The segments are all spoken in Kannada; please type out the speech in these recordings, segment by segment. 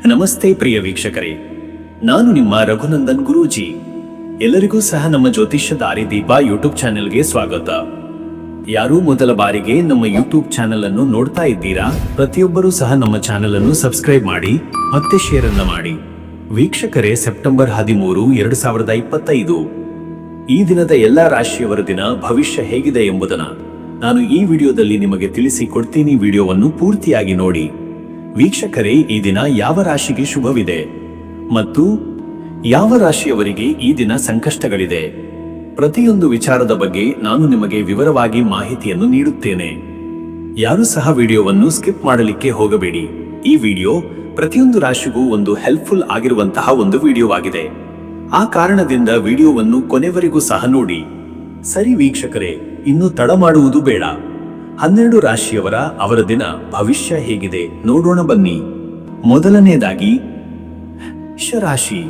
ನಮಸ್ತೆ ಪ್ರಿಯ ವೀಕ್ಷಕರೇ, ನಾನು ನಿಮ್ಮ ರಘುನಂದನ್ ಗುರೂಜಿ. ಎಲ್ಲರಿಗೂ ಸಹ ನಮ್ಮ ಜ್ಯೋತಿಷ್ಯ ದಾರಿದೀಪ ಯೂಟ್ಯೂಬ್ ಚಾನೆಲ್ಗೆ ಸ್ವಾಗತ. ಯಾರು ಮೊದಲ ಬಾರಿಗೆ ನಮ್ಮ ಯೂಟ್ಯೂಬ್ ಚಾನೆಲ್ ಅನ್ನು ನೋಡ್ತಾ ಇದ್ದೀರಾ, ಪ್ರತಿಯೊಬ್ಬರೂ ಸಹ ನಮ್ಮ ಚಾನೆಲ್ ಅನ್ನು ಸಬ್ಸ್ಕ್ರೈಬ್ ಮಾಡಿ ಮತ್ತೆ ಶೇರ್ ಅನ್ನ ಮಾಡಿ. ವೀಕ್ಷಕರೇ, ಸೆಪ್ಟೆಂಬರ್ 13, 2025 ಈ ದಿನದ ಎಲ್ಲಾ ರಾಶಿಯವರ ದಿನ ಭವಿಷ್ಯ ಹೇಗಿದೆ ಎಂಬುದನ್ನು ನಾನು ಈ ವಿಡಿಯೋದಲ್ಲಿ ನಿಮಗೆ ತಿಳಿಸಿಕೊಡ್ತೀನಿ. ವಿಡಿಯೋವನ್ನು ಪೂರ್ತಿಯಾಗಿ ನೋಡಿ. ವೀಕ್ಷಕರೇ, ಈ ದಿನ ಯಾವ ರಾಶಿಗೆ ಶುಭವಿದೆ ಮತ್ತು ಯಾವ ರಾಶಿಯವರಿಗೆ ಈ ದಿನ ಸಂಕಷ್ಟಗಳಿದೆ, ಪ್ರತಿಯೊಂದು ವಿಚಾರದ ಬಗ್ಗೆ ನಾನು ನಿಮಗೆ ವಿವರವಾಗಿ ಮಾಹಿತಿಯನ್ನು ನೀಡುತ್ತೇನೆ. ಯಾರು ಸಹ ವಿಡಿಯೋವನ್ನು ಸ್ಕಿಪ್ ಮಾಡಲಿಕ್ಕೆ ಹೋಗಬೇಡಿ. ಈ ವಿಡಿಯೋ ಪ್ರತಿಯೊಂದು ರಾಶಿಗೂ ಒಂದು ಹೆಲ್ಪ್ಫುಲ್ ಆಗಿರುವಂತಹ ಒಂದು ವಿಡಿಯೋವಾಗಿದೆ. ಆ ಕಾರಣದಿಂದ ವಿಡಿಯೋವನ್ನು ಕೊನೆವರೆಗೂ ಸಹ ನೋಡಿ. ಸರಿ ವೀಕ್ಷಕರೇ, ಇನ್ನು ತಡ ಮಾಡುವುದು ಬೇಡ. 12 ರಾಶಿಯವರ ಅವರ ದಿನ ಭವಿಷ್ಯ ಹೇಗಿದೆ ನೋಡೋಣ ಬನ್ನಿ. ಮೊದಲನೇದಾಗಿ ಮೇಷರಾಶಿ.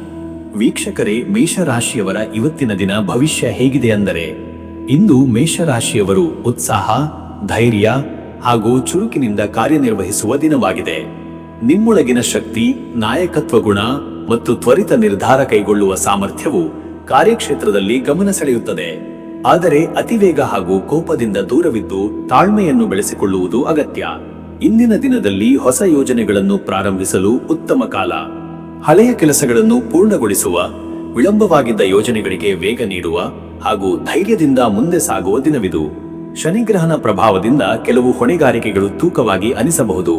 ವೀಕ್ಷಕರೇ, ಮೇಷರಾಶಿಯವರ ಇವತ್ತಿನ ದಿನ ಭವಿಷ್ಯ ಹೇಗಿದೆ ಅಂದರೆ, ಇಂದು ಮೇಷರಾಶಿಯವರು ಉತ್ಸಾಹ, ಧೈರ್ಯ ಹಾಗೂ ಚುರುಕಿನಿಂದ ಕಾರ್ಯನಿರ್ವಹಿಸುವ ದಿನವಾಗಿದೆ. ನಿಮ್ಮೊಳಗಿನ ಶಕ್ತಿ, ನಾಯಕತ್ವ ಗುಣ ಮತ್ತು ತ್ವರಿತ ನಿರ್ಧಾರ ಕೈಗೊಳ್ಳುವ ಸಾಮರ್ಥ್ಯವು ಕಾರ್ಯಕ್ಷೇತ್ರದಲ್ಲಿ ಗಮನ ಸೆಳೆಯುತ್ತದೆ. ಆದರೆ ಅತಿವೇಗ ಹಾಗೂ ಕೋಪದಿಂದ ದೂರವಿದ್ದು ತಾಳ್ಮೆಯನ್ನು ಬೆಳೆಸಿಕೊಳ್ಳುವುದು ಅಗತ್ಯ. ಇಂದಿನ ದಿನದಲ್ಲಿ ಹೊಸ ಯೋಜನೆಗಳನ್ನು ಪ್ರಾರಂಭಿಸಲು ಉತ್ತಮ ಕಾಲ. ಹಳೆಯ ಕೆಲಸಗಳನ್ನು ಪೂರ್ಣಗೊಳಿಸುವ, ವಿಳಂಬವಾಗಿದ್ದ ಯೋಜನೆಗಳಿಗೆ ವೇಗ ನೀಡುವ ಹಾಗೂ ಧೈರ್ಯದಿಂದ ಮುಂದೆ ಸಾಗುವ ದಿನವಿದು. ಶನಿಗ್ರಹಣ ಪ್ರಭಾವದಿಂದ ಕೆಲವು ಹೊಣೆಗಾರಿಕೆಗಳು ತೂಕವಾಗಿ ಅನಿಸಬಹುದು,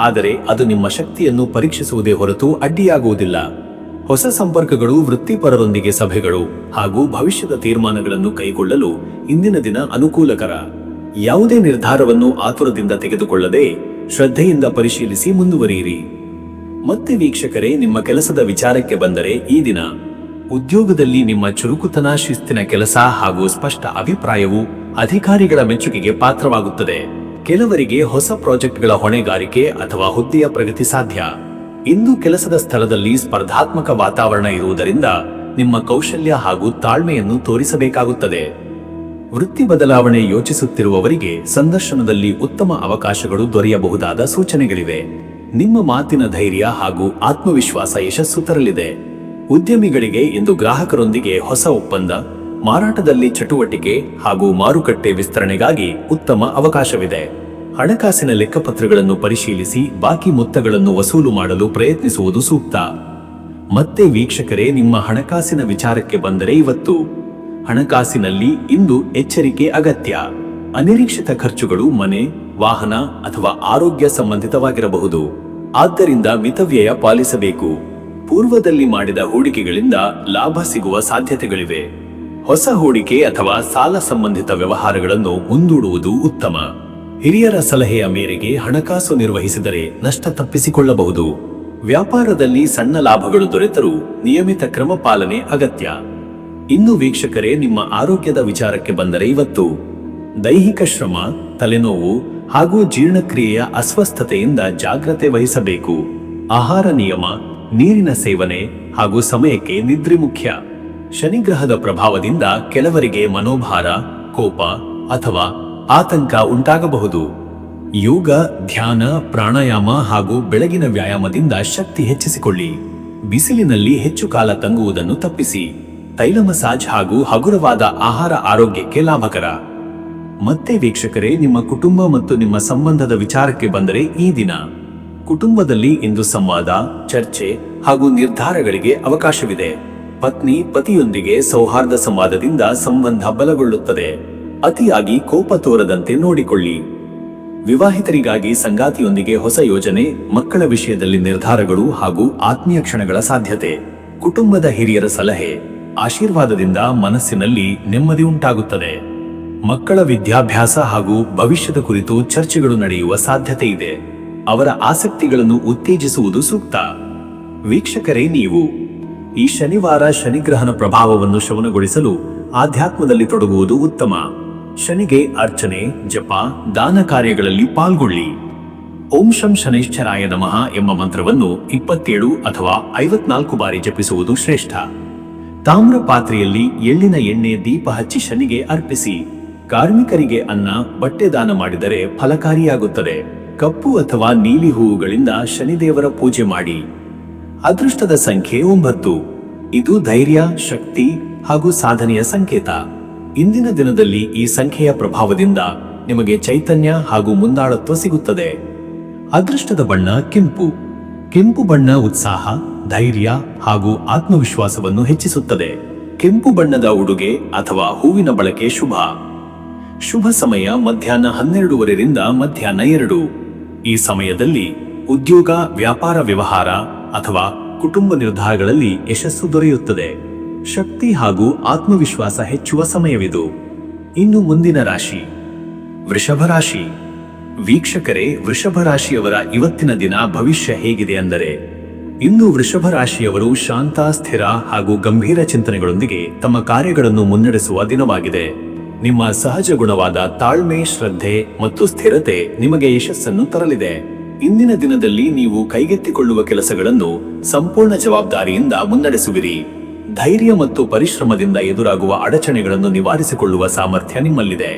ಆದರೆ ಅದು ನಿಮ್ಮ ಶಕ್ತಿಯನ್ನು ಪರೀಕ್ಷಿಸುವುದೇ ಹೊರತು ಅಡ್ಡಿಯಾಗುವುದಿಲ್ಲ. ಹೊಸ ಸಂಪರ್ಕಗಳು, ವೃತ್ತಿಪರರೊಂದಿಗೆ ಸಭೆಗಳು ಹಾಗೂ ಭವಿಷ್ಯದ ತೀರ್ಮಾನಗಳನ್ನು ಕೈಗೊಳ್ಳಲು ಇಂದಿನ ದಿನ ಅನುಕೂಲಕರ. ಯಾವುದೇ ನಿರ್ಧಾರವನ್ನು ಆತುರದಿಂದ ತೆಗೆದುಕೊಳ್ಳದೆ ಶ್ರದ್ಧೆಯಿಂದ ಪರಿಶೀಲಿಸಿ ಮುಂದುವರಿಯಿರಿ. ಮತ್ತೆ ವೀಕ್ಷಕರೇ, ನಿಮ್ಮ ಕೆಲಸದ ವಿಚಾರಕ್ಕೆ ಬಂದರೆ, ಈ ದಿನ ಉದ್ಯೋಗದಲ್ಲಿ ನಿಮ್ಮ ಚುರುಕುತನ, ಶಿಸ್ತಿನ ಕೆಲಸ ಹಾಗೂ ಸ್ಪಷ್ಟ ಅಭಿಪ್ರಾಯವು ಅಧಿಕಾರಿಗಳ ಮೆಚ್ಚುಗೆಗೆ ಪಾತ್ರವಾಗುತ್ತದೆ. ಕೆಲವರಿಗೆ ಹೊಸ ಪ್ರಾಜೆಕ್ಟ್ಗಳ ಹೊಣೆಗಾರಿಕೆ ಅಥವಾ ಹುದ್ದೆಯ ಪ್ರಗತಿ ಸಾಧ್ಯ. ಇಂದು ಕೆಲಸದ ಸ್ಥಳದಲ್ಲಿ ಸ್ಪರ್ಧಾತ್ಮಕ ವಾತಾವರಣ ಇರುವುದರಿಂದ ನಿಮ್ಮ ಕೌಶಲ್ಯ ಹಾಗೂ ತಾಳ್ಮೆಯನ್ನು ತೋರಿಸಬೇಕಾಗುತ್ತದೆ. ವೃತ್ತಿ ಬದಲಾವಣೆ ಯೋಚಿಸುತ್ತಿರುವವರಿಗೆ ಸಂದರ್ಶನದಲ್ಲಿ ಉತ್ತಮ ಅವಕಾಶಗಳು ದೊರೆಯಬಹುದಾದ ಸೂಚನೆಗಳಿವೆ. ನಿಮ್ಮ ಮಾತಿನ ಧೈರ್ಯ ಹಾಗೂ ಆತ್ಮವಿಶ್ವಾಸ ಯಶಸ್ಸು ತರಲಿದೆ. ಉದ್ಯಮಿಗಳಿಗೆ ಇಂದು ಗ್ರಾಹಕರೊಂದಿಗೆ ಹೊಸ ಒಪ್ಪಂದ, ಮಾರಾಟದಲ್ಲಿ ಚಟುವಟಿಕೆ ಹಾಗೂ ಮಾರುಕಟ್ಟೆ ವಿಸ್ತರಣೆಗಾಗಿ ಉತ್ತಮ ಅವಕಾಶವಿದೆ. ಹಣಕಾಸಿನ ಲೆಕ್ಕಪತ್ರಗಳನ್ನು ಪರಿಶೀಲಿಸಿ ಬಾಕಿ ಮೊತ್ತಗಳನ್ನು ವಸೂಲು ಮಾಡಲು ಪ್ರಯತ್ನಿಸುವುದು ಸೂಕ್ತ. ಮತ್ತೆ ವೀಕ್ಷಕರೇ, ನಿಮ್ಮ ಹಣಕಾಸಿನ ವಿಚಾರಕ್ಕೆ ಬಂದರೆ, ಇವತ್ತು ಹಣಕಾಸಿನಲ್ಲಿ ಇಂದು ಎಚ್ಚರಿಕೆ ಅಗತ್ಯ. ಅನಿರೀಕ್ಷಿತ ಖರ್ಚುಗಳು ಮನೆ, ವಾಹನ ಅಥವಾ ಆರೋಗ್ಯ ಸಂಬಂಧಿತವಾಗಿರಬಹುದು. ಆದ್ದರಿಂದ ಮಿತವ್ಯಯ ಪಾಲಿಸಬೇಕು. ಪೂರ್ವದಲ್ಲಿ ಮಾಡಿದ ಹೂಡಿಕೆಗಳಿಂದ ಲಾಭ ಸಿಗುವ ಸಾಧ್ಯತೆಗಳಿವೆ. ಹೊಸ ಹೂಡಿಕೆ ಅಥವಾ ಸಾಲ ಸಂಬಂಧಿತ ವ್ಯವಹಾರಗಳನ್ನು ಮುಂದೂಡುವುದು ಉತ್ತಮ. ಹಿರಿಯರ ಸಲಹೆಯ ಮೇರೆಗೆ ಹಣಕಾಸು ನಿರ್ವಹಿಸಿದರೆ ನಷ್ಟ ತಪ್ಪಿಸಿಕೊಳ್ಳಬಹುದು. ವ್ಯಾಪಾರದಲ್ಲಿ ಸಣ್ಣ ಲಾಭಗಳು ದೊರೆತರೂ ನಿಯಮಿತ ಕ್ರಮ ಪಾಲನೆ ಅಗತ್ಯ. ಇನ್ನು ವೀಕ್ಷಕರೇ, ನಿಮ್ಮ ಆರೋಗ್ಯದ ವಿಚಾರಕ್ಕೆ ಬಂದರೆ, ಇವತ್ತು ದೈಹಿಕ ಶ್ರಮ, ತಲೆನೋವು ಹಾಗೂ ಜೀರ್ಣಕ್ರಿಯೆಯ ಅಸ್ವಸ್ಥತೆಯಿಂದ ಜಾಗ್ರತೆ ವಹಿಸಬೇಕು. ಆಹಾರ ನಿಯಮ, ನೀರಿನ ಸೇವನೆ ಹಾಗೂ ಸಮಯಕ್ಕೆ ನಿದ್ರೆ ಮುಖ್ಯ. ಶನಿಗ್ರಹದ ಪ್ರಭಾವದಿಂದ ಕೆಲವರಿಗೆ ಮನೋಭಾರ, ಕೋಪ ಅಥವಾ ಆತಂಕ ಉಂಟಾಗಬಹುದು. ಯೋಗ, ಧ್ಯಾನ, ಪ್ರಾಣಾಯಾಮ ಹಾಗೂ ಬೆಳಗಿನ ವ್ಯಾಯಾಮದಿಂದ ಶಕ್ತಿ ಹೆಚ್ಚಿಸಿಕೊಳ್ಳಿ. ಬಿಸಿಲಿನಲ್ಲಿ ಹೆಚ್ಚು ಕಾಲ ತಂಗುವುದನ್ನು ತಪ್ಪಿಸಿ. ತೈಲ ಮಸಾಜ್ ಹಾಗೂ ಹಗುರವಾದ ಆಹಾರ ಆರೋಗ್ಯಕ್ಕೆ ಲಾಭಕರ. ಮತ್ತೆ ವೀಕ್ಷಕರೇ, ನಿಮ್ಮ ಕುಟುಂಬ ಮತ್ತು ನಿಮ್ಮ ಸಂಬಂಧದ ವಿಚಾರಕ್ಕೆ ಬಂದರೆ, ಈ ದಿನ ಕುಟುಂಬದಲ್ಲಿ ಇಂದು ಸಂವಾದ, ಚರ್ಚೆ ಹಾಗೂ ನಿರ್ಧಾರಗಳಿಗೆ ಅವಕಾಶವಿದೆ. ಪತ್ನಿ ಪತಿಯೊಂದಿಗೆ ಸೌಹಾರ್ದ ಸಂವಾದದಿಂದ ಸಂಬಂಧ ಬಲಗೊಳ್ಳುತ್ತದೆ. ಅತಿಯಾಗಿ ಕೋಪ ತೋರದಂತೆ ನೋಡಿಕೊಳ್ಳಿ. ವಿವಾಹಿತರಿಗಾಗಿ ಸಂಗಾತಿಯೊಂದಿಗೆ ಹೊಸ ಯೋಜನೆ, ಮಕ್ಕಳ ವಿಷಯದಲ್ಲಿ ನಿರ್ಧಾರಗಳು ಹಾಗೂ ಆತ್ಮೀಯ ಕ್ಷಣಗಳ ಸಾಧ್ಯತೆ. ಕುಟುಂಬದ ಹಿರಿಯರ ಸಲಹೆ, ಆಶೀರ್ವಾದದಿಂದ ಮನಸ್ಸಿನಲ್ಲಿ ನೆಮ್ಮದಿ ಉಂಟಾಗುತ್ತದೆ. ಮಕ್ಕಳ ವಿದ್ಯಾಭ್ಯಾಸ ಹಾಗೂ ಭವಿಷ್ಯದ ಕುರಿತು ಚರ್ಚೆಗಳು ನಡೆಯುವ ಸಾಧ್ಯತೆ ಇದೆ. ಅವರ ಆಸಕ್ತಿಗಳನ್ನು ಉತ್ತೇಜಿಸುವುದು ಸೂಕ್ತ. ವೀಕ್ಷಕರೇ, ನೀವು ಈ ಶನಿವಾರ ಶನಿಗ್ರಹಣ ಪ್ರಭಾವವನ್ನು ಶಮನಗೊಳಿಸಲು ಆಧ್ಯಾತ್ಮದಲ್ಲಿ ತೊಡಗುವುದು ಉತ್ತಮ. ಶನಿಗೆ ಅರ್ಚನೆ, ಜಪ, ದಾನ ಕಾರ್ಯಗಳಲ್ಲಿ ಪಾಲ್ಗೊಳ್ಳಿ. ಓಂ ಶಂ ಶನೈಶ್ಚರಾಯ ನಮಃ ಎಂಬ ಮಂತ್ರವನ್ನು 27 ಅಥವಾ 54 ಬಾರಿ ಜಪಿಸುವುದು ಶ್ರೇಷ್ಠ. ತಾಮ್ರ ಪಾತ್ರೆಯಲ್ಲಿ ಎಳ್ಳಿನ ಎಣ್ಣೆ ದೀಪ ಹಚ್ಚಿ ಶನಿಗೆ ಅರ್ಪಿಸಿ. ಕಾರ್ಮಿಕರಿಗೆ ಅನ್ನ, ಬಟ್ಟೆ ದಾನ ಮಾಡಿದರೆ ಫಲಕಾರಿಯಾಗುತ್ತದೆ. ಕಪ್ಪು ಅಥವಾ ನೀಲಿ ಹೂವುಗಳಿಂದ ಶನಿದೇವರ ಪೂಜೆ ಮಾಡಿ. ಅದೃಷ್ಟದ ಸಂಖ್ಯೆ 9. ಇದು ಧೈರ್ಯ, ಶಕ್ತಿ ಹಾಗೂ ಸಾಧನೆಯ ಸಂಕೇತ. ಇಂದಿನ ದಿನದಲ್ಲಿ ಈ ಸಂಖ್ಯೆಯ ಪ್ರಭಾವದಿಂದ ನಿಮಗೆ ಚೈತನ್ಯ ಹಾಗೂ ಮುಂದಾಳತ್ವ ಸಿಗುತ್ತದೆ. ಅದೃಷ್ಟದ ಬಣ್ಣ ಕೆಂಪು. ಕೆಂಪು ಬಣ್ಣ ಉತ್ಸಾಹ, ಧೈರ್ಯ ಹಾಗೂ ಆತ್ಮವಿಶ್ವಾಸವನ್ನು ಹೆಚ್ಚಿಸುತ್ತದೆ. ಕೆಂಪು ಬಣ್ಣದ ಉಡುಗೆ ಅಥವಾ ಹೂವಿನ ಬಳಕೆ ಶುಭ. ಶುಭ ಸಮಯ ಮಧ್ಯಾಹ್ನ 12:30 ಮಧ್ಯಾಹ್ನ 2. ಈ ಸಮಯದಲ್ಲಿ ಉದ್ಯೋಗ, ವ್ಯಾಪಾರ ವ್ಯವಹಾರ ಅಥವಾ ಕುಟುಂಬ ನಿರ್ಧಾರಗಳಲ್ಲಿ ಯಶಸ್ಸು ದೊರೆಯುತ್ತದೆ. ಶಕ್ತಿ ಹಾಗೂ ಆತ್ಮವಿಶ್ವಾಸ ಹೆಚ್ಚುವ ಸಮಯವಿದು. ಇನ್ನು ಮುಂದಿನ ರಾಶಿ ವೃಷಭ ರಾಶಿ. ವೀಕ್ಷಕರೇ, ವೃಷಭ ರಾಶಿಯವರ ಇವತ್ತಿನ ದಿನ ಭವಿಷ್ಯ ಹೇಗಿದೆ ಅಂದರೆ, ಇಂದು ವೃಷಭ ರಾಶಿಯವರು ಶಾಂತ, ಸ್ಥಿರ ಹಾಗೂ ಗಂಭೀರ ಚಿಂತನೆಗಳೊಂದಿಗೆ ತಮ್ಮ ಕಾರ್ಯಗಳನ್ನು ಮುನ್ನಡೆಸುವ ದಿನವಾಗಿದೆ. ನಿಮ್ಮ ಸಹಜ ಗುಣವಾದ ತಾಳ್ಮೆ, ಶ್ರದ್ಧೆ ಮತ್ತು ಸ್ಥಿರತೆ ನಿಮಗೆ ಯಶಸ್ಸನ್ನು ತರಲಿದೆ. ಇಂದಿನ ದಿನದಲ್ಲಿ ನೀವು ಕೈಗೆತ್ತಿಕೊಳ್ಳುವ ಕೆಲಸಗಳನ್ನು ಸಂಪೂರ್ಣ ಜವಾಬ್ದಾರಿಯಿಂದ ಮುನ್ನಡೆಸುವಿರಿ. ಧೈರ್ಯ ಮತ್ತು ಪರಿಶ್ರಮದಿಂದ ಎದುರಾಗುವ ಅಡಚಣೆಗಳನ್ನು ನಿವಾರಿಸಿಕೊಳ್ಳುವ ಸಾಮರ್ಥ್ಯ ನಿಮ್ಮಲ್ಲಿದೆ.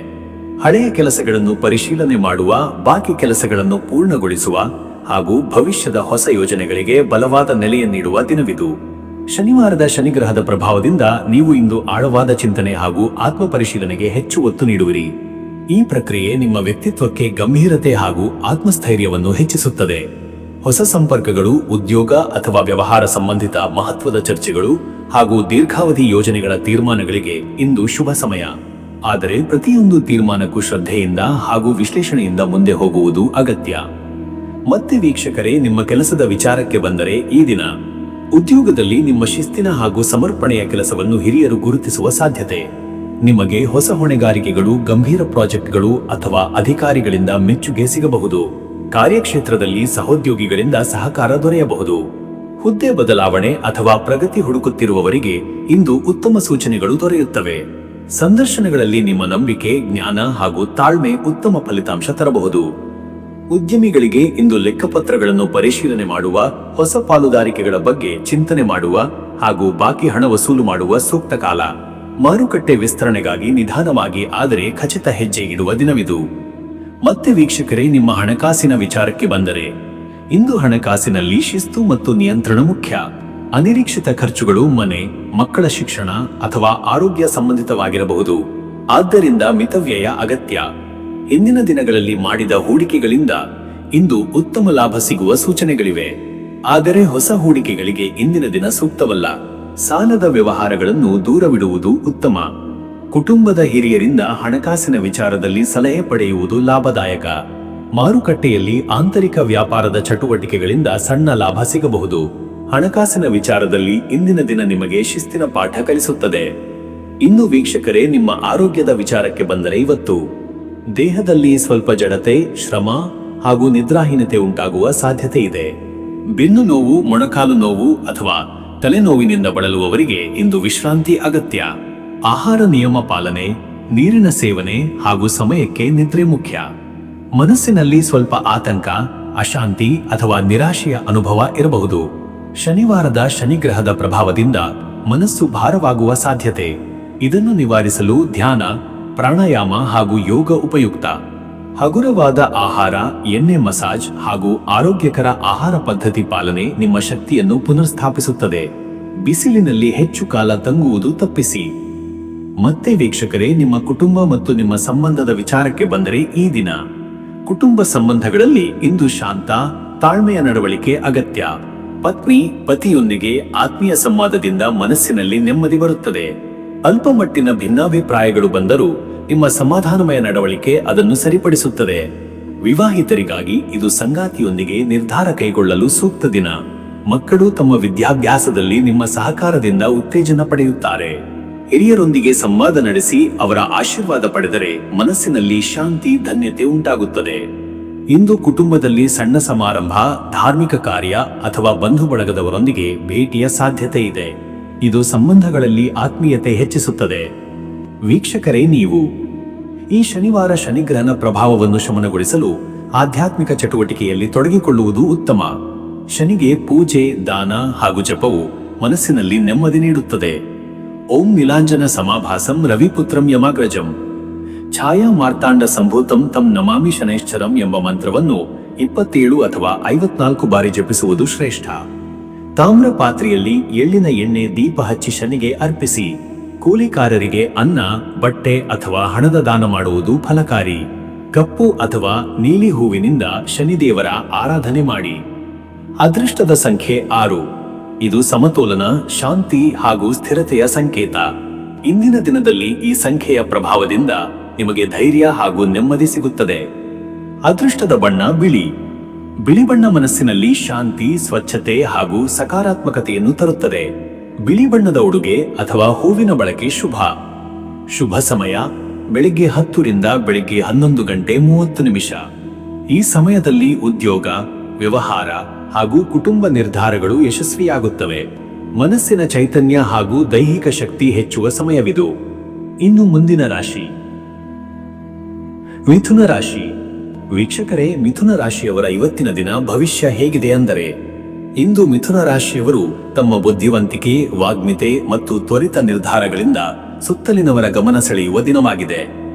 ಹಳೆಯ ಕೆಲಸಗಳನ್ನು ಪರಿಶೀಲನೆ ಮಾಡುವ, ಬಾಕಿ ಕೆಲಸಗಳನ್ನು ಪೂರ್ಣಗೊಳಿಸುವ ಹಾಗೂ ಭವಿಷ್ಯದ ಹೊಸ ಯೋಜನೆಗಳಿಗೆ ಬಲವಾದ ನೆಲೆಯನ್ನಿಡುವ ದಿನವಿದು. ಶನಿವಾರದ ಶನಿಗ್ರಹದ ಪ್ರಭಾವದಿಂದ ನೀವು ಇಂದು ಆಳವಾದ ಚಿಂತನೆ ಹಾಗೂ ಆತ್ಮ ಪರಿಶೀಲನೆಗೆ ಹೆಚ್ಚು ಒತ್ತು ನೀಡುವಿರಿ. ಈ ಪ್ರಕ್ರಿಯೆ ನಿಮ್ಮ ವ್ಯಕ್ತಿತ್ವಕ್ಕೆ ಗಂಭೀರತೆ ಹಾಗೂ ಆತ್ಮಸ್ಥೈರ್ಯವನ್ನು ಹೆಚ್ಚಿಸುತ್ತದೆ. ಹೊಸ ಸಂಪರ್ಕಗಳು, ಉದ್ಯೋಗ ಅಥವಾ ವ್ಯವಹಾರ ಸಂಬಂಧಿತ ಮಹತ್ವದ ಚರ್ಚೆಗಳು ಹಾಗೂ ದೀರ್ಘಾವಧಿ ಯೋಜನೆಗಳ ತೀರ್ಮಾನಗಳಿಗೆ ಇಂದು ಶುಭ ಸಮಯ. ಆದರೆ ಪ್ರತಿಯೊಂದು ತೀರ್ಮಾನಕ್ಕೂ ಶ್ರದ್ಧೆಯಿಂದ ಹಾಗೂ ವಿಶ್ಲೇಷಣೆಯಿಂದ ಮುಂದೆ ಹೋಗುವುದು ಅಗತ್ಯ. ಮತ್ತೆ ವೀಕ್ಷಕರೇ, ನಿಮ್ಮ ಕೆಲಸದ ವಿಚಾರಕ್ಕೆ ಬಂದರೆ, ಈ ದಿನ ಉದ್ಯೋಗದಲ್ಲಿ ನಿಮ್ಮ ಶಿಸ್ತಿನ ಹಾಗೂ ಸಮರ್ಪಣೆಯ ಕೆಲಸವನ್ನು ಹಿರಿಯರು ಗುರುತಿಸುವ ಸಾಧ್ಯತೆ. ನಿಮಗೆ ಹೊಸ ಹೊಣೆಗಾರಿಕೆಗಳು, ಗಂಭೀರ ಪ್ರಾಜೆಕ್ಟ್ಗಳು ಅಥವಾ ಅಧಿಕಾರಿಗಳಿಂದ ಮೆಚ್ಚುಗೆ ಸಿಗಬಹುದು. ಕಾರ್ಯಕ್ಷೇತ್ರದಲ್ಲಿ ಸಹೋದ್ಯೋಗಿಗಳಿಂದ ಸಹಕಾರ ದೊರೆಯಬಹುದು. ಹುದ್ದೆ ಬದಲಾವಣೆ ಅಥವಾ ಪ್ರಗತಿ ಹುಡುಕುತ್ತಿರುವವರಿಗೆ ಇಂದು ಉತ್ತಮ ಸೂಚನೆಗಳು ದೊರೆಯುತ್ತವೆ. ಸಂದರ್ಶನಗಳಲ್ಲಿ ನಿಮ್ಮ ನಂಬಿಕೆ, ಜ್ಞಾನ ಹಾಗೂ ತಾಳ್ಮೆ ಉತ್ತಮ ಫಲಿತಾಂಶ ತರಬಹುದು. ಉದ್ಯಮಿಗಳಿಗೆ ಇಂದು ಲೆಕ್ಕಪತ್ರಗಳನ್ನು ಪರಿಶೀಲನೆ ಮಾಡುವ, ಹೊಸ ಪಾಲುದಾರಿಕೆಗಳ ಬಗ್ಗೆ ಚಿಂತನೆ ಮಾಡುವ ಹಾಗೂ ಬಾಕಿ ಹಣ ವಸೂಲು ಮಾಡುವ ಸೂಕ್ತ ಕಾಲ. ಮಾರುಕಟ್ಟೆ ವಿಸ್ತರಣೆಗಾಗಿ ನಿಧಾನವಾಗಿ ಆದರೆ ಖಚಿತ ಹೆಜ್ಜೆ ಇಡುವ ದಿನವಿದು. ಮತ್ತೆ ವೀಕ್ಷಕರೇ, ನಿಮ್ಮ ಹಣಕಾಸಿನ ವಿಚಾರಕ್ಕೆ ಬಂದರೆ, ಇಂದು ಹಣಕಾಸಿನಲ್ಲಿ ಶಿಸ್ತು ಮತ್ತು ನಿಯಂತ್ರಣ ಮುಖ್ಯ. ಅನಿರೀಕ್ಷಿತ ಖರ್ಚುಗಳು ಮನೆ, ಮಕ್ಕಳ ಶಿಕ್ಷಣ ಅಥವಾ ಆರೋಗ್ಯ ಸಂಬಂಧಿತವಾಗಿರಬಹುದು. ಆದ್ದರಿಂದ ಮಿತವ್ಯಯ ಅಗತ್ಯ. ಇಂದಿನ ದಿನಗಳಲ್ಲಿ ಮಾಡಿದ ಹೂಡಿಕೆಗಳಿಂದ ಇಂದು ಉತ್ತಮ ಲಾಭ ಸಿಗುವ ಸೂಚನೆಗಳಿವೆ. ಆದರೆ ಹೊಸ ಹೂಡಿಕೆಗಳಿಗೆ ಇಂದಿನ ದಿನ ಸೂಕ್ತವಲ್ಲ. ಸಾಲದ ವ್ಯವಹಾರಗಳನ್ನು ದೂರವಿಡುವುದು ಉತ್ತಮ. ಕುಟುಂಬದ ಹಿರಿಯರಿಂದ ಹಣಕಾಸಿನ ವಿಚಾರದಲ್ಲಿ ಸಲಹೆ ಪಡೆಯುವುದು ಲಾಭದಾಯಕ. ಮಾರುಕಟ್ಟೆಯಲ್ಲಿ ಆಂತರಿಕ ವ್ಯಾಪಾರದ ಚಟುವಟಿಕೆಗಳಿಂದ ಸಣ್ಣ ಲಾಭ ಸಿಗಬಹುದು. ಹಣಕಾಸಿನ ವಿಚಾರದಲ್ಲಿ ಇಂದಿನ ದಿನ ನಿಮಗೆ ಶಿಸ್ತಿನ ಪಾಠ ಕಲಿಸುತ್ತದೆ. ಇನ್ನು ವೀಕ್ಷಕರೇ, ನಿಮ್ಮ ಆರೋಗ್ಯದ ವಿಚಾರಕ್ಕೆ ಬಂದರೆ, ಇವತ್ತು ದೇಹದಲ್ಲಿ ಸ್ವಲ್ಪ ಜಡತೆ, ಶ್ರಮ ಹಾಗೂ ನಿದ್ರಾಹೀನತೆ ಉಂಟಾಗುವ ಸಾಧ್ಯತೆ ಇದೆ. ಬೆನ್ನು ನೋವು, ಮೊಣಕಾಲು ನೋವು ಅಥವಾ ತಲೆನೋವಿನಿಂದ ಬಳಲುವವರಿಗೆ ಇಂದು ವಿಶ್ರಾಂತಿ ಅಗತ್ಯ. ಆಹಾರ ನಿಯಮ ಪಾಲನೆ, ನೀರಿನ ಸೇವನೆ ಹಾಗೂ ಸಮಯಕ್ಕೆ ನಿದ್ರೆ ಮುಖ್ಯ. ಮನಸ್ಸಿನಲ್ಲಿ ಸ್ವಲ್ಪ ಆತಂಕ, ಅಶಾಂತಿ ಅಥವಾ ನಿರಾಶೆಯ ಅನುಭವ ಇರಬಹುದು. ಶನಿವಾರದ ಶನಿಗ್ರಹದ ಪ್ರಭಾವದಿಂದ ಮನಸ್ಸು ಭಾರವಾಗುವ ಸಾಧ್ಯತೆ. ಇದನ್ನು ನಿವಾರಿಸಲು ಧ್ಯಾನ, ಪ್ರಾಣಾಯಾಮ ಹಾಗೂ ಯೋಗ ಉಪಯುಕ್ತ. ಹಗುರವಾದ ಆಹಾರ, ಎಣ್ಣೆ ಮಸಾಜ್ ಹಾಗೂ ಆರೋಗ್ಯಕರ ಆಹಾರ ಪದ್ಧತಿ ಪಾಲನೆ ನಿಮ್ಮ ಶಕ್ತಿಯನ್ನು ಪುನರ್ಸ್ಥಾಪಿಸುತ್ತದೆ. ಬಿಸಿಲಿನಲ್ಲಿ ಹೆಚ್ಚು ಕಾಲ ತಂಗುವುದು ತಪ್ಪಿಸಿ. ಮತ್ತೆ ವೀಕ್ಷಕರೇ, ನಿಮ್ಮ ಕುಟುಂಬ ಮತ್ತು ನಿಮ್ಮ ಸಂಬಂಧದ ವಿಚಾರಕ್ಕೆ ಬಂದರೆ, ಈ ದಿನ ಕುಟುಂಬ ಸಂಬಂಧಗಳಲ್ಲಿ ಇಂದು ಶಾಂತ, ತಾಳ್ಮೆಯ ನಡವಳಿಕೆ ಅಗತ್ಯ. ಪತ್ನಿ, ಪತಿಯೊಂದಿಗೆ ಆತ್ಮೀಯ ಸಂವಾದದಿಂದ ಮನಸ್ಸಿನಲ್ಲಿ ನೆಮ್ಮದಿ ಬರುತ್ತದೆ. ಅಲ್ಪಮಟ್ಟಿನ ಭಿನ್ನಾಭಿಪ್ರಾಯಗಳು ಬಂದರೂ ನಿಮ್ಮ ಸಮಾಧಾನಮಯ ನಡವಳಿಕೆ ಅದನ್ನು ಸರಿಪಡಿಸುತ್ತದೆ. ವಿವಾಹಿತರಿಗಾಗಿ ಇದು ಸಂಗಾತಿಯೊಂದಿಗೆ ನಿರ್ಧಾರ ಕೈಗೊಳ್ಳಲು ಸೂಕ್ತ ದಿನ. ಮಕ್ಕಳು ತಮ್ಮ ವಿದ್ಯಾಭ್ಯಾಸದಲ್ಲಿ ನಿಮ್ಮ ಸಹಕಾರದಿಂದ ಉತ್ತೇಜನ ಪಡೆಯುತ್ತಾರೆ. ಹಿರಿಯರೊಂದಿಗೆ ಸಂವಾದ ನಡೆಸಿ ಅವರ ಆಶೀರ್ವಾದ ಪಡೆದರೆ ಮನಸ್ಸಿನಲ್ಲಿ ಶಾಂತಿ, ಧನ್ಯತೆ ಉಂಟಾಗುತ್ತದೆ. ಇಂದು ಕುಟುಂಬದಲ್ಲಿ ಸಣ್ಣ ಸಮಾರಂಭ, ಧಾರ್ಮಿಕ ಕಾರ್ಯ ಅಥವಾ ಬಂಧು ಬಳಗದವರೊಂದಿಗೆ ಭೇಟಿಯ ಸಾಧ್ಯತೆ ಇದೆ. ಇದು ಸಂಬಂಧಗಳಲ್ಲಿ ಆತ್ಮೀಯತೆ ಹೆಚ್ಚಿಸುತ್ತದೆ. ವೀಕ್ಷಕರೇ, ನೀವು ಈ ಶನಿವಾರ ಶನಿಗ್ರಹನ ಪ್ರಭಾವವನ್ನು ಶಮನಗೊಳಿಸಲು ಆಧ್ಯಾತ್ಮಿಕ ಚಟುವಟಿಕೆಯಲ್ಲಿ ತೊಡಗಿಕೊಳ್ಳುವುದು ಉತ್ತಮ. ಶನಿಗೆ ಪೂಜೆ, ದಾನ ಹಾಗೂ ಜಪವು ಮನಸ್ಸಿನಲ್ಲಿ ನೆಮ್ಮದಿ ನೀಡುತ್ತದೆ. ಓಂ ನೀಲಾಂಜನ ಸಮಾಭಾಸಂ ರವಿಪುತ್ರಂ ಯಮಾಗ್ರಜಂ ಛಾಯಾ ಮಾರ್ತಾಂಡ ಸಂಭೂತಂ ತಂ ನಮಾಮಿ ಶನೈಶ್ಚರಂ ಎಂಬ ಮಂತ್ರವನ್ನು 27 ಅಥವಾ 54 ಬಾರಿ ಜಪಿಸುವುದು ಶ್ರೇಷ್ಠ. ತಾಮ್ರ ಪಾತ್ರೆಯಲ್ಲಿ ಎಳ್ಳಿನ ಎಣ್ಣೆ ದೀಪ ಹಚ್ಚಿ ಶನಿಗೆ ಅರ್ಪಿಸಿ. ಕೂಲಿಕಾರರಿಗೆ ಅನ್ನ, ಬಟ್ಟೆ ಅಥವಾ ಹಣದ ದಾನ ಮಾಡುವುದು ಫಲಕಾರಿ. ಕಪ್ಪು ಅಥವಾ ನೀಲಿ ಹೂವಿನಿಂದ ಶನಿದೇವರ ಆರಾಧನೆ ಮಾಡಿ. ಅದೃಷ್ಟದ ಸಂಖ್ಯೆ 6. ಇದು ಸಮತೋಲನ, ಶಾಂತಿ ಹಾಗೂ ಸ್ಥಿರತೆಯ ಸಂಕೇತ. ಇಂದಿನ ದಿನದಲ್ಲಿ ಈ ಸಂಖ್ಯೆಯ ಪ್ರಭಾವದಿಂದ ನಿಮಗೆ ಧೈರ್ಯ ಹಾಗೂ ನೆಮ್ಮದಿ ಸಿಗುತ್ತದೆ. ಅದೃಷ್ಟದ ಬಣ್ಣ ಬಿಳಿ. ಬಿಳಿ ಬಣ್ಣ ಮನಸ್ಸಿನಲ್ಲಿ ಶಾಂತಿ, ಸ್ವಚ್ಛತೆ ಹಾಗೂ ಸಕಾರಾತ್ಮಕತೆಯನ್ನು ತರುತ್ತದೆ. ಬಿಳಿ ಬಣ್ಣದ ಉಡುಗೆ ಅಥವಾ ಹೂವಿನ ಬಳಕೆ ಶುಭ. ಶುಭ ಸಮಯ ಬೆಳಿಗ್ಗೆ 10 ರಿಂದ ಬೆಳಿಗ್ಗೆ 11 ಗಂಟೆ 30 ನಿಮಿಷ. ಈ ಸಮಯದಲ್ಲಿ ಉದ್ಯೋಗ, ವ್ಯವಹಾರ ಹಾಗೂ ಕುಟುಂಬ ನಿರ್ಧಾರಗಳು ಯಶಸ್ವಿಯಾಗುತ್ತವೆ. ಮನಸ್ಸಿನ ಚೈತನ್ಯ ಹಾಗೂ ದೈಹಿಕ ಶಕ್ತಿ ಹೆಚ್ಚುವ ಸಮಯವಿದು. ಇನ್ನು ಮುಂದಿನ ರಾಶಿ ಮಿಥುನ ರಾಶಿ. ವೀಕ್ಷಕರೇ, ಮಿಥುನ ರಾಶಿಯವರ ಇವತ್ತಿನ ದಿನ ಭವಿಷ್ಯ ಹೇಗಿದೆ ಅಂದರೆ, ಇಂದು ಮಿಥುನ ರಾಶಿಯವರು ತಮ್ಮ ಬುದ್ಧಿವಂತಿಕೆ, ವಾಗ್ಮಿತೆ ಮತ್ತು ತ್ವರಿತ ನಿರ್ಧಾರಗಳಿಂದ ಸುತ್ತಲಿನವರ ಗಮನ ಸೆಳೆಯುವ ದಿನವಾಗಿದೆ.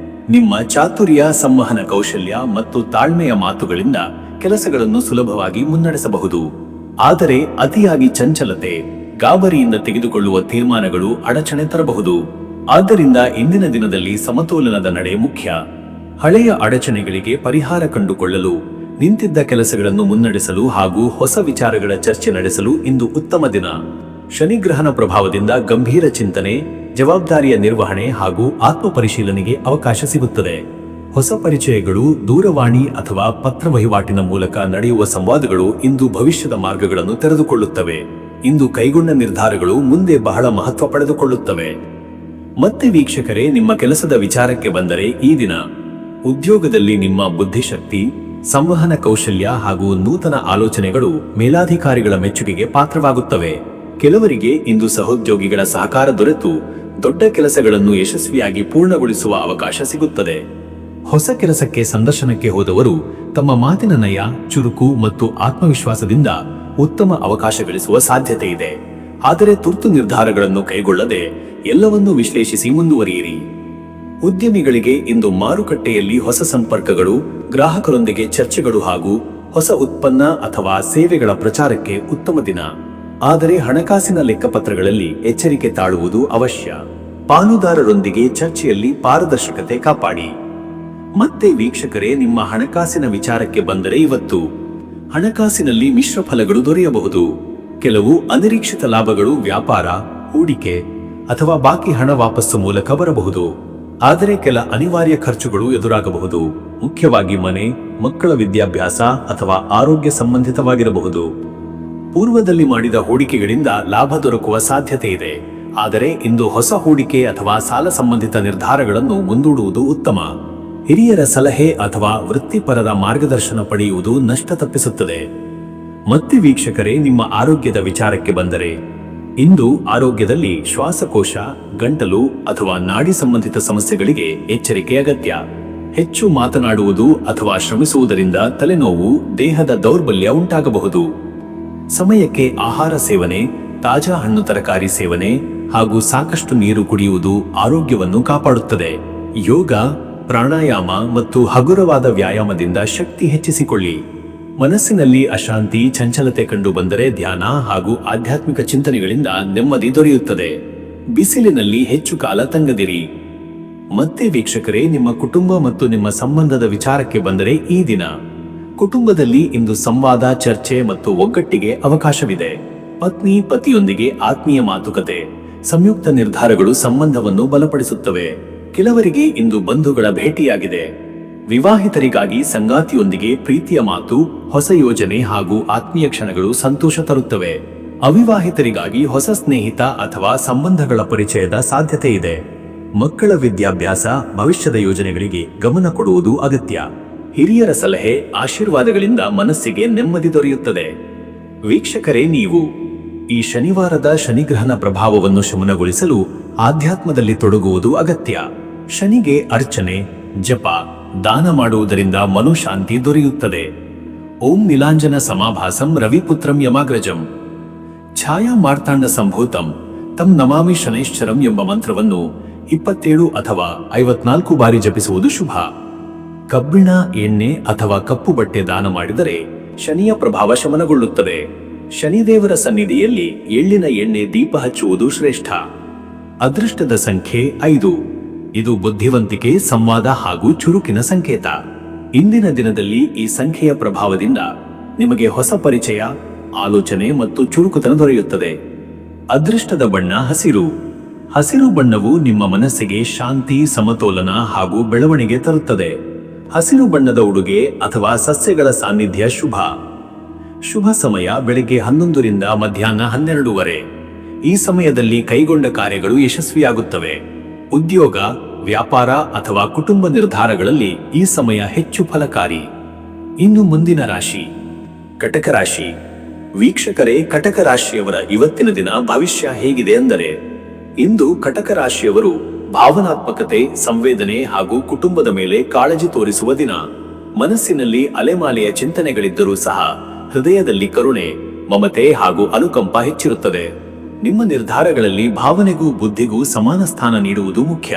ನಿಮ್ಮ ಚಾತುರ್ಯ, ಸಂವಹನ ಕೌಶಲ್ಯ ಮತ್ತು ತಾಳ್ಮೆಯ ಮಾತುಗಳಿಂದ ಕೆಲಸಗಳನ್ನು ಸುಲಭವಾಗಿ ಮುನ್ನಡೆಸಬಹುದು. ಆದರೆ ಅತಿಯಾಗಿ ಚಂಚಲತೆ, ಗಾಬರಿಯಿಂದ ತೆಗೆದುಕೊಳ್ಳುವ ತೀರ್ಮಾನಗಳು ಅಡಚಣೆ ತರಬಹುದು. ಆದ್ದರಿಂದ ಇಂದಿನ ದಿನದಲ್ಲಿ ಸಮತೋಲನದ ನಡೆ ಮುಖ್ಯ. ಹಳೆಯ ಅಡಚಣೆಗಳಿಗೆ ಪರಿಹಾರ ಕಂಡುಕೊಳ್ಳಲು, ನಿಂತಿದ್ದ ಕೆಲಸಗಳನ್ನು ಮುನ್ನಡೆಸಲು ಹಾಗೂ ಹೊಸ ವಿಚಾರಗಳ ಚರ್ಚೆ ನಡೆಸಲು ಇಂದು ಉತ್ತಮ ದಿನ. ಶನಿಗ್ರಹಣ ಪ್ರಭಾವದಿಂದ ಗಂಭೀರ ಚಿಂತನೆ, ಜವಾಬ್ದಾರಿಯ ನಿರ್ವಹಣೆ ಹಾಗೂ ಆತ್ಮ ಪರಿಶೀಲನೆಗೆ ಅವಕಾಶ ಸಿಗುತ್ತದೆ. ಹೊಸ ಪರಿಚಯಗಳು, ದೂರವಾಣಿ ಅಥವಾ ಪತ್ರ ವಹಿವಾಟಿನ ಮೂಲಕ ನಡೆಯುವ ಸಂವಾದಗಳು ಇಂದು ಭವಿಷ್ಯದ ಮಾರ್ಗಗಳನ್ನು ತೆರೆದುಕೊಳ್ಳುತ್ತವೆ. ಇಂದು ಕೈಗೊಂಡ ನಿರ್ಧಾರಗಳು ಮುಂದೆ ಬಹಳ ಮಹತ್ವ ಪಡೆದುಕೊಳ್ಳುತ್ತವೆ. ಮತ್ತೆ ವೀಕ್ಷಕರೇ, ನಿಮ್ಮ ಕೆಲಸದ ವಿಚಾರಕ್ಕೆ ಬಂದರೆ ಈ ದಿನ ಉದ್ಯೋಗದಲ್ಲಿ ನಿಮ್ಮ ಬುದ್ಧಿಶಕ್ತಿ, ಸಂವಹನ ಕೌಶಲ್ಯ ಹಾಗೂ ನೂತನ ಆಲೋಚನೆಗಳು ಮೇಲಾಧಿಕಾರಿಗಳ ಮೆಚ್ಚುಗೆಗೆ ಪಾತ್ರವಾಗುತ್ತವೆ. ಕೆಲವರಿಗೆ ಇಂದು ಸಹೋದ್ಯೋಗಿಗಳ ಸಹಕಾರ ದೊರೆತು ದೊಡ್ಡ ಕೆಲಸಗಳನ್ನು ಯಶಸ್ವಿಯಾಗಿ ಪೂರ್ಣಗೊಳಿಸುವ ಅವಕಾಶ ಸಿಗುತ್ತದೆ. ಹೊಸ ಕೆಲಸಕ್ಕೆ ಸಂದರ್ಶನಕ್ಕೆ ಹೋದವರು ತಮ್ಮ ಮಾತಿನ ನಯ, ಚುರುಕು ಮತ್ತು ಆತ್ಮವಿಶ್ವಾಸದಿಂದ ಉತ್ತಮ ಅವಕಾಶ ಗಳಿಸುವ ಸಾಧ್ಯತೆ ಇದೆ. ಆದರೆ ತುರ್ತು ನಿರ್ಧಾರಗಳನ್ನು ಕೈಗೊಳ್ಳದೆ ಎಲ್ಲವನ್ನೂ ವಿಶ್ಲೇಷಿಸಿ ಮುಂದುವರಿಯಿರಿ. ಉದ್ಯಮಿಗಳಿಗೆ ಇಂದು ಮಾರುಕಟ್ಟೆಯಲ್ಲಿ ಹೊಸ ಸಂಪರ್ಕಗಳು, ಗ್ರಾಹಕರೊಂದಿಗೆ ಚರ್ಚೆಗಳು ಹಾಗೂ ಹೊಸ ಉತ್ಪನ್ನ ಅಥವಾ ಸೇವೆಗಳ ಪ್ರಚಾರಕ್ಕೆ ಉತ್ತಮ ದಿನ. ಆದರೆ ಹಣಕಾಸಿನ ಲೆಕ್ಕಪತ್ರಗಳಲ್ಲಿ ಎಚ್ಚರಿಕೆ ತಾಳುವುದು ಅವಶ್ಯ. ಪಾಲುದಾರರೊಂದಿಗೆ ಚರ್ಚೆಯಲ್ಲಿ ಪಾರದರ್ಶಕತೆ ಕಾಪಾಡಿ. ಮತ್ತೆ ವೀಕ್ಷಕರೇ, ನಿಮ್ಮ ಹಣಕಾಸಿನ ವಿಚಾರಕ್ಕೆ ಬಂದರೆ ಇವತ್ತು ಹಣಕಾಸಿನಲ್ಲಿ ಮಿಶ್ರ ಫಲಗಳು ದೊರೆಯಬಹುದು. ಕೆಲವು ಅನಿರೀಕ್ಷಿತ ಲಾಭಗಳು ವ್ಯಾಪಾರ, ಹೂಡಿಕೆ ಅಥವಾ ಬಾಕಿ ಹಣ ವಾಪಸ್ಸು ಮೂಲಕ ಬರಬಹುದು. ಆದರೆ ಕೆಲ ಅನಿವಾರ್ಯ ಖರ್ಚುಗಳು ಎದುರಾಗಬಹುದು. ಮುಖ್ಯವಾಗಿ ಮನೆ, ಮಕ್ಕಳ ವಿದ್ಯಾಭ್ಯಾಸ ಅಥವಾ ಆರೋಗ್ಯ ಸಂಬಂಧಿತವಾಗಿರಬಹುದು. ಪೂರ್ವದಲ್ಲಿ ಮಾಡಿದ ಹೂಡಿಕೆಗಳಿಂದ ಲಾಭ ದೊರಕುವ ಸಾಧ್ಯತೆ ಇದೆ. ಆದರೆ ಇಂದು ಹೊಸ ಹೂಡಿಕೆ ಅಥವಾ ಸಾಲ ಸಂಬಂಧಿತ ನಿರ್ಧಾರಗಳನ್ನು ಮುಂದೂಡುವುದು ಉತ್ತಮ. ಹಿರಿಯರ ಸಲಹೆ ಅಥವಾ ವೃತ್ತಿಪರರ ಮಾರ್ಗದರ್ಶನ ಪಡೆಯುವುದು ನಷ್ಟ ತಪ್ಪಿಸುತ್ತದೆ. ಮತ್ತೆ ವೀಕ್ಷಕರೇ, ನಿಮ್ಮ ಆರೋಗ್ಯದ ವಿಚಾರಕ್ಕೆ ಬಂದರೆ ಇಂದು ಆರೋಗ್ಯದಲ್ಲಿ ಶ್ವಾಸಕೋಶ, ಗಂಟಲು ಅಥವಾ ನಾಡಿ ಸಂಬಂಧಿತ ಸಮಸ್ಯೆಗಳಿಗೆ ಎಚ್ಚರಿಕೆ ಅಗತ್ಯ. ಹೆಚ್ಚು ಮಾತನಾಡುವುದು ಅಥವಾ ಶ್ರಮಿಸುವುದರಿಂದ ತಲೆನೋವು, ದೇಹದ ದೌರ್ಬಲ್ಯ ಉಂಟಾಗಬಹುದು. ಸಮಯಕ್ಕೆ ಆಹಾರ ಸೇವನೆ, ತಾಜಾ ಹಣ್ಣು ತರಕಾರಿ ಸೇವನೆ ಹಾಗೂ ಸಾಕಷ್ಟು ನೀರು ಕುಡಿಯುವುದು ಆರೋಗ್ಯವನ್ನು ಕಾಪಾಡುತ್ತದೆ. ಯೋಗ, ಪ್ರಾಣಾಯಾಮ ಮತ್ತು ಹಗುರವಾದ ವ್ಯಾಯಾಮದಿಂದ ಶಕ್ತಿ ಹೆಚ್ಚಿಸಿಕೊಳ್ಳಿ. ಮನಸ್ಸಿನಲ್ಲಿ ಅಶಾಂತಿ, ಚಂಚಲತೆ ಕಂಡು ಬಂದರೆ ಧ್ಯಾನ ಹಾಗೂ ಆಧ್ಯಾತ್ಮಿಕ ಚಿಂತನೆಗಳಿಂದ ನೆಮ್ಮದಿ ದೊರೆಯುತ್ತದೆ. ಬಿಸಿಲಿನಲ್ಲಿ ಹೆಚ್ಚು ಕಾಲ ತಂಗದಿರಿ. ಮತ್ತೆ ವೀಕ್ಷಕರೇ, ನಿಮ್ಮ ಕುಟುಂಬ ಮತ್ತು ನಿಮ್ಮ ಸಂಬಂಧದ ವಿಚಾರಕ್ಕೆ ಬಂದರೆ ಈ ದಿನ ಕುಟುಂಬದಲ್ಲಿ ಇಂದು ಸಂವಾದ, ಚರ್ಚೆ ಮತ್ತು ಒಗ್ಗಟ್ಟಿಗೆ ಅವಕಾಶವಿದೆ. ಪತ್ನಿ, ಪತಿಯೊಂದಿಗೆ ಆತ್ಮೀಯ ಮಾತುಕತೆ, ಸಂಯುಕ್ತ ನಿರ್ಧಾರಗಳು ಸಂಬಂಧವನ್ನು ಬಲಪಡಿಸುತ್ತವೆ. ಕೆಲವರಿಗೆ ಇಂದು ಬಂಧುಗಳ ಭೇಟಿಯಾಗಿದೆ. ವಿವಾಹಿತರಿಗಾಗಿ ಸಂಗಾತಿಯೊಂದಿಗೆ ಪ್ರೀತಿಯ ಮಾತು, ಹೊಸ ಯೋಜನೆ ಹಾಗೂ ಆತ್ಮೀಯ ಕ್ಷಣಗಳು ಸಂತೋಷ ತರುತ್ತವೆ. ಅವಿವಾಹಿತರಿಗಾಗಿ ಹೊಸ ಸ್ನೇಹಿತ ಅಥವಾ ಸಂಬಂಧಗಳ ಪರಿಚಯದ ಸಾಧ್ಯತೆ ಇದೆ. ಮಕ್ಕಳ ವಿದ್ಯಾಭ್ಯಾಸ, ಭವಿಷ್ಯದ ಯೋಜನೆಗಳಿಗೆ ಗಮನ ಕೊಡುವುದು ಅಗತ್ಯ. ಹಿರಿಯರ ಸಲಹೆ, ಆಶೀರ್ವಾದಗಳಿಂದ ಮನಸ್ಸಿಗೆ ನೆಮ್ಮದಿ ದೊರೆಯುತ್ತದೆ. ವೀಕ್ಷಕರೇ, ನೀವು ಈ ಶನಿವಾರದ ಶನಿಗ್ರಹಣ ಪ್ರಭಾವವನ್ನು ಶಮನಗೊಳಿಸಲು ಆಧ್ಯಾತ್ಮದಲ್ಲಿ ತೊಡಗುವುದು ಅಗತ್ಯ. ಶನಿಗೆ ಅರ್ಚನೆ, ಜಪ, ದಾನ ಮಾಡುವುದರಿಂದ ಮನೋಶಾಂತಿ ದೊರೆಯುತ್ತದೆ. ಓಂ ನೀಲಾಂಜನ ಸಮಾಭಾಸಂ ರವಿಪುತ್ರಂ ಯಮಾಗ್ರಜಂ ಛಾಯಾ ಮಾರ್ತಾಂಡ ಸಂಭೂತಂ ತಂ ನಮಾಮಿ ಶನೈಶ್ಚರಂ ಎಂಬ ಮಂತ್ರವನ್ನು 27 ಅಥವಾ 54 ಬಾರಿ ಜಪಿಸುವುದು ಶುಭ. ಕಬ್ಬಿಣ, ಎಣ್ಣೆ ಅಥವಾ ಕಪ್ಪು ಬಟ್ಟೆ ದಾನ ಮಾಡಿದರೆ ಶನಿಯ ಪ್ರಭಾವ ಶಮನಗೊಳ್ಳುತ್ತದೆ. ಶನಿದೇವರ ಸನ್ನಿಧಿಯಲ್ಲಿ ಎಳ್ಳಿನ ಎಣ್ಣೆ ದೀಪ ಹಚ್ಚುವುದು ಶ್ರೇಷ್ಠ. ಅದೃಷ್ಟದ ಸಂಖ್ಯೆ 5. ಇದು ಬುದ್ಧಿವಂತಿಕೆ, ಸಂವಾದ ಹಾಗೂ ಚುರುಕಿನ ಸಂಕೇತ. ಇಂದಿನ ದಿನದಲ್ಲಿ ಈ ಸಂಖ್ಯೆಯ ಪ್ರಭಾವದಿಂದ ನಿಮಗೆ ಹೊಸ ಪರಿಚಯ, ಆಲೋಚನೆ ಮತ್ತು ಚುರುಕುತನ ದೊರೆಯುತ್ತದೆ. ಅದೃಷ್ಟದ ಬಣ್ಣ ಹಸಿರು. ಹಸಿರು ಬಣ್ಣವು ನಿಮ್ಮ ಮನಸ್ಸಿಗೆ ಶಾಂತಿ, ಸಮತೋಲನ ಹಾಗೂ ಬೆಳವಣಿಗೆ ತರುತ್ತದೆ. ಹಸಿರು ಬಣ್ಣದ ಉಡುಗೆ ಅಥವಾ ಸಸ್ಯಗಳ ಸಾನ್ನಿಧ್ಯ ಶುಭ. ಶುಭ ಸಮಯ ಬೆಳಗ್ಗೆ 11 ರಿಂದ ಮಧ್ಯಾಹ್ನ 12 ಈ ಸಮಯದಲ್ಲಿ ಕೈಗೊಂಡ ಕಾರ್ಯಗಳು ಯಶಸ್ವಿಯಾಗುತ್ತವೆ. ಉದ್ಯೋಗ, ವ್ಯಾಪಾರ ಅಥವಾ ಕುಟುಂಬ ನಿರ್ಧಾರಗಳಲ್ಲಿ ಈ ಸಮಯ ಹೆಚ್ಚು ಫಲಕಾರಿ. ಇನ್ನು ಮುಂದಿನ ರಾಶಿ ಕಟಕ ರಾಶಿ. ವೀಕ್ಷಕರೇ, ಕಟಕ ರಾಶಿಯವರ ಇವತ್ತಿನ ದಿನ ಭವಿಷ್ಯ ಹೇಗಿದೆ ಅಂದರೆ, ಇಂದು ಕಟಕ ರಾಶಿಯವರು ಭಾವನಾತ್ಮಕತೆ, ಸಂವೇದನೆ ಹಾಗೂ ಕುಟುಂಬದ ಮೇಲೆ ಕಾಳಜಿ ತೋರಿಸುವ ದಿನ. ಮನಸ್ಸಿನಲ್ಲಿ ಅಲೆಮಾಲೆಯ ಚಿಂತನೆಗಳಿದ್ದರೂ ಸಹ ಹೃದಯದಲ್ಲಿ ಕರುಣೆ, ಮಮತೆ ಹಾಗೂ ಅನುಕಂಪ ಹೆಚ್ಚಿರುತ್ತದೆ. ನಿಮ್ಮ ನಿರ್ಧಾರಗಳಲ್ಲಿ ಭಾವನೆಗೂ ಬುದ್ಧಿಗೂ ಸಮಾನ ಸ್ಥಾನ ನೀಡುವುದು ಮುಖ್ಯ.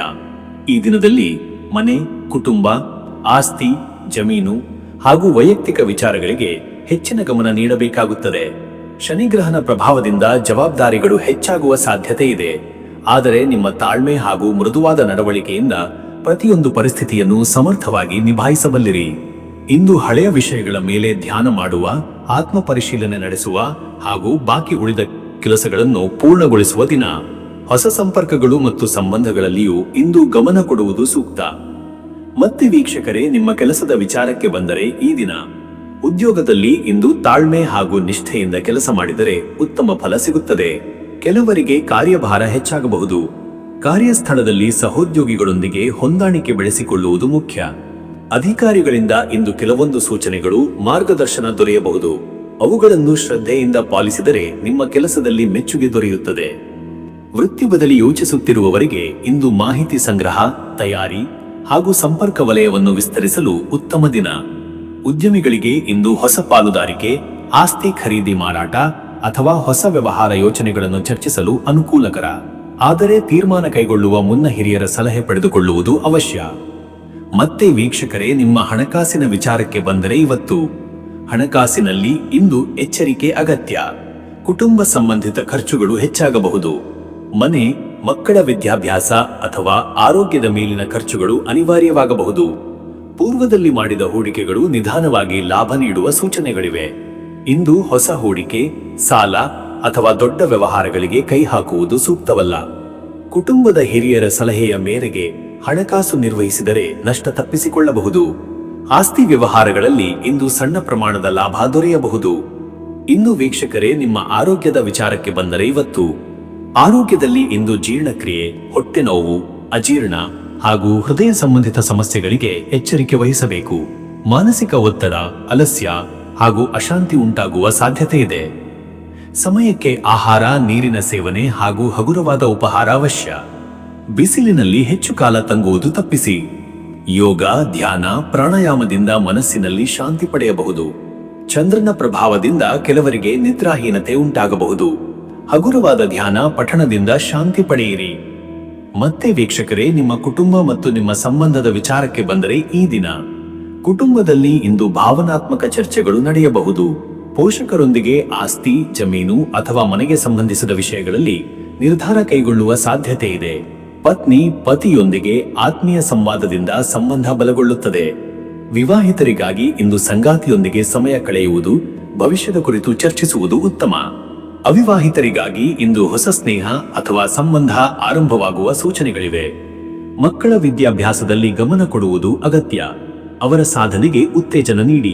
ಈ ದಿನದಲ್ಲಿ ಮನೆ, ಕುಟುಂಬ, ಆಸ್ತಿ, ಜಮೀನು ಹಾಗೂ ವೈಯಕ್ತಿಕ ವಿಚಾರಗಳಿಗೆ ಹೆಚ್ಚಿನ ಗಮನ ನೀಡಬೇಕಾಗುತ್ತದೆ. ಶನಿಗ್ರಹನ ಪ್ರಭಾವದಿಂದ ಜವಾಬ್ದಾರಿಗಳು ಹೆಚ್ಚಾಗುವ ಸಾಧ್ಯತೆ ಇದೆ. ಆದರೆ ನಿಮ್ಮ ತಾಳ್ಮೆ ಹಾಗೂ ಮೃದುವಾದ ನಡವಳಿಕೆಯಿಂದ ಪ್ರತಿಯೊಂದು ಪರಿಸ್ಥಿತಿಯನ್ನು ಸಮರ್ಥವಾಗಿ ನಿಭಾಯಿಸಬಲ್ಲಿರಿ. ಇಂದು ಹಳೆಯ ವಿಷಯಗಳ ಮೇಲೆ ಧ್ಯಾನ ಮಾಡುವ, ಆತ್ಮ ಪರಿಶೀಲನೆ ನಡೆಸುವ ಹಾಗೂ ಬಾಕಿ ಉಳಿದ ಕೆಲಸಗಳನ್ನು ಪೂರ್ಣಗೊಳಿಸುವ ದಿನ. ಹೊಸ ಸಂಪರ್ಕಗಳು ಮತ್ತು ಸಂಬಂಧಗಳಲ್ಲಿಯೂ ಇಂದು ಗಮನ ಕೊಡುವುದು ಸೂಕ್ತ. ಮತ್ತೆ ವೀಕ್ಷಕರೇ, ನಿಮ್ಮ ಕೆಲಸದ ವಿಚಾರಕ್ಕೆ ಬಂದರೆ ಈ ದಿನ ಉದ್ಯೋಗದಲ್ಲಿ ಇಂದು ತಾಳ್ಮೆ ಹಾಗೂ ನಿಷ್ಠೆಯಿಂದ ಕೆಲಸ ಮಾಡಿದರೆ ಉತ್ತಮ ಫಲ ಸಿಗುತ್ತದೆ. ಕೆಲವರಿಗೆ ಕಾರ್ಯಭಾರ ಹೆಚ್ಚಾಗಬಹುದು. ಕಾರ್ಯಸ್ಥಳದಲ್ಲಿ ಸಹೋದ್ಯೋಗಿಗಳೊಂದಿಗೆ ಹೊಂದಾಣಿಕೆ ಬೆಳೆಸಿಕೊಳ್ಳುವುದು ಮುಖ್ಯ. ಅಧಿಕಾರಿಗಳಿಂದ ಇಂದು ಕೆಲವೊಂದು ಸೂಚನೆಗಳು, ಮಾರ್ಗದರ್ಶನ ದೊರೆಯಬಹುದು. ಅವುಗಳನ್ನು ಶ್ರದ್ಧೆಯಿಂದ ಪಾಲಿಸಿದರೆ ನಿಮ್ಮ ಕೆಲಸದಲ್ಲಿ ಮೆಚ್ಚುಗೆ ದೊರೆಯುತ್ತದೆ. ವೃತ್ತಿ ಬದಲಿ ಯೋಚಿಸುತ್ತಿರುವವರಿಗೆ ಇಂದು ಮಾಹಿತಿ ಸಂಗ್ರಹ, ತಯಾರಿ ಹಾಗೂ ಸಂಪರ್ಕ ವಲಯವನ್ನು ವಿಸ್ತರಿಸಲು ಉತ್ತಮ ದಿನ. ಉದ್ಯಮಿಗಳಿಗೆ ಇಂದು ಹೊಸ ಪಾಲುದಾರಿಕೆ, ಆಸ್ತಿ ಖರೀದಿ, ಮಾರಾಟ ಅಥವಾ ಹೊಸ ವ್ಯವಹಾರ ಯೋಚನೆಗಳನ್ನು ಚರ್ಚಿಸಲು ಅನುಕೂಲಕರ. ಆದರೆ ತೀರ್ಮಾನ ಕೈಗೊಳ್ಳುವ ಮುನ್ನ ಹಿರಿಯರ ಸಲಹೆ ಪಡೆದುಕೊಳ್ಳುವುದು ಅವಶ್ಯ. ಮತ್ತೆ ವೀಕ್ಷಕರೇ, ನಿಮ್ಮ ಹಣಕಾಸಿನ ವಿಚಾರಕ್ಕೆ ಬಂದರೆ ಇವತ್ತು ಹಣಕಾಸಿನಲ್ಲಿ ಇಂದು ಎಚ್ಚರಿಕೆ ಅಗತ್ಯ. ಕುಟುಂಬ ಸಂಬಂಧಿತ ಖರ್ಚುಗಳು ಹೆಚ್ಚಾಗಬಹುದು. ಮನೆ, ಮಕ್ಕಳ ವಿದ್ಯಾಭ್ಯಾಸ ಅಥವಾ ಆರೋಗ್ಯದ ಮೇಲಿನ ಖರ್ಚುಗಳು ಅನಿವಾರ್ಯವಾಗಬಹುದು. ಪೂರ್ವದಲ್ಲಿ ಮಾಡಿದ ಹೂಡಿಕೆಗಳು ನಿಧಾನವಾಗಿ ಲಾಭ ನೀಡುವ ಸೂಚನೆಗಳಿವೆ. ಇಂದು ಹೊಸ ಹೂಡಿಕೆ, ಸಾಲ ಅಥವಾ ದೊಡ್ಡ ವ್ಯವಹಾರಗಳಿಗೆ ಕೈ ಹಾಕುವುದು ಸೂಕ್ತವಲ್ಲ. ಕುಟುಂಬದ ಹಿರಿಯರ ಸಲಹೆಯ ಮೇರೆಗೆ ಹಣಕಾಸು ನಿರ್ವಹಿಸಿದರೆ ನಷ್ಟ ತಪ್ಪಿಸಿಕೊಳ್ಳಬಹುದು. ಆಸ್ತಿ ವ್ಯವಹಾರಗಳಲ್ಲಿ ಇಂದು ಸಣ್ಣ ಪ್ರಮಾಣದ ಲಾಭ ದೊರೆಯಬಹುದು. ಇನ್ನು ವೀಕ್ಷಕರೇ, ನಿಮ್ಮ ಆರೋಗ್ಯದ ವಿಚಾರಕ್ಕೆ ಬಂದರೆ ಇವತ್ತು ಆರೋಗ್ಯದಲ್ಲಿ ಇಂದು ಜೀರ್ಣಕ್ರಿಯೆ, ಹೊಟ್ಟೆ ನೋವು, ಅಜೀರ್ಣ ಹಾಗೂ ಹೃದಯ ಸಂಬಂಧಿತ ಸಮಸ್ಯೆಗಳಿಗೆ ಎಚ್ಚರಿಕೆ ವಹಿಸಬೇಕು. ಮಾನಸಿಕ ಒತ್ತಡ, ಆಲಸ್ಯ ಹಾಗೂ ಅಶಾಂತಿ ಉಂಟಾಗುವ ಸಾಧ್ಯತೆ ಇದೆ. ಸಮಯಕ್ಕೆ ಆಹಾರ, ನೀರಿನ ಸೇವನೆ ಹಾಗೂ ಹಗುರವಾದ ಉಪಹಾರ ಅವಶ್ಯ. ಬಿಸಿಲಿನಲ್ಲಿ ಹೆಚ್ಚು ಕಾಲ ತಂಗುವುದು ತಪ್ಪಿಸಿ. ಯೋಗ, ಧ್ಯಾನ, ಪ್ರಾಣಾಯಾಮದಿಂದ ಮನಸ್ಸಿನಲ್ಲಿ ಶಾಂತಿ ಪಡೆಯಬಹುದು. ಚಂದ್ರನ ಪ್ರಭಾವದಿಂದ ಕೆಲವರಿಗೆ ನಿದ್ರಾಹೀನತೆ ಉಂಟಾಗಬಹುದು. ಹಗುರವಾದ ಧ್ಯಾನ, ಪಠಣದಿಂದ ಶಾಂತಿ ಪಡೆಯಿರಿ. ಮತ್ತೆ ವೀಕ್ಷಕರೇ, ನಿಮ್ಮ ಕುಟುಂಬ ಮತ್ತು ನಿಮ್ಮ ಸಂಬಂಧದ ವಿಚಾರಕ್ಕೆ ಬಂದರೆ ಈ ದಿನ ಕುಟುಂಬದಲ್ಲಿ ಇಂದು ಭಾವನಾತ್ಮಕ ಚರ್ಚೆಗಳು ನಡೆಯಬಹುದು. ಪೋಷಕರೊಂದಿಗೆ ಆಸ್ತಿ, ಜಮೀನು ಅಥವಾ ಮನೆಗೆ ಸಂಬಂಧಿಸಿದ ವಿಷಯಗಳಲ್ಲಿ ನಿರ್ಧಾರ ಕೈಗೊಳ್ಳುವ ಸಾಧ್ಯತೆ ಇದೆ. ಪತ್ನಿ, ಪತಿಯೊಂದಿಗೆ ಆತ್ಮೀಯ ಸಂವಾದದಿಂದ ಸಂಬಂಧ ಬಲಗೊಳ್ಳುತ್ತದೆ. ವಿವಾಹಿತರಿಗಾಗಿ ಇಂದು ಸಂಗಾತಿಯೊಂದಿಗೆ ಸಮಯ ಕಳೆಯುವುದು, ಭವಿಷ್ಯದ ಕುರಿತು ಚರ್ಚಿಸುವುದು ಉತ್ತಮ. ಅವಿವಾಹಿತರಿಗಾಗಿ ಇಂದು ಹೊಸ ಸ್ನೇಹ ಅಥವಾ ಸಂಬಂಧ ಆರಂಭವಾಗುವ ಸೂಚನೆಗಳಿವೆ. ಮಕ್ಕಳ ವಿದ್ಯಾಭ್ಯಾಸದಲ್ಲಿ ಗಮನ ಕೊಡುವುದು ಅಗತ್ಯ. ಅವರ ಸಾಧನೆಗೆ ಉತ್ತೇಜನ ನೀಡಿ.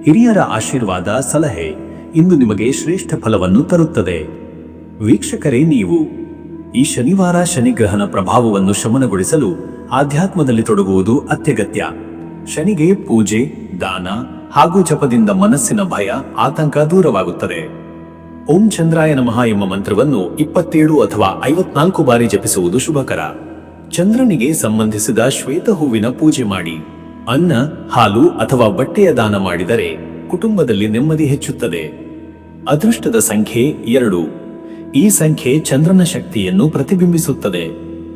ಹಿರಿಯರ ಆಶೀರ್ವಾದ, ಸಲಹೆ ಇಂದು ನಿಮಗೆ ಶ್ರೇಷ್ಠ ಫಲವನ್ನು ತರುತ್ತದೆ. ವೀಕ್ಷಕರೇ, ನೀವು ಈ ಶನಿವಾರ ಶನಿಗ್ರಹನ ಪ್ರಭಾವವನ್ನು ಶಮನಗೊಳಿಸಲು ಆಧ್ಯಾತ್ಮದಲ್ಲಿ ತೊಡಗುವುದು ಅತ್ಯಗತ್ಯ. ಶನಿಗೆ ಪೂಜೆ, ದಾನ ಹಾಗೂ ಜಪದಿಂದ ಮನಸ್ಸಿನ ಭಯ, ಆತಂಕ ದೂರವಾಗುತ್ತದೆ. ಓಂ ಚಂದ್ರಾಯ ನಮಃ ಎಂಬ ಮಂತ್ರವನ್ನು 27 ಅಥವಾ 54 ಬಾರಿ ಜಪಿಸುವುದು ಶುಭಕರ. ಚಂದ್ರನಿಗೆ ಸಂಬಂಧಿಸಿದ ಶ್ವೇತ ಹೂವಿನ ಪೂಜೆ ಮಾಡಿ. ಅನ್ನ, ಹಾಲು ಅಥವಾ ಬಟ್ಟೆಯ ದಾನ ಮಾಡಿದರೆ ಕುಟುಂಬದಲ್ಲಿ ನೆಮ್ಮದಿ ಹೆಚ್ಚುತ್ತದೆ. ಅದೃಷ್ಟದ ಸಂಖ್ಯೆ 2. ಈ ಸಂಖ್ಯೆ ಚಂದ್ರನ ಶಕ್ತಿಯನ್ನು ಪ್ರತಿಬಿಂಬಿಸುತ್ತದೆ.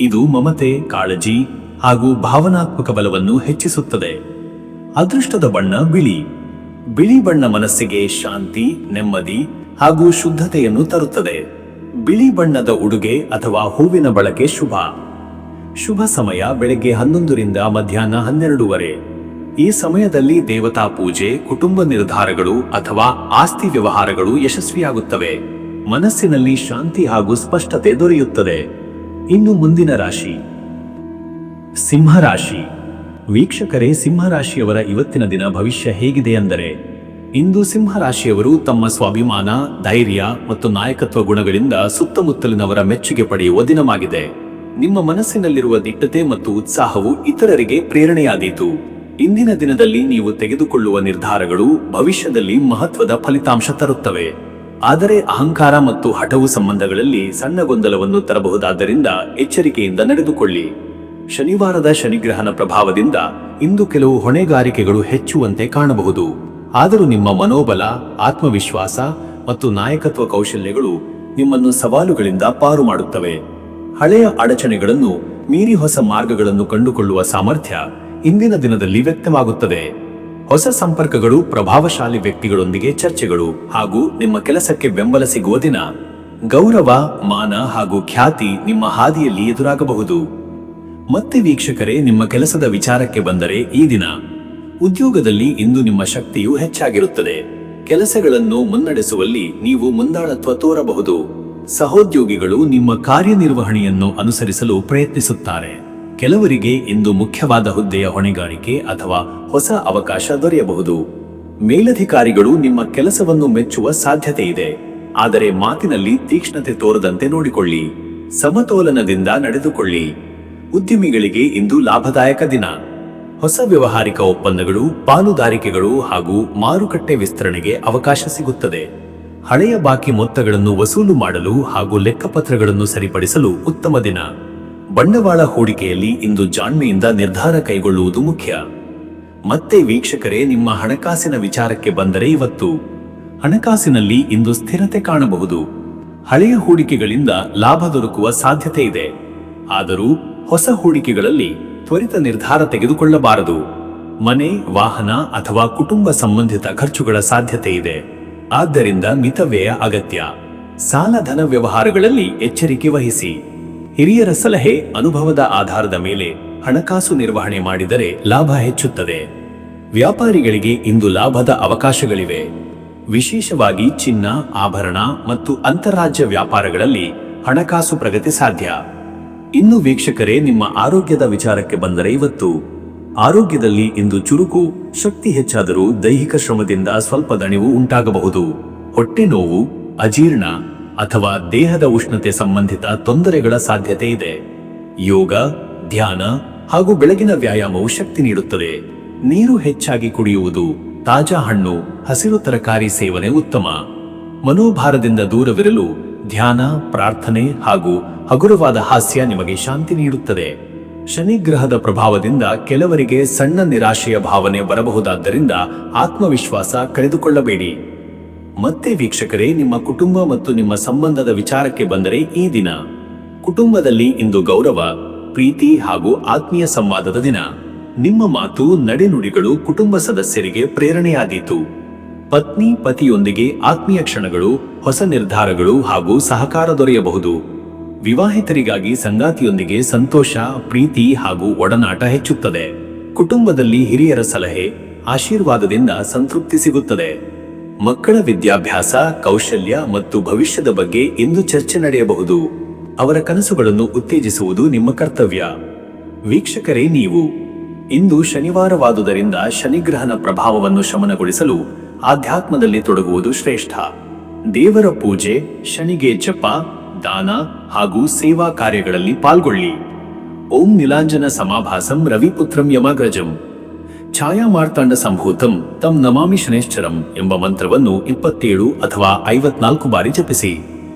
ಇದು ಮಮತೆ, ಕಾಳಜಿ ಹಾಗೂ ಭಾವನಾತ್ಮಕ ಬಲವನ್ನು ಹೆಚ್ಚಿಸುತ್ತದೆ. ಅದೃಷ್ಟದ ಬಣ್ಣ ಬಿಳಿ. ಬಿಳಿ ಬಣ್ಣ ಮನಸ್ಸಿಗೆ ಶಾಂತಿ, ನೆಮ್ಮದಿ ಹಾಗೂ ಶುದ್ಧತೆಯನ್ನು ತರುತ್ತದೆ. ಬಿಳಿ ಬಣ್ಣದ ಉಡುಗೆ ಅಥವಾ ಹೂವಿನ ಬಳಕೆ ಶುಭ. ಶುಭ ಸಮಯ ಬೆಳಗ್ಗೆ 11 ರಿಂದ ಮಧ್ಯಾಹ್ನ 12:30. ಈ ಸಮಯದಲ್ಲಿ ದೇವತಾ ಪೂಜೆ, ಕುಟುಂಬ ನಿರ್ಧಾರಗಳು ಅಥವಾ ಆಸ್ತಿ ವ್ಯವಹಾರಗಳು ಯಶಸ್ವಿಯಾಗುತ್ತವೆ. ಮನಸ್ಸಿನಲ್ಲಿ ಶಾಂತಿ ಹಾಗೂ ಸ್ಪಷ್ಟತೆ ದೊರೆಯುತ್ತದೆ. ಇನ್ನು ಮುಂದಿನ ರಾಶಿ ಸಿಂಹರಾಶಿ. ವೀಕ್ಷಕರೇ, ಸಿಂಹರಾಶಿಯವರ ಇವತ್ತಿನ ದಿನ ಭವಿಷ್ಯ ಹೇಗಿದೆ ಅಂದರೆ, ಇಂದು ಸಿಂಹರಾಶಿಯವರು ತಮ್ಮ ಸ್ವಾಭಿಮಾನ, ಧೈರ್ಯ ಮತ್ತು ನಾಯಕತ್ವ ಗುಣಗಳಿಂದ ಸುತ್ತಮುತ್ತಲಿನವರ ಮೆಚ್ಚುಗೆ ಪಡೆಯುವ ದಿನವಾಗಿದೆ. ನಿಮ್ಮ ಮನಸ್ಸಿನಲ್ಲಿರುವ ದಿಟ್ಟತೆ ಮತ್ತು ಉತ್ಸಾಹವು ಇತರರಿಗೆ ಪ್ರೇರಣೆಯಾದೀತು. ಇಂದಿನ ದಿನದಲ್ಲಿ ನೀವು ತೆಗೆದುಕೊಳ್ಳುವ ನಿರ್ಧಾರಗಳು ಭವಿಷ್ಯದಲ್ಲಿ ಮಹತ್ವದ ಫಲಿತಾಂಶ ತರುತ್ತವೆ. ಆದರೆ ಅಹಂಕಾರ ಮತ್ತು ಹಠವು ಸಂಬಂಧಗಳಲ್ಲಿ ಸಣ್ಣ ಗೊಂದಲವನ್ನು ತರಬಹುದಾದ್ದರಿಂದ ಎಚ್ಚರಿಕೆಯಿಂದ ನಡೆದುಕೊಳ್ಳಿ. ಶನಿವಾರದ ಶನಿಗ್ರಹನ ಪ್ರಭಾವದಿಂದ ಇಂದು ಕೆಲವು ಹೊಣೆಗಾರಿಕೆಗಳು ಹೆಚ್ಚುವಂತೆ ಕಾಣಬಹುದು. ಆದರೂ ನಿಮ್ಮ ಮನೋಬಲ, ಆತ್ಮವಿಶ್ವಾಸ ಮತ್ತು ನಾಯಕತ್ವ ಕೌಶಲ್ಯಗಳು ನಿಮ್ಮನ್ನು ಸವಾಲುಗಳಿಂದ ಪಾರು ಮಾಡುತ್ತವೆ. ಹಳೆಯ ಅಡಚಣೆಗಳನ್ನು ಮೀರಿ ಹೊಸ ಮಾರ್ಗಗಳನ್ನು ಕಂಡುಕೊಳ್ಳುವ ಸಾಮರ್ಥ್ಯ ಇಂದಿನ ದಿನದಲ್ಲಿ ವ್ಯಕ್ತವಾಗುತ್ತದೆ. ಹೊಸ ಸಂಪರ್ಕಗಳು, ಪ್ರಭಾವಶಾಲಿ ವ್ಯಕ್ತಿಗಳೊಂದಿಗೆ ಚರ್ಚೆಗಳು ಹಾಗೂ ನಿಮ್ಮ ಕೆಲಸಕ್ಕೆ ಬೆಂಬಲ ಸಿಗುವ ದಿನ. ಗೌರವ, ಮಾನ ಹಾಗೂ ಖ್ಯಾತಿ ನಿಮ್ಮ ಹಾದಿಯಲ್ಲಿ ಎದುರಾಗಬಹುದು. ಮತ್ತೆ ವೀಕ್ಷಕರೇ, ನಿಮ್ಮ ಕೆಲಸದ ವಿಚಾರಕ್ಕೆ ಬಂದರೆ ಈ ದಿನ ಉದ್ಯೋಗದಲ್ಲಿ ಇಂದು ನಿಮ್ಮ ಶಕ್ತಿಯು ಹೆಚ್ಚಾಗಿರುತ್ತದೆ. ಕೆಲಸಗಳನ್ನು ಮುನ್ನಡೆಸುವಲ್ಲಿ ನೀವು ಮುಂದಾಳತ್ವ ತೋರಬಹುದು. ಸಹೋದ್ಯೋಗಿಗಳು ನಿಮ್ಮ ಕಾರ್ಯನಿರ್ವಹಣೆಯನ್ನು ಅನುಸರಿಸಲು ಪ್ರಯತ್ನಿಸುತ್ತಾರೆ. ಕೆಲವರಿಗೆ ಇಂದು ಮುಖ್ಯವಾದ ಹುದ್ದೆಯ ಹೊಣೆಗಾರಿಕೆ ಅಥವಾ ಹೊಸ ಅವಕಾಶ ದೊರೆಯಬಹುದು. ಮೇಲಧಿಕಾರಿಗಳು ನಿಮ್ಮ ಕೆಲಸವನ್ನು ಮೆಚ್ಚುವ ಸಾಧ್ಯತೆ ಇದೆ. ಆದರೆ ಮಾತಿನಲ್ಲಿ ತೀಕ್ಷ್ಣತೆ ತೋರದಂತೆ ನೋಡಿಕೊಳ್ಳಿ. ಸಮತೋಲನದಿಂದ ನಡೆದುಕೊಳ್ಳಿ. ಉದ್ಯಮಿಗಳಿಗೆ ಇಂದು ಲಾಭದಾಯಕ ದಿನ. ಹೊಸ ವ್ಯವಹಾರಿಕ ಒಪ್ಪಂದಗಳು, ಪಾಲುದಾರಿಕೆಗಳು ಹಾಗೂ ಮಾರುಕಟ್ಟೆ ವಿಸ್ತರಣೆಗೆ ಅವಕಾಶ ಸಿಗುತ್ತದೆ. ಹಳೆಯ ಬಾಕಿ ಮೊತ್ತಗಳನ್ನು ವಸೂಲು ಮಾಡಲು ಹಾಗೂ ಲೆಕ್ಕಪತ್ರಗಳನ್ನು ಸರಿಪಡಿಸಲು ಉತ್ತಮ ದಿನ. ಬಂಡವಾಳ ಹೂಡಿಕೆಯಲ್ಲಿ ಇಂದು ಜಾಣ್ಮೆಯಿಂದ ನಿರ್ಧಾರ ಕೈಗೊಳ್ಳುವುದು ಮುಖ್ಯ. ಮತ್ತೆ ವೀಕ್ಷಕರೇ, ನಿಮ್ಮ ಹಣಕಾಸಿನ ವಿಚಾರಕ್ಕೆ ಬಂದರೆ ಇವತ್ತು ಹಣಕಾಸಿನಲ್ಲಿ ಇಂದು ಸ್ಥಿರತೆ ಕಾಣಬಹುದು. ಹಳೆಯ ಹೂಡಿಕೆಗಳಿಂದ ಲಾಭ ದೊರಕುವ ಸಾಧ್ಯತೆ ಇದೆ. ಆದರೂ ಹೊಸ ಹೂಡಿಕೆಗಳಲ್ಲಿ ತ್ವರಿತ ನಿರ್ಧಾರ ತೆಗೆದುಕೊಳ್ಳಬಾರದು. ಮನೆ, ವಾಹನ ಅಥವಾ ಕುಟುಂಬ ಸಂಬಂಧಿತ ಖರ್ಚುಗಳ ಸಾಧ್ಯತೆ ಇದೆ. ಆದ್ದರಿಂದ ಮಿತವ್ಯಯ ಅಗತ್ಯ. ಸಾಲ, ಧನ ವ್ಯವಹಾರಗಳಲ್ಲಿ ಎಚ್ಚರಿಕೆ ವಹಿಸಿ. ಹಿರಿಯರ ಸಲಹೆ, ಅನುಭವದ ಆಧಾರದ ಮೇಲೆ ಹಣಕಾಸು ನಿರ್ವಹಣೆ ಮಾಡಿದರೆ ಲಾಭ ಹೆಚ್ಚುತ್ತದೆ. ವ್ಯಾಪಾರಿಗಳಿಗೆ ಇಂದು ಲಾಭದ ಅವಕಾಶಗಳಿವೆ. ವಿಶೇಷವಾಗಿ ಚಿನ್ನ, ಆಭರಣ ಮತ್ತು ಅಂತಾರಾಜ್ಯ ವ್ಯಾಪಾರಗಳಲ್ಲಿ ಹಣಕಾಸು ಪ್ರಗತಿ ಸಾಧ್ಯ. ಇನ್ನು ವೀಕ್ಷಕರೇ, ನಿಮ್ಮ ಆರೋಗ್ಯದ ವಿಚಾರಕ್ಕೆ ಬಂದರೆ ಇವತ್ತು ಆರೋಗ್ಯದಲ್ಲಿ ಇಂದು ಚುರುಕು, ಶಕ್ತಿ ಹೆಚ್ಚಾದರೂ ದೈಹಿಕ ಶ್ರಮದಿಂದ ಸ್ವಲ್ಪ ದಣಿವು ಉಂಟಾಗಬಹುದು. ಹೊಟ್ಟೆ ನೋವು, ಅಜೀರ್ಣ ಅಥವಾ ದೇಹದ ಉಷ್ಣತೆ ಸಂಬಂಧಿತ ತೊಂದರೆಗಳ ಸಾಧ್ಯತೆ ಇದೆ. ಯೋಗ, ಧ್ಯಾನ ಹಾಗೂ ಬೆಳಗಿನ ವ್ಯಾಯಾಮವು ಶಕ್ತಿ ನೀಡುತ್ತದೆ. ನೀರು ಹೆಚ್ಚಾಗಿ ಕುಡಿಯುವುದು, ತಾಜಾ ಹಣ್ಣು, ಹಸಿರು ತರಕಾರಿ ಸೇವನೆ ಉತ್ತಮ. ಮನೋಭಾರದಿಂದ ದೂರವಿರಲು ಧ್ಯಾನ, ಪ್ರಾರ್ಥನೆ ಹಾಗೂ ಹಗುರವಾದ ಹಾಸ್ಯ ನಿಮಗೆ ಶಾಂತಿ ನೀಡುತ್ತದೆ. ಶನಿಗ್ರಹದ ಪ್ರಭಾವದಿಂದ ಕೆಲವರಿಗೆ ಸಣ್ಣ ನಿರಾಶೆಯ ಭಾವನೆ ಬರಬಹುದಾದ್ದರಿಂದ ಆತ್ಮವಿಶ್ವಾಸ ಕಳೆದುಕೊಳ್ಳಬೇಡಿ. ಮತ್ತೆ ವೀಕ್ಷಕರೇ, ನಿಮ್ಮ ಕುಟುಂಬ ಮತ್ತು ನಿಮ್ಮ ಸಂಬಂಧದ ವಿಚಾರಕ್ಕೆ ಬಂದರೆ ಈ ದಿನ ಕುಟುಂಬದಲ್ಲಿ ಇಂದು ಗೌರವ, ಪ್ರೀತಿ ಹಾಗೂ ಆತ್ಮೀಯ ಸಂವಾದದ ದಿನ. ನಿಮ್ಮ ಮಾತು, ನಡೆನುಡಿಗಳು ಕುಟುಂಬ ಸದಸ್ಯರಿಗೆ ಪ್ರೇರಣೆಯಾದೀತು. ಪತ್ನಿ, ಪತಿಯೊಂದಿಗೆ ಆತ್ಮೀಯ ಕ್ಷಣಗಳು, ಹೊಸ ನಿರ್ಧಾರಗಳು ಹಾಗೂ ಸಹಕಾರ ದೊರೆಯಬಹುದು. ವಿವಾಹಿತರಿಗಾಗಿ ಸಂಗಾತಿಯೊಂದಿಗೆ ಸಂತೋಷ, ಪ್ರೀತಿ ಹಾಗೂ ಒಡನಾಟ ಹೆಚ್ಚುತ್ತದೆ. ಕುಟುಂಬದಲ್ಲಿ ಹಿರಿಯರ ಸಲಹೆ, ಆಶೀರ್ವಾದದಿಂದ ಸಂತೃಪ್ತಿ ಸಿಗುತ್ತದೆ. ಮಕ್ಕಳ ವಿದ್ಯಾಭ್ಯಾಸ, ಕೌಶಲ್ಯ ಮತ್ತು ಭವಿಷ್ಯದ ಬಗ್ಗೆ ಇಂದು ಚರ್ಚೆ ನಡೆಯಬಹುದು. ಅವರ ಕನಸುಗಳನ್ನು ಉತ್ತೇಜಿಸುವುದು ನಿಮ್ಮ ಕರ್ತವ್ಯ. ವೀಕ್ಷಕರೇ, ನೀವು ಇಂದು ಶನಿವಾರವಾದುದರಿಂದ ಶನಿಗ್ರಹನ ಪ್ರಭಾವವನ್ನು ಶಮನಗೊಳಿಸಲು ಆಧ್ಯಾತ್ಮದಲ್ಲಿ ತೊಡಗುವುದು ಶ್ರೇಷ್ಠ. ದೇವರ ಪೂಜೆ, ಶನಿಗೆ ಜಪ, ದಾನ ಹಾಗೂ ಸೇವಾ ಕಾರ್ಯಗಳಲ್ಲಿ ಪಾಲ್ಗೊಳ್ಳಿ. ಓಂ ನೀಲಾಂಜನ ಸಮಾಭಾಸಂ ರವಿಪುತ್ರಂ ಯಮಗ್ರಜಂ ಛಾಯಾ ಮಾರ್ತಾಂಡ ಸಂಭೂತಂ ತಂ ನಮಾಮಿ ಶನೇಶ್ಚರಂ ಎಂಬ ಮಂತ್ರವನ್ನು 27 ಅಥವಾ 54 ಬಾರಿ ಜಪಿಸಿ.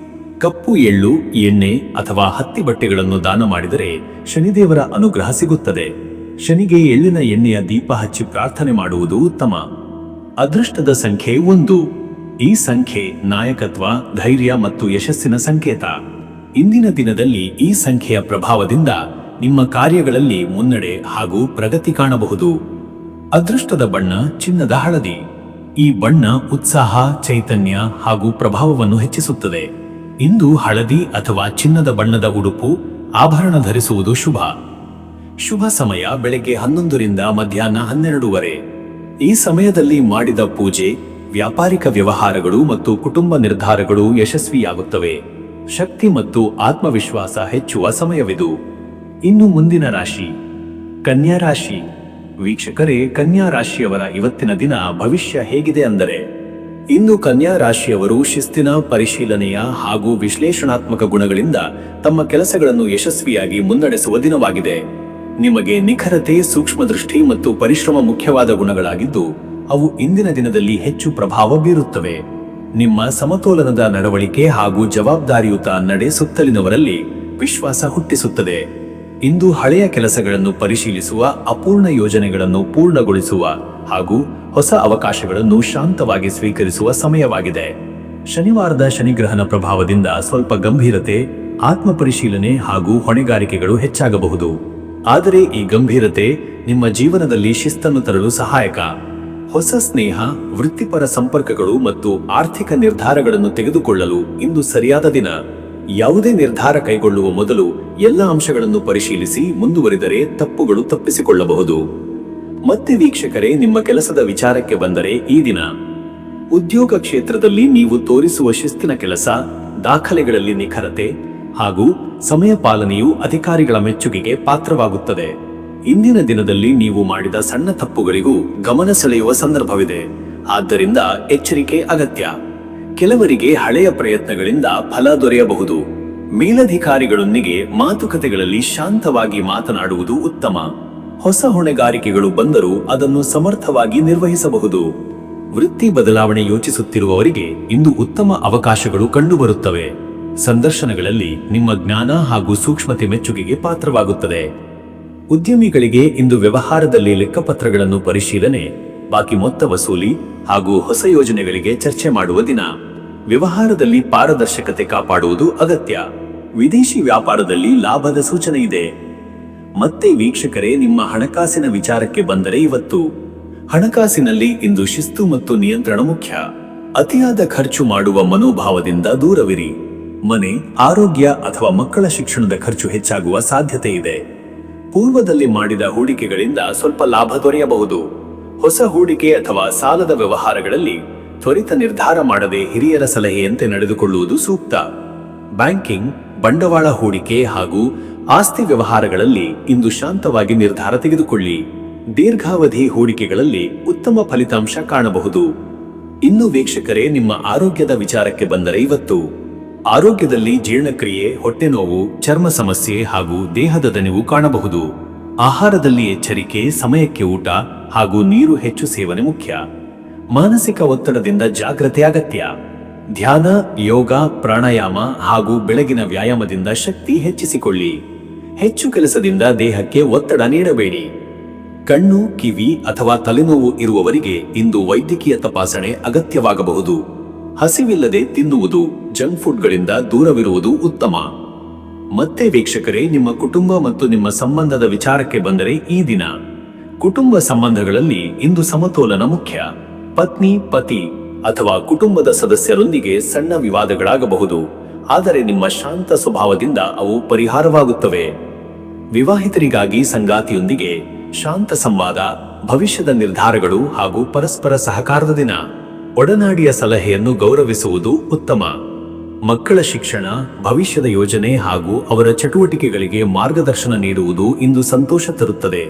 ಕಪ್ಪು ಎಳ್ಳು, ಎಣ್ಣೆ ಅಥವಾ ಹತ್ತಿ ಬಟ್ಟೆಗಳನ್ನು ದಾನ ಮಾಡಿದರೆ ಶನಿದೇವರ ಅನುಗ್ರಹ ಸಿಗುತ್ತದೆ. ಶನಿಗೆ ಎಳ್ಳಿನ ಎಣ್ಣೆಯ ದೀಪ ಹಚ್ಚಿ ಪ್ರಾರ್ಥನೆ ಮಾಡುವುದು ಉತ್ತಮ. ಅದೃಷ್ಟದ ಸಂಖ್ಯೆ 1. ಈ ಸಂಖ್ಯೆ ನಾಯಕತ್ವ, ಧೈರ್ಯ ಮತ್ತು ಯಶಸ್ಸಿನ ಸಂಕೇತ. ಇಂದಿನ ದಿನದಲ್ಲಿ ಈ ಸಂಖ್ಯೆಯ ಪ್ರಭಾವದಿಂದ ನಿಮ್ಮ ಕಾರ್ಯಗಳಲ್ಲಿ ಮುನ್ನಡೆ ಹಾಗೂ ಪ್ರಗತಿ ಕಾಣಬಹುದು. ಅದೃಷ್ಟದ ಬಣ್ಣ ಚಿನ್ನದ ಹಳದಿ. ಈ ಬಣ್ಣ ಉತ್ಸಾಹ, ಚೈತನ್ಯ ಹಾಗೂ ಪ್ರಭಾವವನ್ನು ಹೆಚ್ಚಿಸುತ್ತದೆ. ಇಂದು ಹಳದಿ ಅಥವಾ ಚಿನ್ನದ ಬಣ್ಣದ ಉಡುಪು, ಆಭರಣ ಧರಿಸುವುದು ಶುಭ. ಶುಭ ಸಮಯ ಬೆಳಗ್ಗೆ 11 ರಿಂದ ಮಧ್ಯಾಹ್ನ 12:30. ಈ ಸಮಯದಲ್ಲಿ ಮಾಡಿದ ಪೂಜೆ, ವ್ಯಾಪಾರಿಕ ವ್ಯವಹಾರಗಳು ಮತ್ತು ಕುಟುಂಬ ನಿರ್ಧಾರಗಳು ಯಶಸ್ವಿಯಾಗುತ್ತವೆ. ಶಕ್ತಿ ಮತ್ತು ಆತ್ಮವಿಶ್ವಾಸ ಹೆಚ್ಚುವ ಸಮಯವಿದು. ಇನ್ನು ಮುಂದಿನ ರಾಶಿ ಕನ್ಯಾ ರಾಶಿ. ವೀಕ್ಷಕರೇ, ಕನ್ಯಾ ರಾಶಿಯವರ ಇವತ್ತಿನ ದಿನ ಭವಿಷ್ಯ ಹೇಗಿದೆ ಅಂದರೆ, ಇಂದು ಕನ್ಯಾ ರಾಶಿಯವರು ಶಿಸ್ತಿನ, ಪರಿಶೀಲನೆಯ ಹಾಗೂ ವಿಶ್ಲೇಷಣಾತ್ಮಕ ಗುಣಗಳಿಂದ ತಮ್ಮ ಕೆಲಸಗಳನ್ನು ಯಶಸ್ವಿಯಾಗಿ ಮುನ್ನಡೆಸುವ ದಿನವಾಗಿದೆ. ನಿಮಗೆ ನಿಖರತೆ, ಸೂಕ್ಷ್ಮದೃಷ್ಟಿ ಮತ್ತು ಪರಿಶ್ರಮ ಮುಖ್ಯವಾದ ಗುಣಗಳಾಗಿದ್ದು, ಅವು ಇಂದಿನ ದಿನದಲ್ಲಿ ಹೆಚ್ಚು ಪ್ರಭಾವ ಬೀರುತ್ತವೆ. ನಿಮ್ಮ ಸಮತೋಲನದ ನಡವಳಿಕೆ ಹಾಗೂ ಜವಾಬ್ದಾರಿಯುತ ನಡೆ ಸುತ್ತಲಿನವರಲ್ಲಿ ವಿಶ್ವಾಸ ಹುಟ್ಟಿಸುತ್ತದೆ. ಇಂದು ಹಳೆಯ ಕೆಲಸಗಳನ್ನು ಪರಿಶೀಲಿಸುವ, ಅಪೂರ್ಣ ಯೋಜನೆಗಳನ್ನು ಪೂರ್ಣಗೊಳಿಸುವ ಹಾಗೂ ಹೊಸ ಅವಕಾಶಗಳನ್ನು ಶಾಂತವಾಗಿ ಸ್ವೀಕರಿಸುವ ಸಮಯವಾಗಿದೆ. ಶನಿವಾರದ ಶನಿಗ್ರಹಣ ಪ್ರಭಾವದಿಂದ ಸ್ವಲ್ಪ ಗಂಭೀರತೆ, ಆತ್ಮಪರಿಶೀಲನೆ ಹಾಗೂ ಹೊಣೆಗಾರಿಕೆಗಳು ಹೆಚ್ಚಾಗಬಹುದು. ಆದರೆ ಈ ಗಂಭೀರತೆ ನಿಮ್ಮ ಜೀವನದಲ್ಲಿ ಶಿಸ್ತನ್ನು ತರಲು ಸಹಾಯಕ. ಹೊಸ ಸ್ನೇಹ, ವೃತ್ತಿಪರ ಸಂಪರ್ಕಗಳು ಮತ್ತು ಆರ್ಥಿಕ ನಿರ್ಧಾರಗಳನ್ನು ತೆಗೆದುಕೊಳ್ಳಲು ಇಂದು ಸರಿಯಾದ ದಿನ. ಯಾವುದೇ ನಿರ್ಧಾರ ಕೈಗೊಳ್ಳುವ ಮೊದಲು ಎಲ್ಲ ಅಂಶಗಳನ್ನು ಪರಿಶೀಲಿಸಿ ಮುಂದುವರಿದರೆ ತಪ್ಪುಗಳು ತಪ್ಪಿಸಿಕೊಳ್ಳಬಹುದು. ಮತ್ತೆ ವೀಕ್ಷಕರೇ, ನಿಮ್ಮ ಕೆಲಸದ ವಿಚಾರಕ್ಕೆ ಬಂದರೆ ಈ ದಿನ ಉದ್ಯೋಗ ಕ್ಷೇತ್ರದಲ್ಲಿ ನೀವು ತೋರಿಸುವ ಶಿಸ್ತಿನ ಕೆಲಸ, ದಾಖಲೆಗಳಲ್ಲಿ ನಿಖರತೆ ಹಾಗೂ ಸಮಯ ಪಾಲನೆಯು ಅಧಿಕಾರಿಗಳ ಮೆಚ್ಚುಗೆಗೆ ಪಾತ್ರವಾಗುತ್ತದೆ. ಇಂದಿನ ದಿನದಲ್ಲಿ ನೀವು ಮಾಡಿದ ಸಣ್ಣ ತಪ್ಪುಗಳಿಗೂ ಗಮನ ಸೆಳೆಯುವ ಸಂದರ್ಭವಿದೆ. ಆದ್ದರಿಂದ ಎಚ್ಚರಿಕೆ ಅಗತ್ಯ. ಕೆಲವರಿಗೆ ಹಳೆಯ ಪ್ರಯತ್ನಗಳಿಂದ ಫಲ ದೊರೆಯಬಹುದು. ಮೇಲಧಿಕಾರಿಗಳೊಂದಿಗೆ ಮಾತುಕತೆಗಳಲ್ಲಿ ಶಾಂತವಾಗಿ ಮಾತನಾಡುವುದು ಉತ್ತಮ. ಹೊಸ ಹೊಣೆಗಾರಿಕೆಗಳು ಬಂದರೂ ಅದನ್ನು ಸಮರ್ಥವಾಗಿ ನಿರ್ವಹಿಸಬಹುದು. ವೃತ್ತಿ ಬದಲಾವಣೆ ಯೋಚಿಸುತ್ತಿರುವವರಿಗೆ ಇಂದು ಉತ್ತಮ ಅವಕಾಶಗಳು ಕಂಡುಬರುತ್ತವೆ. ಸಂದರ್ಶನಗಳಲ್ಲಿ ನಿಮ್ಮ ಜ್ಞಾನ ಹಾಗೂ ಸೂಕ್ಷ್ಮತೆ ಮೆಚ್ಚುಗೆಗೆ ಪಾತ್ರವಾಗುತ್ತದೆ. ಉದ್ಯಮಿಗಳಿಗೆ ಇಂದು ವ್ಯವಹಾರದಲ್ಲಿ ಲೆಕ್ಕಪತ್ರಗಳನ್ನು ಪರಿಶೀಲನೆ, ಬಾಕಿ ಮೊತ್ತ ವಸೂಲಿ ಹಾಗೂ ಹೊಸ ಯೋಜನೆಗಳಿಗೆ ಚರ್ಚೆ ಮಾಡುವ ದಿನ. ವ್ಯವಹಾರದಲ್ಲಿ ಪಾರದರ್ಶಕತೆ ಕಾಪಾಡುವುದು ಅಗತ್ಯ. ವಿದೇಶಿ ವ್ಯಾಪಾರದಲ್ಲಿ ಲಾಭದ ಸೂಚನೆ ಇದೆ. ಮತ್ತೆ ವೀಕ್ಷಕರೇ, ನಿಮ್ಮ ಹಣಕಾಸಿನ ವಿಚಾರಕ್ಕೆ ಬಂದರೆ ಇವತ್ತು ಹಣಕಾಸಿನಲ್ಲಿ ಇಂದು ಶಿಸ್ತು ಮತ್ತು ನಿಯಂತ್ರಣ ಮುಖ್ಯ. ಅತಿಯಾದ ಖರ್ಚು ಮಾಡುವ ಮನೋಭಾವದಿಂದ ದೂರವಿರಿ. ಮನೆ, ಆರೋಗ್ಯ ಅಥವಾ ಮಕ್ಕಳ ಶಿಕ್ಷಣದ ಖರ್ಚು ಹೆಚ್ಚಾಗುವ ಸಾಧ್ಯತೆ ಇದೆ. ಪೂರ್ವದಲ್ಲಿ ಮಾಡಿದ ಹೂಡಿಕೆಗಳಿಂದ ಸ್ವಲ್ಪ ಲಾಭ ದೊರೆಯಬಹುದು. ಹೊಸ ಹೂಡಿಕೆ ಅಥವಾ ಸಾಲದ ವ್ಯವಹಾರಗಳಲ್ಲಿ ತ್ವರಿತ ನಿರ್ಧಾರ ಮಾಡದೆ ಹಿರಿಯರ ಸಲಹೆಯಂತೆ ನಡೆದುಕೊಳ್ಳುವುದು ಸೂಕ್ತ. ಬ್ಯಾಂಕಿಂಗ್, ಬಂಡವಾಳ ಹೂಡಿಕೆ ಹಾಗೂ ಆಸ್ತಿ ವ್ಯವಹಾರಗಳಲ್ಲಿ ಇಂದು ಶಾಂತವಾಗಿ ನಿರ್ಧಾರ ತೆಗೆದುಕೊಳ್ಳಿ. ದೀರ್ಘಾವಧಿ ಹೂಡಿಕೆಗಳಲ್ಲಿ ಉತ್ತಮ ಫಲಿತಾಂಶ ಕಾಣಬಹುದು. ಇನ್ನು ವೀಕ್ಷಕರೇ, ನಿಮ್ಮ ಆರೋಗ್ಯದ ವಿಚಾರಕ್ಕೆ ಬಂದರೆ ಇವತ್ತು ಆರೋಗ್ಯದಲ್ಲಿ ಜೀರ್ಣಕ್ರಿಯೆ, ಹೊಟ್ಟೆನೋವು, ಚರ್ಮ ಸಮಸ್ಯೆ ಹಾಗೂ ದೇಹದ ದಣಿವು ಕಾಣಬಹುದು. ಆಹಾರದಲ್ಲಿ ಎಚ್ಚರಿಕೆ, ಸಮಯಕ್ಕೆ ಊಟ ಹಾಗೂ ನೀರು ಹೆಚ್ಚು ಸೇವನೆ ಮುಖ್ಯ. ಮಾನಸಿಕ ಒತ್ತಡದಿಂದ ಜಾಗೃತಿ ಅಗತ್ಯ. ಧ್ಯಾನ, ಯೋಗ, ಪ್ರಾಣಾಯಾಮ ಹಾಗೂ ಬೆಳಗಿನ ವ್ಯಾಯಾಮದಿಂದ ಶಕ್ತಿ ಹೆಚ್ಚಿಸಿಕೊಳ್ಳಿ. ಹೆಚ್ಚು ಕೆಲಸದಿಂದ ದೇಹಕ್ಕೆ ಒತ್ತಡ ನೀಡಬೇಡಿ. ಕಣ್ಣು, ಕಿವಿ ಅಥವಾ ತಲೆನೋವು ಇರುವವರಿಗೆ ಇಂದು ವೈದ್ಯಕೀಯ ತಪಾಸಣೆ ಅಗತ್ಯವಾಗಬಹುದು. ಹಸಿವಿಲ್ಲದೆ ತಿನ್ನುವುದು, ಜಂಕ್ ಫುಡ್ಗಳಿಂದ ದೂರವಿರುವುದು ಉತ್ತಮ. ಮತ್ತೆ ವೀಕ್ಷಕರೇ, ನಿಮ್ಮ ಕುಟುಂಬ ಮತ್ತು ನಿಮ್ಮ ಸಂಬಂಧದ ವಿಚಾರಕ್ಕೆ ಬಂದರೆ ಈ ದಿನ ಕುಟುಂಬ ಸಂಬಂಧಗಳಲ್ಲಿ ಇಂದು ಸಮತೋಲನ ಮುಖ್ಯ. ಪತ್ನಿ, ಪತಿ ಅಥವಾ ಕುಟುಂಬದ ಸದಸ್ಯರೊಂದಿಗೆ ಸಣ್ಣ ವಿವಾದಗಳಾಗಬಹುದು. ಆದರೆ ನಿಮ್ಮ ಶಾಂತ ಸ್ವಭಾವದಿಂದ ಅವು ಪರಿಹಾರವಾಗುತ್ತವೆ. ವಿವಾಹಿತರಿಗಾಗಿ ಸಂಗಾತಿಯೊಂದಿಗೆ ಶಾಂತ ಸಂವಾದ, ಭವಿಷ್ಯದ ನಿರ್ಧಾರಗಳು ಹಾಗೂ ಪರಸ್ಪರ ಸಹಕಾರದ ದಿನ. ಒಡನಾಡಿಯ ಸಲಹೆಯನ್ನು ಗೌರವಿಸುವುದು ಉತ್ತಮ. ಮಕ್ಕಳ ಶಿಕ್ಷಣ, ಭವಿಷ್ಯದ ಯೋಜನೆ ಹಾಗೂ ಅವರ ಚಟುವಟಿಕೆಗಳಿಗೆ ಮಾರ್ಗದರ್ಶನ ನೀಡುವುದು ಇಂದು ಸಂತೋಷ ತರುತ್ತದೆ.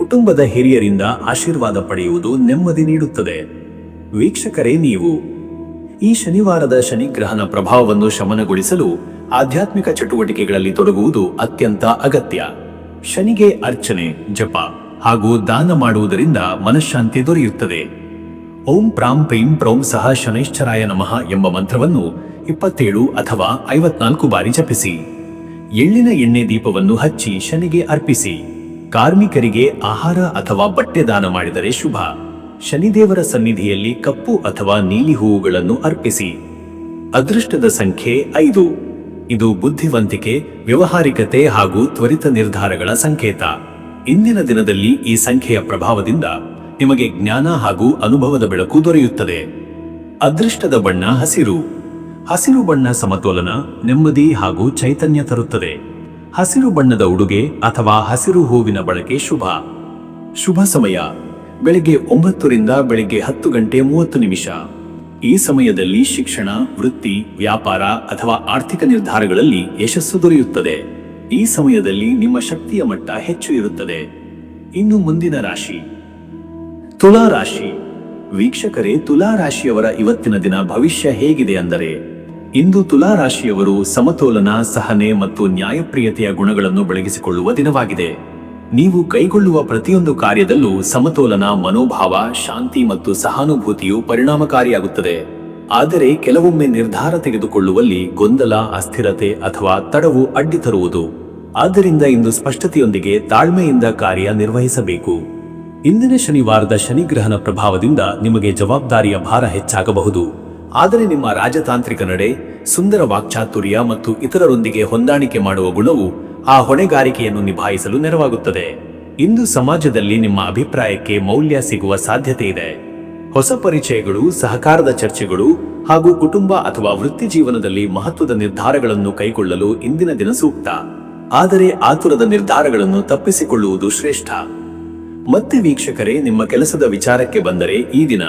ಕುಟುಂಬದ ಹಿರಿಯರಿಂದ ಆಶೀರ್ವಾದ ಪಡೆಯುವುದು ನೆಮ್ಮದಿ ನೀಡುತ್ತದೆ. ವೀಕ್ಷಕರೇ, ನೀವು ಈ ಶನಿವಾರದ ಶನಿಗ್ರಹಣ ಪ್ರಭಾವವನ್ನು ಶಮನಗೊಳಿಸಲು ಆಧ್ಯಾತ್ಮಿಕ ಚಟುವಟಿಕೆಗಳಲ್ಲಿ ತೊಡಗುವುದು ಅತ್ಯಂತ ಅಗತ್ಯ. ಶನಿಗೆ ಅರ್ಚನೆ, ಜಪ ಹಾಗೂ ದಾನ ಮಾಡುವುದರಿಂದ ಮನಃಶಾಂತಿ ದೊರೆಯುತ್ತದೆ. ಓಂ ಪ್ರಾಂ ಪ್ರೀಂ ಪ್ರೌಂ ಸಹ ಶನೈಶ್ಚರಾಯ ನಮಃ ಎಂಬ ಮಂತ್ರವನ್ನು 27 ಅಥವಾ 54 ಬಾರಿ ಜಪಿಸಿ. ಎಳ್ಳಿನ ಎಣ್ಣೆ ದೀಪವನ್ನು ಹಚ್ಚಿ ಶನಿಗೆ ಅರ್ಪಿಸಿ. ಕಾರ್ಮಿಕರಿಗೆ ಆಹಾರ ಅಥವಾ ಬಟ್ಟೆ ದಾನ ಮಾಡಿದರೆ ಶುಭ. ಶನಿದೇವರ ಸನ್ನಿಧಿಯಲ್ಲಿ ಕಪ್ಪು ಅಥವಾ ನೀಲಿ ಹೂವುಗಳನ್ನು ಅರ್ಪಿಸಿ. ಅದೃಷ್ಟದ ಸಂಖ್ಯೆ 5. ಇದು ಬುದ್ಧಿವಂತಿಕೆ, ವ್ಯವಹಾರಿಕತೆ ಹಾಗೂ ತ್ವರಿತ ನಿರ್ಧಾರಗಳ ಸಂಕೇತ. ಇಂದಿನ ದಿನದಲ್ಲಿ ಈ ಸಂಖ್ಯೆಯ ಪ್ರಭಾವದಿಂದ ನಿಮಗೆ ಜ್ಞಾನ ಹಾಗೂ ಅನುಭವದ ಬೆಳಕು ದೊರೆಯುತ್ತದೆ. ಅದೃಷ್ಟದ ಬಣ್ಣ ಹಸಿರು. ಹಸಿರು ಬಣ್ಣ ಸಮತೋಲನ, ನೆಮ್ಮದಿ ಹಾಗೂ ಚೈತನ್ಯ ತರುತ್ತದೆ. ಹಸಿರು ಬಣ್ಣದ ಉಡುಗೆ ಅಥವಾ ಹಸಿರು ಹೂವಿನ ಬಳಕೆ ಶುಭ. ಶುಭ ಸಮಯ ಬೆಳಿಗ್ಗೆ 9 ರಿಂದ ಬೆಳಿಗ್ಗೆ 10:30. ಈ ಸಮಯದಲ್ಲಿ ಶಿಕ್ಷಣ, ವೃತ್ತಿ, ವ್ಯಾಪಾರ ಅಥವಾ ಆರ್ಥಿಕ ನಿರ್ಧಾರಗಳಲ್ಲಿ ಯಶಸ್ಸು ದೊರೆಯುತ್ತದೆ. ಈ ಸಮಯದಲ್ಲಿ ನಿಮ್ಮ ಶಕ್ತಿಯ ಮಟ್ಟ ಹೆಚ್ಚು ಇರುತ್ತದೆ. ಇನ್ನು ಮುಂದಿನ ರಾಶಿ ತುಲಾ ರಾಶಿ. ವೀಕ್ಷಕರೇ, ತುಲಾ ರಾಶಿಯವರ ಇವತ್ತಿನ ದಿನ ಭವಿಷ್ಯ ಹೇಗಿದೆ ಅಂದರೆ, ಇಂದು ತುಲಾ ರಾಶಿಯವರು ಸಮತೋಲನ, ಸಹನೆ ಮತ್ತು ನ್ಯಾಯಪ್ರಿಯತೆಯ ಗುಣಗಳನ್ನು ಬೆಳಗಿಸಿಕೊಳ್ಳುವ ದಿನವಾಗಿದೆ. ನೀವು ಕೈಗೊಳ್ಳುವ ಪ್ರತಿಯೊಂದು ಕಾರ್ಯದಲ್ಲೂ ಸಮತೋಲನ, ಮನೋಭಾವ, ಶಾಂತಿ ಮತ್ತು ಸಹಾನುಭೂತಿಯು ಪರಿಣಾಮಕಾರಿಯಾಗುತ್ತದೆ. ಆದರೆ ಕೆಲವೊಮ್ಮೆ ನಿರ್ಧಾರ ತೆಗೆದುಕೊಳ್ಳುವಲ್ಲಿ ಗೊಂದಲ, ಅಸ್ಥಿರತೆ ಅಥವಾ ತಡವು ಅಡ್ಡಿ ತರುವುದು. ಆದ್ದರಿಂದ ಇಂದು ಸ್ಪಷ್ಟತೆಯೊಂದಿಗೆ ತಾಳ್ಮೆಯಿಂದ ಕಾರ್ಯ ನಿರ್ವಹಿಸಬೇಕು. ಇಂದಿನ ಶನಿವಾರದ ಶನಿಗ್ರಹಣ ಪ್ರಭಾವದಿಂದ ನಿಮಗೆ ಜವಾಬ್ದಾರಿಯ ಭಾರ ಹೆಚ್ಚಾಗಬಹುದು. ಆದರೆ ನಿಮ್ಮ ರಾಜತಾಂತ್ರಿಕ ನಡೆ, ಸುಂದರ ವಾಕ್ಚಾತುರ್ಯ ಮತ್ತು ಇತರರೊಂದಿಗೆ ಹೊಂದಾಣಿಕೆ ಮಾಡುವ ಗುಣವು ಆ ಹೊಣೆಗಾರಿಕೆಯನ್ನು ನಿಭಾಯಿಸಲು ನೆರವಾಗುತ್ತದೆ. ಇಂದು ಸಮಾಜದಲ್ಲಿ ನಿಮ್ಮ ಅಭಿಪ್ರಾಯಕ್ಕೆ ಮೌಲ್ಯ ಸಿಗುವ ಸಾಧ್ಯತೆ ಇದೆ. ಹೊಸ ಪರಿಚಯಗಳು, ಸಹಕಾರದ ಚರ್ಚೆಗಳು ಹಾಗೂ ಕುಟುಂಬ ಅಥವಾ ವೃತ್ತಿ ಜೀವನದಲ್ಲಿ ಮಹತ್ವದ ನಿರ್ಧಾರಗಳನ್ನು ಕೈಗೊಳ್ಳಲು ಇಂದಿನ ದಿನ ಸೂಕ್ತ. ಆದರೆ ಆತುರದ ನಿರ್ಧಾರಗಳನ್ನು ತಪ್ಪಿಸಿಕೊಳ್ಳುವುದು ಶ್ರೇಷ್ಠ. ಮತ್ತೆ ವೀಕ್ಷಕರೇ, ನಿಮ್ಮ ಕೆಲಸದ ವಿಚಾರಕ್ಕೆ ಬಂದರೆ ಈ ದಿನ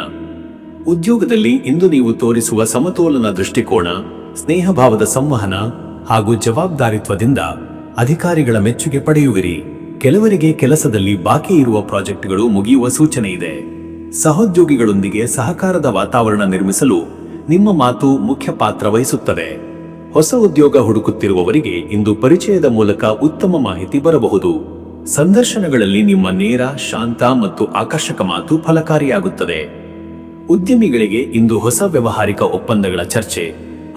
ಉದ್ಯೋಗದಲ್ಲಿ ಇಂದು ನೀವು ತೋರಿಸುವ ಸಮತೋಲನ ದೃಷ್ಟಿಕೋನ, ಸ್ನೇಹಭಾವದ ಸಂವಹನ ಹಾಗೂ ಜವಾಬ್ದಾರಿತ್ವದಿಂದ ಅಧಿಕಾರಿಗಳ ಮೆಚ್ಚುಗೆ ಪಡೆಯುವಿರಿ. ಕೆಲವರಿಗೆ ಕೆಲಸದಲ್ಲಿ ಬಾಕಿ ಇರುವ ಪ್ರಾಜೆಕ್ಟ್ಗಳು ಮುಗಿಯುವ ಸೂಚನೆ ಇದೆ. ಸಹೋದ್ಯೋಗಿಗಳೊಂದಿಗೆ ಸಹಕಾರದ ವಾತಾವರಣ ನಿರ್ಮಿಸಲು ನಿಮ್ಮ ಮಾತು ಮುಖ್ಯ ಪಾತ್ರ ವಹಿಸುತ್ತದೆ. ಹೊಸ ಉದ್ಯೋಗ ಹುಡುಕುತ್ತಿರುವವರಿಗೆ ಇಂದು ಪರಿಚಯದ ಮೂಲಕ ಉತ್ತಮ ಮಾಹಿತಿ ಬರಬಹುದು. ಸಂದರ್ಶನಗಳಲ್ಲಿ ನಿಮ್ಮ ನೇರ, ಶಾಂತ ಮತ್ತು ಆಕರ್ಷಕ ಮಾತು ಫಲಕಾರಿಯಾಗುತ್ತದೆ. ಉದ್ಯಮಿಗಳಿಗೆ ಇಂದು ಹೊಸ ವ್ಯಾವಹಾರಿಕ ಒಪ್ಪಂದಗಳ ಚರ್ಚೆ,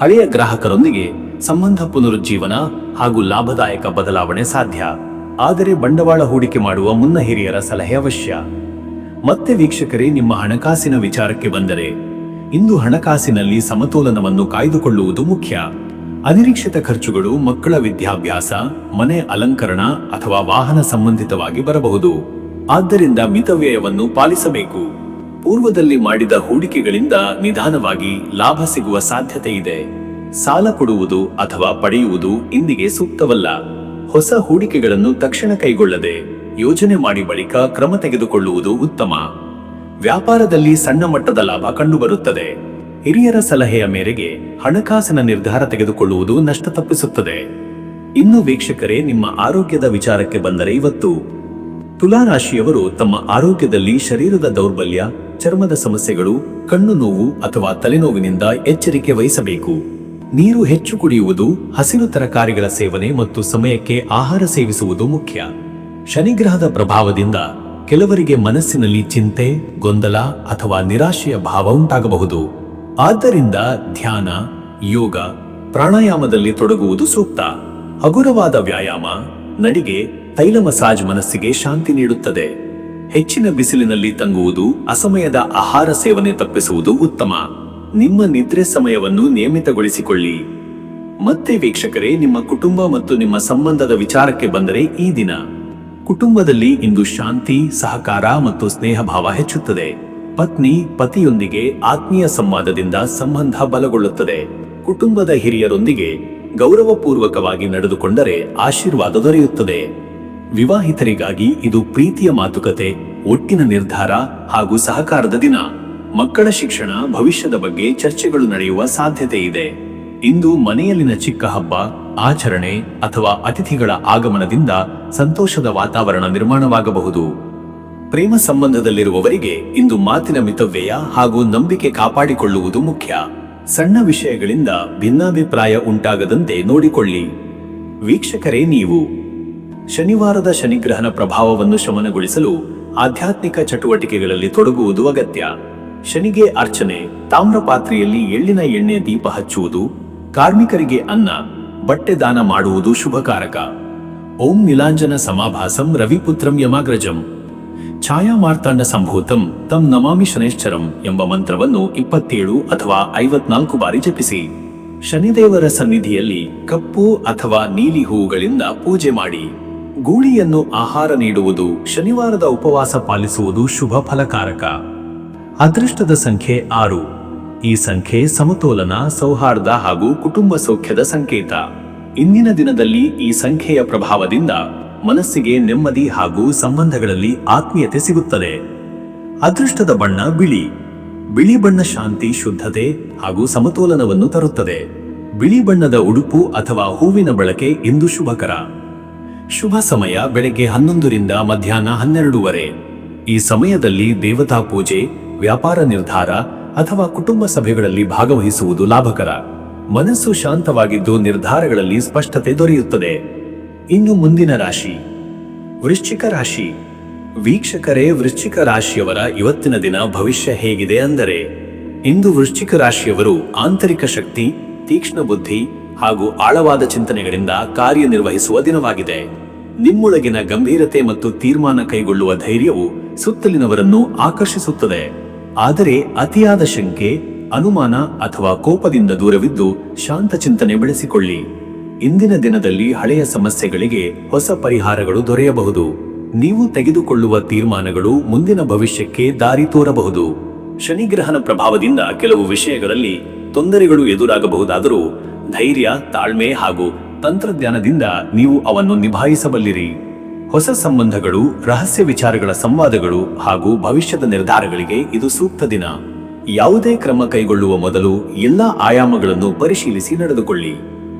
ಹಳೆಯ ಗ್ರಾಹಕರೊಂದಿಗೆ ಸಂಬಂಧ ಪುನರುಜ್ಜೀವನ ಹಾಗೂ ಲಾಭದಾಯಕ ಬದಲಾವಣೆ ಸಾಧ್ಯ. ಆದರೆ ಬಂಡವಾಳ ಹೂಡಿಕೆ ಮಾಡುವ ಮುನ್ನ ಹಿರಿಯರ ಸಲಹೆ ಅವಶ್ಯ. ಮತ್ತೆ ವೀಕ್ಷಕರೇ, ನಿಮ್ಮ ಹಣಕಾಸಿನ ವಿಚಾರಕ್ಕೆ ಬಂದರೆ, ಇಂದು ಹಣಕಾಸಿನಲ್ಲಿ ಸಮತೋಲನವನ್ನು ಕಾಯ್ದುಕೊಳ್ಳುವುದು ಮುಖ್ಯ. ಅನಿರೀಕ್ಷಿತ ಖರ್ಚುಗಳು ಮಕ್ಕಳ ವಿದ್ಯಾಭ್ಯಾಸ, ಮನೆ ಅಲಂಕರಣ ಅಥವಾ ವಾಹನ ಸಂಬಂಧಿತವಾಗಿ ಬರಬಹುದು. ಆದ್ದರಿಂದ ಮಿತವ್ಯಯವನ್ನು ಪಾಲಿಸಬೇಕು. ಪೂರ್ವದಲ್ಲಿ ಮಾಡಿದ ಹೂಡಿಕೆಗಳಿಂದ ನಿಧಾನವಾಗಿ ಲಾಭ ಸಿಗುವ ಸಾಧ್ಯತೆ ಇದೆ. ಸಾಲ ಕೊಡುವುದು ಅಥವಾ ಪಡೆಯುವುದು ಇಂದಿಗೆ ಸೂಕ್ತವಲ್ಲ. ಹೊಸ ಹೂಡಿಕೆಗಳನ್ನು ತಕ್ಷಣ ಕೈಗೊಳ್ಳದೆ ಯೋಜನೆ ಮಾಡಿ ಬಳಿಕ ಕ್ರಮ ತೆಗೆದುಕೊಳ್ಳುವುದು ಉತ್ತಮ. ವ್ಯಾಪಾರದಲ್ಲಿ ಸಣ್ಣ ಮಟ್ಟದ ಲಾಭ ಕಂಡುಬರುತ್ತದೆ. ಹಿರಿಯರ ಸಲಹೆಯ ಮೇರೆಗೆ ಹಣಕಾಸಿನ ನಿರ್ಧಾರ ತೆಗೆದುಕೊಳ್ಳುವುದು ನಷ್ಟ ತಪ್ಪಿಸುತ್ತದೆ. ಇನ್ನು ವೀಕ್ಷಕರೇ, ನಿಮ್ಮ ಆರೋಗ್ಯದ ವಿಚಾರಕ್ಕೆ ಬಂದರೆ ಇವತ್ತು ತುಲಾ ರಾಶಿಯವರು ತಮ್ಮ ಆರೋಗ್ಯದಲ್ಲಿ ಶರೀರದ ದೌರ್ಬಲ್ಯ, ಚರ್ಮದ ಸಮಸ್ಯೆಗಳು, ಕಣ್ಣು ನೋವು ಅಥವಾ ತಲೆನೋವಿನಿಂದ ಎಚ್ಚರಿಕೆ ವಹಿಸಬೇಕು. ನೀರು ಹೆಚ್ಚು ಕುಡಿಯುವುದು, ಹಸಿರು ತರಕಾರಿಗಳ ಸೇವನೆ ಮತ್ತು ಸಮಯಕ್ಕೆ ಆಹಾರ ಸೇವಿಸುವುದು ಮುಖ್ಯ. ಶನಿಗ್ರಹದ ಪ್ರಭಾವದಿಂದ ಕೆಲವರಿಗೆ ಮನಸ್ಸಿನಲ್ಲಿ ಚಿಂತೆ, ಗೊಂದಲ ಅಥವಾ ನಿರಾಶೆಯ ಭಾವ ಉಂಟಾಗಬಹುದು. ಆದ್ದರಿಂದ ಧ್ಯಾನ, ಯೋಗ, ಪ್ರಾಣಾಯಾಮದಲ್ಲಿ ತೊಡಗುವುದು ಸೂಕ್ತ. ಹಗುರವಾದ ವ್ಯಾಯಾಮ, ನಡಿಗೆ, ತೈಲ ಮಸಾಜ್ ಮನಸ್ಸಿಗೆ ಶಾಂತಿ ನೀಡುತ್ತದೆ. ಹೆಚ್ಚಿನ ಬಿಸಿಲಿನಲ್ಲಿ ತಂಗುವುದು, ಅಸಮಯದ ಆಹಾರ ಸೇವನೆ ತಪ್ಪಿಸುವುದು ಉತ್ತಮ. ನಿಮ್ಮ ನಿದ್ರೆ ಸಮಯವನ್ನು ನಿಯಮಿತಗೊಳಿಸಿಕೊಳ್ಳಿ. ಮತ್ತೆ ವೀಕ್ಷಕರೇ, ನಿಮ್ಮ ಕುಟುಂಬ ಮತ್ತು ನಿಮ್ಮ ಸಂಬಂಧದ ವಿಚಾರಕ್ಕೆ ಬಂದರೆ ಈ ದಿನ ಕುಟುಂಬದಲ್ಲಿ ಇಂದು ಶಾಂತಿ, ಸಹಕಾರ ಮತ್ತು ಸ್ನೇಹಭಾವ ಹೆಚ್ಚುತ್ತದೆ. ಪತ್ನಿ, ಪತಿಯೊಂದಿಗೆ ಆತ್ಮೀಯ ಸಂವಾದದಿಂದ ಸಂಬಂಧ ಬಲಗೊಳ್ಳುತ್ತದೆ. ಕುಟುಂಬದ ಹಿರಿಯರೊಂದಿಗೆ ಗೌರವಪೂರ್ವಕವಾಗಿ ನಡೆದುಕೊಂಡರೆ ಆಶೀರ್ವಾದ ದೊರೆಯುತ್ತದೆ. ವಿವಾಹಿತರಿಗಾಗಿ ಇದು ಪ್ರೀತಿಯ ಮಾತುಕತೆ, ಒಟ್ಟಿನ ನಿರ್ಧಾರ ಹಾಗೂ ಸಹಕಾರದ ದಿನ. ಮಕ್ಕಳ ಶಿಕ್ಷಣ, ಭವಿಷ್ಯದ ಬಗ್ಗೆ ಚರ್ಚೆಗಳು ನಡೆಯುವ ಸಾಧ್ಯತೆ ಇದೆ. ಇಂದು ಮನೆಯಲ್ಲಿನ ಚಿಕ್ಕ ಹಬ್ಬ, ಆಚರಣೆ ಅಥವಾ ಅತಿಥಿಗಳ ಆಗಮನದಿಂದ ಸಂತೋಷದ ವಾತಾವರಣ ನಿರ್ಮಾಣವಾಗಬಹುದು. ಪ್ರೇಮ ಸಂಬಂಧದಲ್ಲಿರುವವರಿಗೆ ಇಂದು ಮಾತಿನ ಮಿತವ್ಯಯ ಹಾಗೂ ನಂಬಿಕೆ ಕಾಪಾಡಿಕೊಳ್ಳುವುದು ಮುಖ್ಯ. ಸಣ್ಣ ವಿಷಯಗಳಿಂದ ಭಿನ್ನಾಭಿಪ್ರಾಯ ಉಂಟಾಗದಂತೆ ನೋಡಿಕೊಳ್ಳಿ. ವೀಕ್ಷಕರೇ, ನೀವು ಶನಿವಾರದ ಶನಿಗ್ರಹಣ ಪ್ರಭಾವವನ್ನು ಶಮನಗೊಳಿಸಲು ಆಧ್ಯಾತ್ಮಿಕ ಚಟುವಟಿಕೆಗಳಲ್ಲಿ ತೊಡಗುವುದು ಅಗತ್ಯ. ಶನಿಗೆ ಅರ್ಚನೆ, ತಾಮ್ರ ಪಾತ್ರೆಯಲ್ಲಿ ಎಳ್ಳಿನ ಎಣ್ಣೆ ದೀಪ ಹಚ್ಚುವುದು, ಕಾರ್ಮಿಕರಿಗೆ ಅನ್ನ, ಬಟ್ಟೆ ದಾನ ಮಾಡುವುದು ಶುಭಕಾರಕ. ಓಂ ನೀಲಾಂಜನ ಸಮಾಭಾಸಂ ರವಿಪುತ್ರಂ ಯಮಾಗ್ರಜಂ ಛಾಯಾ ಮಾರ್ತಾಂಡ ಸಂಭೂತಂ ತಂ ನಮಾಮಿ ಶನೈಶ್ಚರಂ ಎಂಬ ಮಂತ್ರವನ್ನು 27 ಅಥವಾ 54 ಬಾರಿ ಜಪಿಸಿ. ಶನಿದೇವರ ಸನ್ನಿಧಿಯಲ್ಲಿ ಕಪ್ಪು ಅಥವಾ ನೀಲಿ ಹೂವುಗಳಿಂದ ಪೂಜೆ ಮಾಡಿ. ಗೂಳಿಯನ್ನು ಆಹಾರ ನೀಡುವುದು, ಶನಿವಾರದ ಉಪವಾಸ ಪಾಲಿಸುವುದು ಶುಭ ಫಲಕಾರಕ. ಅದೃಷ್ಟದ ಸಂಖ್ಯೆ 6. ಈ ಸಂಖ್ಯೆ ಸಮತೋಲನ, ಸೌಹಾರ್ದ ಹಾಗೂ ಕುಟುಂಬ ಸೌಖ್ಯದ ಸಂಕೇತ. ಇಂದಿನ ದಿನದಲ್ಲಿ ಈ ಸಂಖ್ಯೆಯ ಪ್ರಭಾವದಿಂದ ಮನಸ್ಸಿಗೆ ನೆಮ್ಮದಿ ಹಾಗೂ ಸಂಬಂಧಗಳಲ್ಲಿ ಆತ್ಮೀಯತೆ ಸಿಗುತ್ತದೆ. ಅದೃಷ್ಟದ ಬಣ್ಣ ಬಿಳಿ. ಬಿಳಿ ಬಣ್ಣ ಶಾಂತಿ, ಶುದ್ಧತೆ ಹಾಗೂ ಸಮತೋಲನವನ್ನು ತರುತ್ತದೆ. ಬಿಳಿ ಬಣ್ಣದ ಉಡುಪು ಅಥವಾ ಹೂವಿನ ಬಳಕೆ ಇಂದು ಶುಭಕರ. ಶುಭ ಸಮಯ ಬೆಳಗ್ಗೆ 11 ರಿಂದ ಮಧ್ಯಾಹ್ನ 12:30. ಈ ಸಮಯದಲ್ಲಿ ದೇವತಾ ಪೂಜೆ, ವ್ಯಾಪಾರ ನಿರ್ಧಾರ ಅಥವಾ ಕುಟುಂಬ ಸಭೆಗಳಲ್ಲಿ ಭಾಗವಹಿಸುವುದು ಲಾಭಕರ. ಮನಸ್ಸು ಶಾಂತವಾಗಿದ್ದು ನಿರ್ಧಾರಗಳಲ್ಲಿ ಸ್ಪಷ್ಟತೆ ದೊರೆಯುತ್ತದೆ. ಇನ್ನು ಮುಂದಿನ ರಾಶಿ ವೃಶ್ಚಿಕ ರಾಶಿ. ವೀಕ್ಷಕರೇ, ವೃಶ್ಚಿಕ ರಾಶಿಯವರ ಇವತ್ತಿನ ದಿನ ಭವಿಷ್ಯ ಹೇಗಿದೆ ಅಂದರೆ, ಇಂದು ವೃಶ್ಚಿಕ ರಾಶಿಯವರು ಆಂತರಿಕ ಶಕ್ತಿ, ತೀಕ್ಷ್ಣ ಬುದ್ಧಿ ಹಾಗೂ ಆಳವಾದ ಚಿಂತನೆಗಳಿಂದ ಕಾರ್ಯನಿರ್ವಹಿಸುವ ದಿನವಾಗಿದೆ. ನಿಮ್ಮೊಳಗಿನ ಗಂಭೀರತೆ ಮತ್ತು ತೀರ್ಮಾನ ಕೈಗೊಳ್ಳುವ ಧೈರ್ಯವು ಸುತ್ತಲಿನವರನ್ನು ಆಕರ್ಷಿಸುತ್ತದೆ. ಆದರೆ ಅತಿಯಾದ ಶಂಕೆ, ಅನುಮಾನ ಅಥವಾ ಕೋಪದಿಂದ ದೂರವಿದ್ದು ಶಾಂತ ಚಿಂತನೆ ಬೆಳೆಸಿಕೊಳ್ಳಿ. ಇಂದಿನ ದಿನದಲ್ಲಿ ಹಳೆಯ ಸಮಸ್ಯೆಗಳಿಗೆ ಹೊಸ ಪರಿಹಾರಗಳು ದೊರೆಯಬಹುದು. ನೀವು ತೆಗೆದುಕೊಳ್ಳುವ ತೀರ್ಮಾನಗಳು ಮುಂದಿನ ಭವಿಷ್ಯಕ್ಕೆ ದಾರಿ ತೋರಬಹುದು. ಶನಿಗ್ರಹಣ ಪ್ರಭಾವದಿಂದ ಕೆಲವು ವಿಷಯಗಳಲ್ಲಿ ತೊಂದರೆಗಳು ಎದುರಾಗಬಹುದಾದರೂ ಧೈರ್ಯ, ತಾಳ್ಮೆ ಹಾಗೂ ತಂತ್ರಜ್ಞಾನದಿಂದ ನೀವು ಅವನ್ನು ನಿಭಾಯಿಸಬಲ್ಲಿರಿ. ಹೊಸ ಸಂಬಂಧಗಳು, ರಹಸ್ಯ ವಿಚಾರಗಳ ಸಂವಾದಗಳು ಹಾಗೂ ಭವಿಷ್ಯದ ನಿರ್ಧಾರಗಳಿಗೆ ಇದು ಸೂಕ್ತ ದಿನ. ಯಾವುದೇ ಕ್ರಮ ಕೈಗೊಳ್ಳುವ ಮೊದಲು ಎಲ್ಲಾ ಆಯಾಮಗಳನ್ನು ಪರಿಶೀಲಿಸಿ ನಡೆದುಕೊಳ್ಳಿ.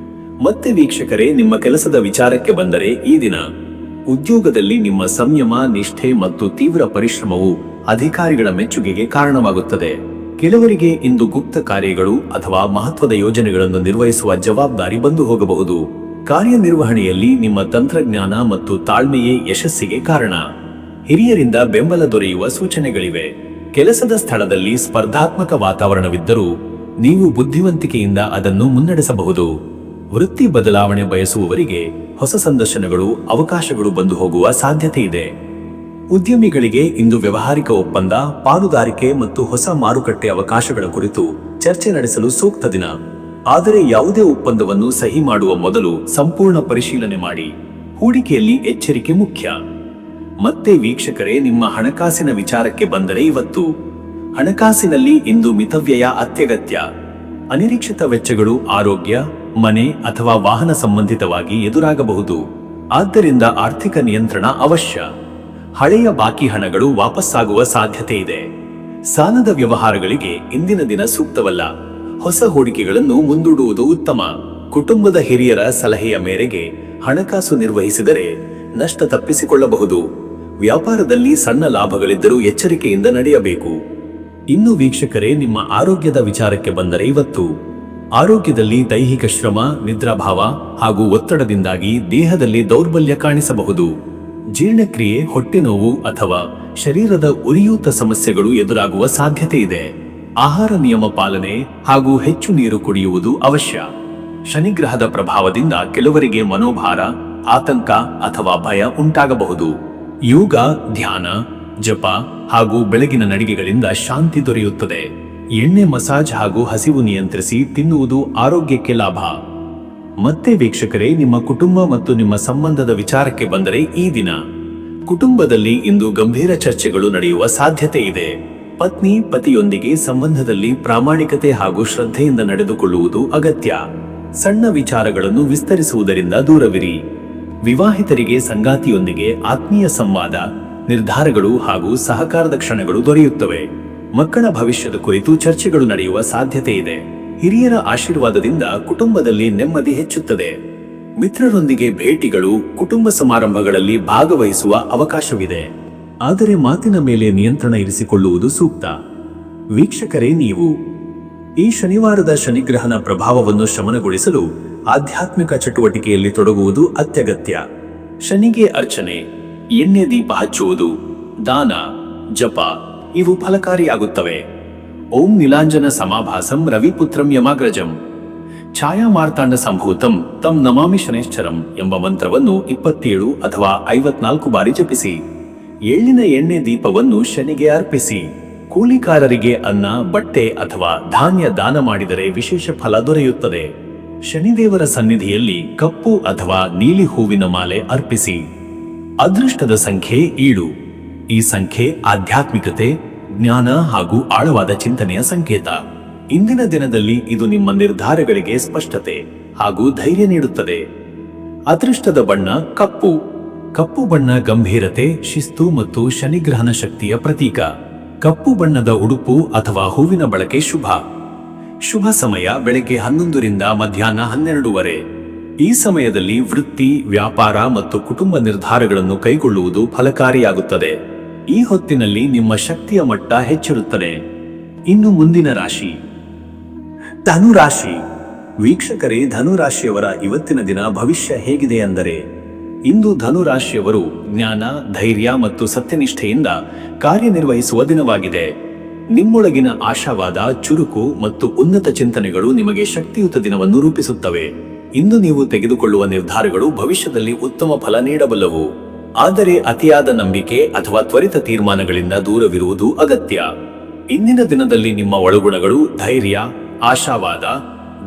ಮತ್ತೆ ವೀಕ್ಷಕರೇ, ನಿಮ್ಮ ಕೆಲಸದ ವಿಚಾರಕ್ಕೆ ಬಂದರೆ ಈ ದಿನ ಉದ್ಯೋಗದಲ್ಲಿ ನಿಮ್ಮ ಸಂಯಮ, ನಿಷ್ಠೆ ಮತ್ತು ತೀವ್ರ ಪರಿಶ್ರಮವು ಅಧಿಕಾರಿಗಳ ಮೆಚ್ಚುಗೆಗೆ ಕಾರಣವಾಗುತ್ತದೆ. ಕೆಲವರಿಗೆ ಇಂದು ಗುಪ್ತ ಕಾರ್ಯಗಳು ಅಥವಾ ಮಹತ್ವದ ಯೋಜನೆಗಳನ್ನು ನಿರ್ವಹಿಸುವ ಜವಾಬ್ದಾರಿ ಬಂದು ಹೋಗಬಹುದು. ಕಾರ್ಯನಿರ್ವಹಣೆಯಲ್ಲಿ ನಿಮ್ಮ ತಂತ್ರಜ್ಞಾನ ಮತ್ತು ತಾಳ್ಮೆಯೇ ಯಶಸ್ಸಿಗೆ ಕಾರಣ. ಹಿರಿಯರಿಂದ ಬೆಂಬಲ ದೊರೆಯುವ ಸೂಚನೆಗಳಿವೆ. ಕೆಲಸದ ಸ್ಥಳದಲ್ಲಿ ಸ್ಪರ್ಧಾತ್ಮಕ ವಾತಾವರಣವಿದ್ದರೂ ನೀವು ಬುದ್ಧಿವಂತಿಕೆಯಿಂದ ಅದನ್ನು ಮುನ್ನಡೆಸಬಹುದು. ವೃತ್ತಿ ಬದಲಾವಣೆ ಬಯಸುವವರಿಗೆ ಹೊಸ ಸಂದರ್ಶನಗಳು, ಅವಕಾಶಗಳು ಬಂದು ಹೋಗುವ ಸಾಧ್ಯತೆ ಇದೆ. ಉದ್ಯಮಿಗಳಿಗೆ ಇಂದು ವ್ಯಾವಹಾರಿಕ ಒಪ್ಪಂದ, ಪಾಲುದಾರಿಕೆ ಮತ್ತು ಹೊಸ ಮಾರುಕಟ್ಟೆ ಅವಕಾಶಗಳ ಕುರಿತು ಚರ್ಚೆ ನಡೆಸಲು ಸೂಕ್ತ ದಿನ. ಆದರೆ ಯಾವುದೇ ಒಪ್ಪಂದವನ್ನು ಸಹಿ ಮಾಡುವ ಮೊದಲು ಸಂಪೂರ್ಣ ಪರಿಶೀಲನೆ ಮಾಡಿ. ಹೂಡಿಕೆಯಲ್ಲಿ ಎಚ್ಚರಿಕೆ ಮುಖ್ಯ. ಮತ್ತೆ ವೀಕ್ಷಕರೇ, ನಿಮ್ಮ ಹಣಕಾಸಿನ ವಿಚಾರಕ್ಕೆ ಬಂದರೆ ಇವತ್ತು ಹಣಕಾಸಿನಲ್ಲಿ ಇಂದು ಮಿತವ್ಯಯ ಅತ್ಯಗತ್ಯ. ಅನಿರೀಕ್ಷಿತ ವೆಚ್ಚಗಳು ಆರೋಗ್ಯ, ಮನೆ ಅಥವಾ ವಾಹನ ಸಂಬಂಧಿತವಾಗಿ ಎದುರಾಗಬಹುದು. ಆದ್ದರಿಂದ ಆರ್ಥಿಕ ನಿಯಂತ್ರಣ ಅವಶ್ಯ. ಹಳೆಯ ಬಾಕಿ ಹಣಗಳು ವಾಪಸ್ಸಾಗುವ ಸಾಧ್ಯತೆ ಇದೆ. ಸಾಲದ ವ್ಯವಹಾರಗಳಿಗೆ ಇಂದಿನ ದಿನ ಸೂಕ್ತವಲ್ಲ. ಹೊಸ ಹೂಡಿಕೆಗಳನ್ನು ಮುಂದೂಡುವುದು ಉತ್ತಮ. ಕುಟುಂಬದ ಹಿರಿಯರ ಸಲಹೆಯ ಮೇರೆಗೆ ಹಣಕಾಸು ನಿರ್ವಹಿಸಿದರೆ ನಷ್ಟ ತಪ್ಪಿಸಿಕೊಳ್ಳಬಹುದು. ವ್ಯಾಪಾರದಲ್ಲಿ ಸಣ್ಣ ಲಾಭಗಳಿದ್ದರೂ ಎಚ್ಚರಿಕೆಯಿಂದ ನಡೆಯಬೇಕು. ಇನ್ನು ವೀಕ್ಷಕರೇ, ನಿಮ್ಮ ಆರೋಗ್ಯದ ವಿಚಾರಕ್ಕೆ ಬಂದರೆ ಇವತ್ತು ಆರೋಗ್ಯದಲ್ಲಿ ದೈಹಿಕ ಶ್ರಮ, ನಿದ್ರಾಭಾವ ಹಾಗೂ ಒತ್ತಡದಿಂದಾಗಿ ದೇಹದಲ್ಲಿ ದೌರ್ಬಲ್ಯ ಕಾಣಿಸಬಹುದು. ಜೀರ್ಣಕ್ರಿಯೆ, ಹೊಟ್ಟೆ ನೋವು ಅಥವಾ ಶರೀರದ ಉರಿಯೂತ ಸಮಸ್ಯೆಗಳು ಎದುರಾಗುವ ಸಾಧ್ಯತೆ ಇದೆ. ಆಹಾರ ನಿಯಮ ಪಾಲನೆ ಹಾಗೂ ಹೆಚ್ಚು ನೀರು ಕುಡಿಯುವುದು ಅವಶ್ಯ. ಶನಿಗ್ರಹದ ಪ್ರಭಾವದಿಂದ ಕೆಲವರಿಗೆ ಮನೋಭಾರ, ಆತಂಕ ಅಥವಾ ಭಯ ಉಂಟಾಗಬಹುದು. ಯೋಗ, ಧ್ಯಾನ, ಜಪ ಹಾಗೂ ಬೆಳಗಿನ ನಡಿಗೆಗಳಿಂದ ಶಾಂತಿ ದೊರೆಯುತ್ತದೆ. ಎಣ್ಣೆ ಮಸಾಜ್ ಹಾಗೂ ಹಸಿವು ನಿಯಂತ್ರಿಸಿ ತಿನ್ನುವುದು ಆರೋಗ್ಯಕ್ಕೆ ಲಾಭ. ಮತ್ತೆ ವೀಕ್ಷಕರೇ, ನಿಮ್ಮ ಕುಟುಂಬ ಮತ್ತು ನಿಮ್ಮ ಸಂಬಂಧದ ವಿಚಾರಕ್ಕೆ ಬಂದರೆ ಈ ದಿನ ಕುಟುಂಬದಲ್ಲಿ ಇಂದು ಗಂಭೀರ ಚರ್ಚೆಗಳು ನಡೆಯುವ ಸಾಧ್ಯತೆ ಇದೆ. ಪತ್ನಿ, ಪತಿಯೊಂದಿಗೆ ಸಂಬಂಧದಲ್ಲಿ ಪ್ರಾಮಾಣಿಕತೆ ಹಾಗೂ ಶ್ರದ್ಧೆಯಿಂದ ನಡೆದುಕೊಳ್ಳುವುದು ಅಗತ್ಯ. ಸಣ್ಣ ವಿಚಾರಗಳನ್ನು ವಿಸ್ತರಿಸುವುದರಿಂದ ದೂರವಿರಿ. ವಿವಾಹಿತರಿಗೆ ಸಂಗಾತಿಯೊಂದಿಗೆ ಆತ್ಮೀಯ ಸಂವಾದ, ನಿರ್ಧಾರಗಳು ಹಾಗೂ ಸಹಕಾರದ ಕ್ಷಣಗಳು ದೊರೆಯುತ್ತವೆ. ಮಕ್ಕಳ ಭವಿಷ್ಯದ ಕುರಿತು ಚರ್ಚೆಗಳು ನಡೆಯುವ ಸಾಧ್ಯತೆ ಇದೆ. ಹಿರಿಯರ ಆಶೀರ್ವಾದದಿಂದ ಕುಟುಂಬದಲ್ಲಿ ನೆಮ್ಮದಿ ಹೆಚ್ಚುತ್ತದೆ. ಮಿತ್ರರೊಂದಿಗೆ ಭೇಟಿಗಳು, ಕುಟುಂಬ ಸಮಾರಂಭಗಳಲ್ಲಿ ಭಾಗವಹಿಸುವ ಅವಕಾಶವಿದೆ. ಆದರೆ ಮಾತಿನ ಮೇಲೆ ನಿಯಂತ್ರಣ ಇರಿಸಿಕೊಳ್ಳುವುದು ಸೂಕ್ತ. ವೀಕ್ಷಕರೇ, ನೀವು ಈ ಶನಿವಾರದ ಶನಿಗ್ರಹಣ ಪ್ರಭಾವವನ್ನು ಶಮನಗೊಳಿಸಲು ಆಧ್ಯಾತ್ಮಿಕ ಚಟುವಟಿಕೆಯಲ್ಲಿ ತೊಡಗುವುದು ಅತ್ಯಗತ್ಯ. ಶನಿಗೆ ಅರ್ಚನೆ, ಎಣ್ಣೆ ದೀಪ ಹಚ್ಚುವುದು, ದಾನ, ಜಪ ಇವು ಫಲಕಾರಿಯಾಗುತ್ತವೆ. ಓಂ ನೀಲಾಂಜನ ಸಮಾಭಾಸಂ ರವಿಪುತ್ರಂ ಯಮಾಗ್ರಜಂ ಛಾಯಾ ಮಾರ್ತಾಂಡ ಸಂಭೂತಂ ತಂ ನಮಾಮಿ ಶನೈಶ್ಚರಂ ಎಂಬ ಮಂತ್ರವನ್ನು 27 ಅಥವಾ 54 ಬಾರಿ ಜಪಿಸಿ. ಎಳ್ಳಿನ ಎಣ್ಣೆ ದೀಪವನ್ನು ಶನಿಗೆ ಅರ್ಪಿಸಿ. ಕೂಲಿಕಾರರಿಗೆ ಅನ್ನ, ಬಟ್ಟೆ ಅಥವಾ ಧಾನ್ಯ ದಾನ ಮಾಡಿದರೆ ವಿಶೇಷ ಫಲ ದೊರೆಯುತ್ತದೆ. ಶನಿದೇವರ ಸನ್ನಿಧಿಯಲ್ಲಿ ಕಪ್ಪು ಅಥವಾ ನೀಲಿ ಹೂವಿನ ಮಾಲೆ ಅರ್ಪಿಸಿ. ಅದೃಷ್ಟದ ಸಂಖ್ಯೆ 7. ಈ ಸಂಖ್ಯೆ ಆಧ್ಯಾತ್ಮಿಕತೆ, ಜ್ಞಾನ ಹಾಗೂ ಆಳವಾದ ಚಿಂತನೆಯ ಸಂಕೇತ. ಇಂದಿನ ದಿನದಲ್ಲಿ ಇದು ನಿಮ್ಮ ನಿರ್ಧಾರಗಳಿಗೆ ಸ್ಪಷ್ಟತೆ ಹಾಗೂ ಧೈರ್ಯ ನೀಡುತ್ತದೆ. ಅದೃಷ್ಟದ ಬಣ್ಣ ಕಪ್ಪು. ಕಪ್ಪು ಬಣ್ಣ ಗಂಭೀರತೆ, ಶಿಸ್ತು ಮತ್ತು ಶನಿಗ್ರಹಣ ಶಕ್ತಿಯ ಪ್ರತೀಕ. ಕಪ್ಪು ಬಣ್ಣದ ಉಡುಪು ಅಥವಾ ಹೂವಿನ ಬಳಕೆ ಶುಭ. ಶುಭ ಸಮಯ ಬೆಳಗ್ಗೆ 11 ರಿಂದ ಮಧ್ಯಾಹ್ನ 12:30. ಈ ಸಮಯದಲ್ಲಿ ವೃತ್ತಿ, ವ್ಯಾಪಾರ ಮತ್ತು ಕುಟುಂಬ ನಿರ್ಧಾರಗಳನ್ನು ಕೈಗೊಳ್ಳುವುದು ಫಲಕಾರಿಯಾಗುತ್ತದೆ. ಈ ಹೊತ್ತಿನಲ್ಲಿ ನಿಮ್ಮ ಶಕ್ತಿಯ ಮಟ್ಟ ಹೆಚ್ಚಿರುತ್ತದೆ. ಇನ್ನು ಮುಂದಿನ ರಾಶಿ ಧನುರಾಶಿ. ವೀಕ್ಷಕರೇ, ಧನುರಾಶಿಯವರ ಇವತ್ತಿನ ದಿನ ಭವಿಷ್ಯ ಹೇಗಿದೆ ಅಂದರೆ, ಇಂದು ಧನುರಾಶಿಯವರು ಜ್ಞಾನ, ಧೈರ್ಯ ಮತ್ತು ಸತ್ಯನಿಷ್ಠೆಯಿಂದ ಕಾರ್ಯನಿರ್ವಹಿಸುವ ದಿನವಾಗಿದೆ. ನಿಮ್ಮೊಳಗಿನ ಆಶಾವಾದ, ಚುರುಕು ಮತ್ತು ಉನ್ನತ ಚಿಂತನೆಗಳು ನಿಮಗೆ ಶಕ್ತಿಯುತ ದಿನವನ್ನು ರೂಪಿಸುತ್ತವೆ. ಇಂದು ನೀವು ತೆಗೆದುಕೊಳ್ಳುವ ನಿರ್ಧಾರಗಳು ಭವಿಷ್ಯದಲ್ಲಿ ಉತ್ತಮ ಫಲ ನೀಡಬಲ್ಲವು. ಆದರೆ ಅತಿಯಾದ ನಂಬಿಕೆ ಅಥವಾ ತ್ವರಿತ ತೀರ್ಮಾನಗಳಿಂದ ದೂರವಿರುವುದು ಅಗತ್ಯ. ಇಂದಿನ ದಿನದಲ್ಲಿ ನಿಮ್ಮ ಒಳಗುಣಗಳು ಧೈರ್ಯ, ಆಶಾವಾದ,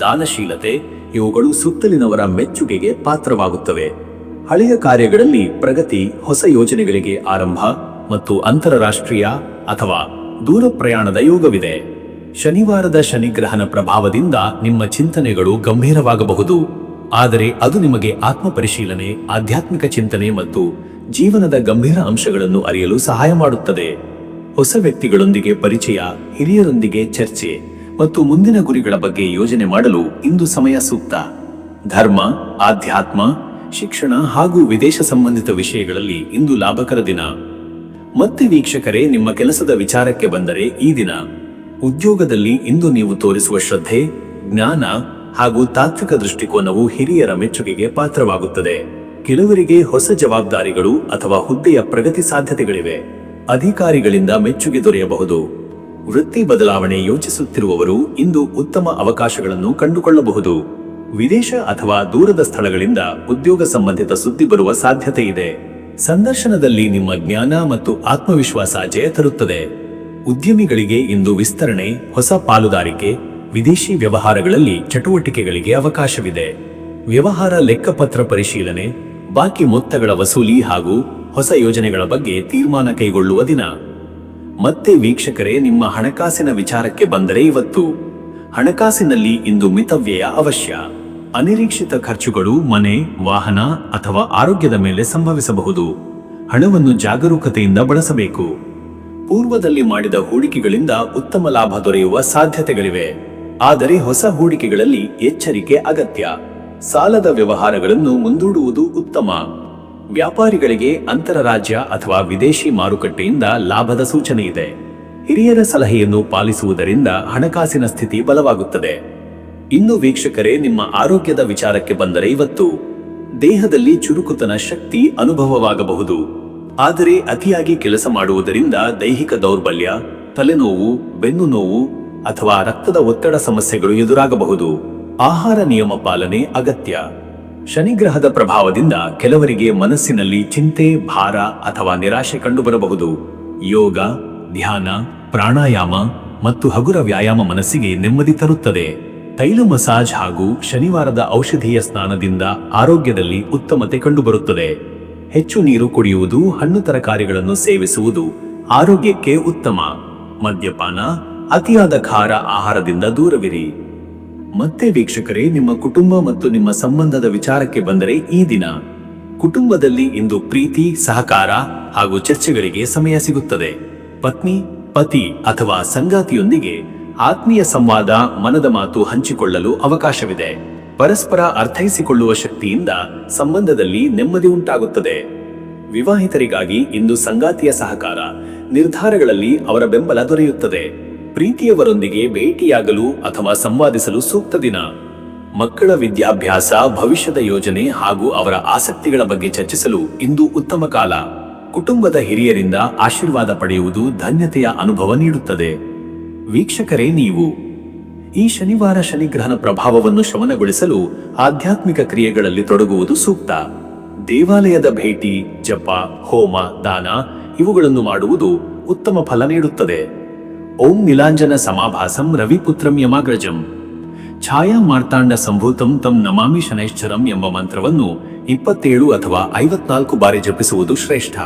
ದಾನಶೀಲತೆ ಇವುಗಳು ಸುತ್ತಲಿನವರ ಮೆಚ್ಚುಗೆಗೆ ಪಾತ್ರವಾಗುತ್ತವೆ. ಹಳೆಯ ಕಾರ್ಯಗಳಲ್ಲಿ ಪ್ರಗತಿ, ಹೊಸ ಯೋಜನೆಗಳಿಗೆ ಆರಂಭ ಮತ್ತು ಅಂತರರಾಷ್ಟ್ರೀಯ ಅಥವಾ ದೂರ ಪ್ರಯಾಣದ ಯೋಗವಿದೆ. ಶನಿವಾರದ ಶನಿಗ್ರಹಣ ಪ್ರಭಾವದಿಂದ ನಿಮ್ಮ ಚಿಂತನೆಗಳು ಗಂಭೀರವಾಗಬಹುದು, ಆದರೆ ಅದು ನಿಮಗೆ ಆತ್ಮಪರಿಶೀಲನೆ, ಆಧ್ಯಾತ್ಮಿಕ ಚಿಂತನೆ ಮತ್ತು ಜೀವನದ ಗಂಭೀರ ಅಂಶಗಳನ್ನು ಅರಿಯಲು ಸಹಾಯ ಮಾಡುತ್ತದೆ. ಹೊಸ ವ್ಯಕ್ತಿಗಳೊಂದಿಗೆ ಪರಿಚಯ, ಹಿರಿಯರೊಂದಿಗೆ ಚರ್ಚೆ ಮತ್ತು ಮುಂದಿನ ಗುರಿಗಳ ಬಗ್ಗೆ ಯೋಜನೆ ಮಾಡಲು ಇಂದು ಸಮಯ ಸೂಕ್ತ. ಧರ್ಮ, ಆಧ್ಯಾತ್ಮ, ಶಿಕ್ಷಣ ಹಾಗೂ ವಿದೇಶ ಸಂಬಂಧಿತ ವಿಷಯಗಳಲ್ಲಿ ಇಂದು ಲಾಭಕರ ದಿನ. ಮತ್ತೆ ವೀಕ್ಷಕರೇ, ನಿಮ್ಮ ಕೆಲಸದ ವಿಚಾರಕ್ಕೆ ಬಂದರೆ ಈ ದಿನ ಉದ್ಯೋಗದಲ್ಲಿ ಇಂದು ನೀವು ತೋರಿಸುವ ಶ್ರದ್ಧೆ, ಜ್ಞಾನ ಹಾಗೂ ತಾತ್ವಿಕ ದೃಷ್ಟಿಕೋನವು ಹಿರಿಯರ ಮೆಚ್ಚುಗೆಗೆ ಪಾತ್ರವಾಗುತ್ತದೆ. ಕೆಲವರಿಗೆ ಹೊಸ ಜವಾಬ್ದಾರಿಗಳು ಅಥವಾ ಹುದ್ದೆಯ ಪ್ರಗತಿ ಸಾಧ್ಯತೆಗಳಿವೆ. ಅಧಿಕಾರಿಗಳಿಂದ ಮೆಚ್ಚುಗೆ ದೊರೆಯಬಹುದು. ವೃತ್ತಿ ಬದಲಾವಣೆ ಯೋಚಿಸುತ್ತಿರುವವರು ಇಂದು ಉತ್ತಮ ಅವಕಾಶಗಳನ್ನು ಕಂಡುಕೊಳ್ಳಬಹುದು. ವಿದೇಶ ಅಥವಾ ದೂರದ ಸ್ಥಳಗಳಿಂದ ಉದ್ಯೋಗ ಸಂಬಂಧಿತ ಸುದ್ದಿ ಬರುವ ಸಾಧ್ಯತೆ ಇದೆ. ಸಂದರ್ಶನದಲ್ಲಿ ನಿಮ್ಮ ಜ್ಞಾನ ಮತ್ತು ಆತ್ಮವಿಶ್ವಾಸ ಜಯ ತರುತ್ತದೆ. ಉದ್ಯಮಿಗಳಿಗೆ ಇಂದು ವಿಸ್ತರಣೆ, ಹೊಸ ಪಾಲುದಾರಿಕೆ, ವಿದೇಶಿ ವ್ಯವಹಾರಗಳಲ್ಲಿ ಚಟುವಟಿಕೆಗಳಿಗೆ ಅವಕಾಶವಿದೆ. ವ್ಯವಹಾರ ಲೆಕ್ಕಪತ್ರ ಪರಿಶೀಲನೆ, ಬಾಕಿ ಮೊತ್ತಗಳ ವಸೂಲಿ ಹಾಗೂ ಹೊಸ ಯೋಜನೆಗಳ ಬಗ್ಗೆ ತೀರ್ಮಾನ ಕೈಗೊಳ್ಳುವ ದಿನ. ಮತ್ತೆ ವೀಕ್ಷಕರೇ, ನಿಮ್ಮ ಹಣಕಾಸಿನ ವಿಚಾರಕ್ಕೆ ಬಂದರೆ ಇವತ್ತು ಹಣಕಾಸಿನಲ್ಲಿ ಇಂದು ಮಿತವ್ಯಯ ಅವಶ್ಯ. ಅನಿರೀಕ್ಷಿತ ಖರ್ಚುಗಳು ಮನೆ, ವಾಹನ ಅಥವಾ ಆರೋಗ್ಯದ ಮೇಲೆ ಸಂಭವಿಸಬಹುದು. ಹಣವನ್ನು ಜಾಗರೂಕತೆಯಿಂದ ಬಳಸಬೇಕು. ಪೂರ್ವದಲ್ಲಿ ಮಾಡಿದ ಹೂಡಿಕೆಗಳಿಂದ ಉತ್ತಮ ಲಾಭ ದೊರೆಯುವ ಸಾಧ್ಯತೆಗಳಿವೆ, ಆದರೆ ಹೊಸ ಹೂಡಿಕೆಗಳಲ್ಲಿ ಎಚ್ಚರಿಕೆ ಅಗತ್ಯ. ಸಾಲದ ವ್ಯವಹಾರಗಳನ್ನು ಮುಂದೂಡುವುದು ಉತ್ತಮ. ವ್ಯಾಪಾರಿಗಳಿಗೆ ಅಂತರರಾಜ್ಯ ಅಥವಾ ವಿದೇಶಿ ಮಾರುಕಟ್ಟೆಯಿಂದ ಲಾಭದ ಸೂಚನೆ ಇದೆ. ಹಿರಿಯರ ಸಲಹೆಯನ್ನು ಪಾಲಿಸುವುದರಿಂದ ಹಣಕಾಸಿನ ಸ್ಥಿತಿ ಬಲವಾಗುತ್ತದೆ. ಇನ್ನು ವೀಕ್ಷಕರೇ, ನಿಮ್ಮ ಆರೋಗ್ಯದ ವಿಚಾರಕ್ಕೆ ಬಂದರೆ ಇವತ್ತು ದೇಹದಲ್ಲಿ ಚುರುಕುತನ ಶಕ್ತಿ ಅನುಭವವಾಗಬಹುದು, ಆದರೆ ಅತಿಯಾಗಿ ಕೆಲಸ ಮಾಡುವುದರಿಂದ ದೈಹಿಕ ದೌರ್ಬಲ್ಯ, ತಲೆನೋವು, ಬೆನ್ನು ನೋವು ಅಥವಾ ರಕ್ತದ ಒತ್ತಡ ಸಮಸ್ಯೆಗಳು ಎದುರಾಗಬಹುದು. ಆಹಾರ ನಿಯಮ ಪಾಲನೆ ಅಗತ್ಯ. ಶನಿಗ್ರಹದ ಪ್ರಭಾವದಿಂದ ಕೆಲವರಿಗೆ ಮನಸ್ಸಿನಲ್ಲಿ ಚಿಂತೆ, ಭಾರ ಅಥವಾ ನಿರಾಶೆ ಕಂಡುಬರಬಹುದು. ಯೋಗ, ಧ್ಯಾನ, ಪ್ರಾಣಾಯಾಮ ಮತ್ತು ಹಗುರ ವ್ಯಾಯಾಮ ಮನಸ್ಸಿಗೆ ನೆಮ್ಮದಿ ತರುತ್ತದೆ. ತೈಲ ಮಸಾಜ್ ಹಾಗೂ ಶನಿವಾರದ ಔಷಧೀಯ ಸ್ನಾನದಿಂದ ಆರೋಗ್ಯದಲ್ಲಿ ಉತ್ತಮತೆ ಕಂಡುಬರುತ್ತದೆ. ಹೆಚ್ಚು ನೀರು ಕುಡಿಯುವುದು, ಹಣ್ಣು ತರಕಾರಿಗಳನ್ನು ಸೇವಿಸುವುದು ಆರೋಗ್ಯಕ್ಕೆ ಉತ್ತಮ. ಮದ್ಯಪಾನ, ಅತಿಯಾದ ಖಾರ ಆಹಾರದಿಂದ ದೂರವಿರಿ. ಮತ್ತೆ ವೀಕ್ಷಕರೇ, ನಿಮ್ಮ ಕುಟುಂಬ ಮತ್ತು ನಿಮ್ಮ ಸಂಬಂಧದ ವಿಚಾರಕ್ಕೆ ಬಂದರೆ ಈ ದಿನ ಕುಟುಂಬದಲ್ಲಿ ಇಂದು ಪ್ರೀತಿ, ಸಹಕಾರ ಹಾಗೂ ಚರ್ಚೆಗಳಿಗೆ ಸಮಯ ಸಿಗುತ್ತದೆ. ಪತ್ನಿ, ಪತಿ ಅಥವಾ ಸಂಗಾತಿಯೊಂದಿಗೆ ಆತ್ಮೀಯ ಸಂವಾದ, ಮನದ ಮಾತು ಹಂಚಿಕೊಳ್ಳಲು ಅವಕಾಶವಿದೆ. ಪರಸ್ಪರ ಅರ್ಥೈಸಿಕೊಳ್ಳುವ ಶಕ್ತಿಯಿಂದ ಸಂಬಂಧದಲ್ಲಿ ನೆಮ್ಮದಿ ಉಂಟಾಗುತ್ತದೆ. ವಿವಾಹಿತರಿಗಾಗಿ ಇಂದು ಸಂಗಾತಿಯ ಸಹಕಾರ, ನಿರ್ಧಾರಗಳಲ್ಲಿ ಅವರ ಬೆಂಬಲ ದೊರೆಯುತ್ತದೆ. ಪ್ರೀತಿಯವರೊಂದಿಗೆ ಭೇಟಿಯಾಗಲು ಅಥವಾ ಸಂವಾದಿಸಲು ಸೂಕ್ತ ದಿನ. ಮಕ್ಕಳ ವಿದ್ಯಾಭ್ಯಾಸ, ಭವಿಷ್ಯದ ಯೋಜನೆ ಹಾಗೂ ಅವರ ಆಸಕ್ತಿಗಳ ಬಗ್ಗೆ ಚರ್ಚಿಸಲು ಇಂದು ಉತ್ತಮ ಕಾಲ. ಕುಟುಂಬದ ಹಿರಿಯರಿಂದ ಆಶೀರ್ವಾದ ಪಡೆಯುವುದು ಧನ್ಯತೆಯ ಅನುಭವ ನೀಡುತ್ತದೆ. ವೀಕ್ಷಕರೇ, ನೀವು ಈ ಶನಿವಾರ ಶನಿಗ್ರಹಣ ಪ್ರಭಾವವನ್ನು ಶಮನಗೊಳಿಸಲು ಆಧ್ಯಾತ್ಮಿಕ ಕ್ರಿಯೆಗಳಲ್ಲಿ ತೊಡಗುವುದು ಸೂಕ್ತ. ದೇವಾಲಯದ ಭೇಟಿ, ಜಪ, ಹೋಮ, ದಾನ ಇವುಗಳನ್ನು ಮಾಡುವುದು ಉತ್ತಮ ಫಲ ನೀಡುತ್ತದೆ. ಓಂ ನೀಲಾಂಜನ ಸಮಾಭಾಸಂ ರವಿಪುತ್ರಂ ಯಮಾಗ್ರಜಂ. ಛಾಯಾ ಮಾರ್ತಾಂಡ ಸಂಭೂತಂ ತಂ ನಮಾಮಿ ಶನೈಶ್ಚರಂ ಎಂಬ ಮಂತ್ರವನ್ನು 27 ಅಥವಾ 54 ಬಾರಿ ಜಪಿಸುವುದು ಶ್ರೇಷ್ಠ.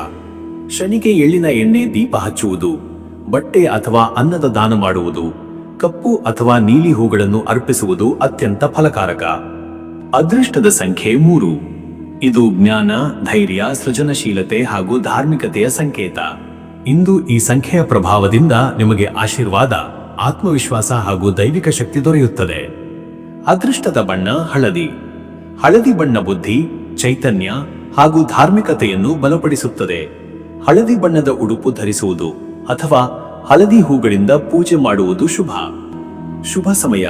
ಶನಿಗೆ ಎಳ್ಳಿನ ಎಣ್ಣೆ ದೀಪ ಹಚ್ಚುವುದು, ಬಟ್ಟೆ ಅಥವಾ ಅನ್ನದ ದಾನ ಮಾಡುವುದು, ಕಪ್ಪು ಅಥವಾ ನೀಲಿ ಹೂಗಳನ್ನು ಅರ್ಪಿಸುವುದು ಅತ್ಯಂತ ಫಲಕಾರಕ. ಅದೃಷ್ಟದ ಸಂಖ್ಯೆ 3. ಇದು ಜ್ಞಾನ, ಧೈರ್ಯ, ಸೃಜನಶೀಲತೆ ಹಾಗೂ ಧಾರ್ಮಿಕತೆಯ ಸಂಕೇತ. ಇಂದು ಈ ಸಂಖ್ಯೆಯ ಪ್ರಭಾವದಿಂದ ನಿಮಗೆ ಆಶೀರ್ವಾದ, ಆತ್ಮವಿಶ್ವಾಸ ಹಾಗೂ ದೈವಿಕ ಶಕ್ತಿ ದೊರೆಯುತ್ತದೆ. ಅದೃಷ್ಟದ ಬಣ್ಣ ಹಳದಿ. ಹಳದಿ ಬಣ್ಣ ಬುದ್ಧಿ, ಚೈತನ್ಯ ಹಾಗೂ ಧಾರ್ಮಿಕತೆಯನ್ನು ಬಲಪಡಿಸುತ್ತದೆ. ಹಳದಿ ಬಣ್ಣದ ಉಡುಪು ಧರಿಸುವುದು ಅಥವಾ ಹಳದಿ ಹೂಗಳಿಂದ ಪೂಜೆ ಮಾಡುವುದು ಶುಭ. ಶುಭ ಸಮಯ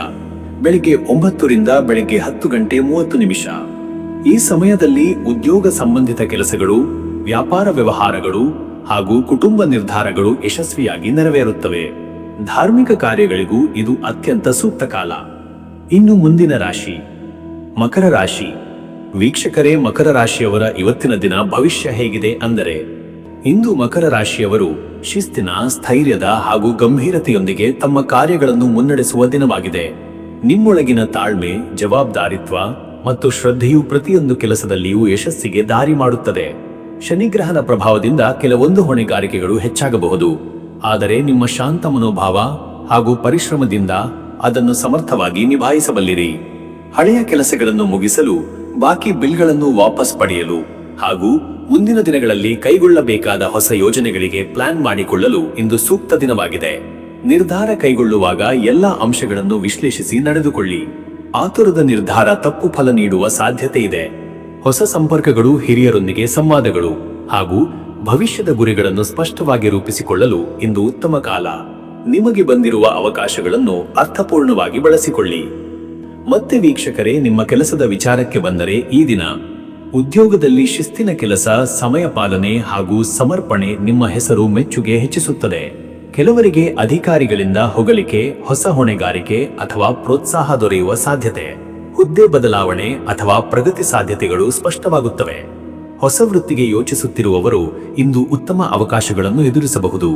ಬೆಳಿಗ್ಗೆ 9 ರಿಂದ ಬೆಳಿಗ್ಗೆ 10:30. ಈ ಸಮಯದಲ್ಲಿ ಉದ್ಯೋಗ ಸಂಬಂಧಿತ ಕೆಲಸಗಳು, ವ್ಯಾಪಾರ ವ್ಯವಹಾರಗಳು ಹಾಗೂ ಕುಟುಂಬ ನಿರ್ಧಾರಗಳು ಯಶಸ್ವಿಯಾಗಿ ನೆರವೇರುತ್ತವೆ. ಧಾರ್ಮಿಕ ಕಾರ್ಯಗಳಿಗೂ ಇದು ಅತ್ಯಂತ ಸೂಕ್ತ ಕಾಲ. ಇನ್ನು ಮುಂದಿನ ರಾಶಿ ಮಕರ ರಾಶಿ. ವೀಕ್ಷಕರೇ, ಮಕರ ರಾಶಿಯವರ ಇವತ್ತಿನ ದಿನ ಭವಿಷ್ಯ ಹೇಗಿದೆ ಅಂದರೆ, ಇಂದು ಮಕರ ರಾಶಿಯವರು ಶಿಸ್ತಿನ, ಸ್ಥೈರ್ಯದ ಹಾಗೂ ಗಂಭೀರತೆಯೊಂದಿಗೆ ತಮ್ಮ ಕಾರ್ಯಗಳನ್ನು ಮುನ್ನಡೆಸುವ ದಿನವಾಗಿದೆ. ನಿಮ್ಮೊಳಗಿನ ತಾಳ್ಮೆ, ಜವಾಬ್ದಾರಿತ್ವ ಮತ್ತು ಶ್ರದ್ಧೆಯು ಪ್ರತಿಯೊಂದು ಕೆಲಸದಲ್ಲಿಯೂ ಯಶಸ್ಸಿಗೆ ದಾರಿ ಮಾಡುತ್ತದೆ. ಶನಿಗ್ರಹನ ಪ್ರಭಾವದಿಂದ ಕೆಲವೊಂದು ಹೊಣೆಗಾರಿಕೆಗಳು ಹೆಚ್ಚಾಗಬಹುದು, ಆದರೆ ನಿಮ್ಮ ಶಾಂತ ಮನೋಭಾವ ಹಾಗೂ ಪರಿಶ್ರಮದಿಂದ ಅದನ್ನು ಸಮರ್ಥವಾಗಿ ನಿಭಾಯಿಸಬಲ್ಲಿರಿ. ಹಳೆಯ ಕೆಲಸಗಳನ್ನು ಮುಗಿಸಲು, ಬಾಕಿ ಬಿಲ್ಗಳನ್ನು ವಾಪಸ್ ಪಡೆಯಲು ಹಾಗೂ ಮುಂದಿನ ದಿನಗಳಲ್ಲಿ ಕೈಗೊಳ್ಳಬೇಕಾದ ಹೊಸ ಯೋಜನೆಗಳಿಗೆ ಪ್ಲಾನ್ ಮಾಡಿಕೊಳ್ಳಲು ಇಂದು ಸೂಕ್ತ ದಿನವಾಗಿದೆ. ನಿರ್ಧಾರ ಕೈಗೊಳ್ಳುವಾಗ ಎಲ್ಲ ಅಂಶಗಳನ್ನು ವಿಶ್ಲೇಷಿಸಿ ನಡೆದುಕೊಳ್ಳಿ. ಆತುರದ ನಿರ್ಧಾರ ತಪ್ಪು ಫಲ ನೀಡುವ ಸಾಧ್ಯತೆ ಇದೆ. ಹೊಸ ಸಂಪರ್ಕಗಳು, ಹಿರಿಯರೊಂದಿಗೆ ಸಂವಾದಗಳು ಹಾಗೂ ಭವಿಷ್ಯದ ಗುರಿಗಳನ್ನು ಸ್ಪಷ್ಟವಾಗಿ ರೂಪಿಸಿಕೊಳ್ಳಲು ಇಂದು ಉತ್ತಮ ಕಾಲ. ನಿಮಗೆ ಬಂದಿರುವ ಅವಕಾಶಗಳನ್ನು ಅರ್ಥಪೂರ್ಣವಾಗಿ ಬಳಸಿಕೊಳ್ಳಿ. ಮತ್ತೆ ವೀಕ್ಷಕರೇ, ನಿಮ್ಮ ಕೆಲಸದ ವಿಚಾರಕ್ಕೆ ಬಂದರೆ, ಈ ದಿನ ಉದ್ಯೋಗದಲ್ಲಿ ಶಿಸ್ತಿನ ಕೆಲಸ, ಸಮಯ ಪಾಲನೆ ಹಾಗೂ ಸಮರ್ಪಣೆ ನಿಮ್ಮ ಹೆಸರು ಮೆಚ್ಚುಗೆ ಹೆಚ್ಚಿಸುತ್ತದೆ. ಕೆಲವರಿಗೆ ಅಧಿಕಾರಿಗಳಿಂದ ಹೊಗಳಿಕೆ, ಹೊಸ ಹೊಣೆಗಾರಿಕೆ ಅಥವಾ ಪ್ರೋತ್ಸಾಹ ದೊರೆಯುವ ಸಾಧ್ಯತೆ. ಹುದ್ದೆ ಬದಲಾವಣೆ ಅಥವಾ ಪ್ರಗತಿ ಸಾಧ್ಯತೆಗಳು ಸ್ಪಷ್ಟವಾಗುತ್ತವೆ. ಹೊಸ ವೃತ್ತಿಗೆ ಯೋಚಿಸುತ್ತಿರುವವರು ಇಂದು ಉತ್ತಮ ಅವಕಾಶಗಳನ್ನು ಎದುರಿಸಬಹುದು.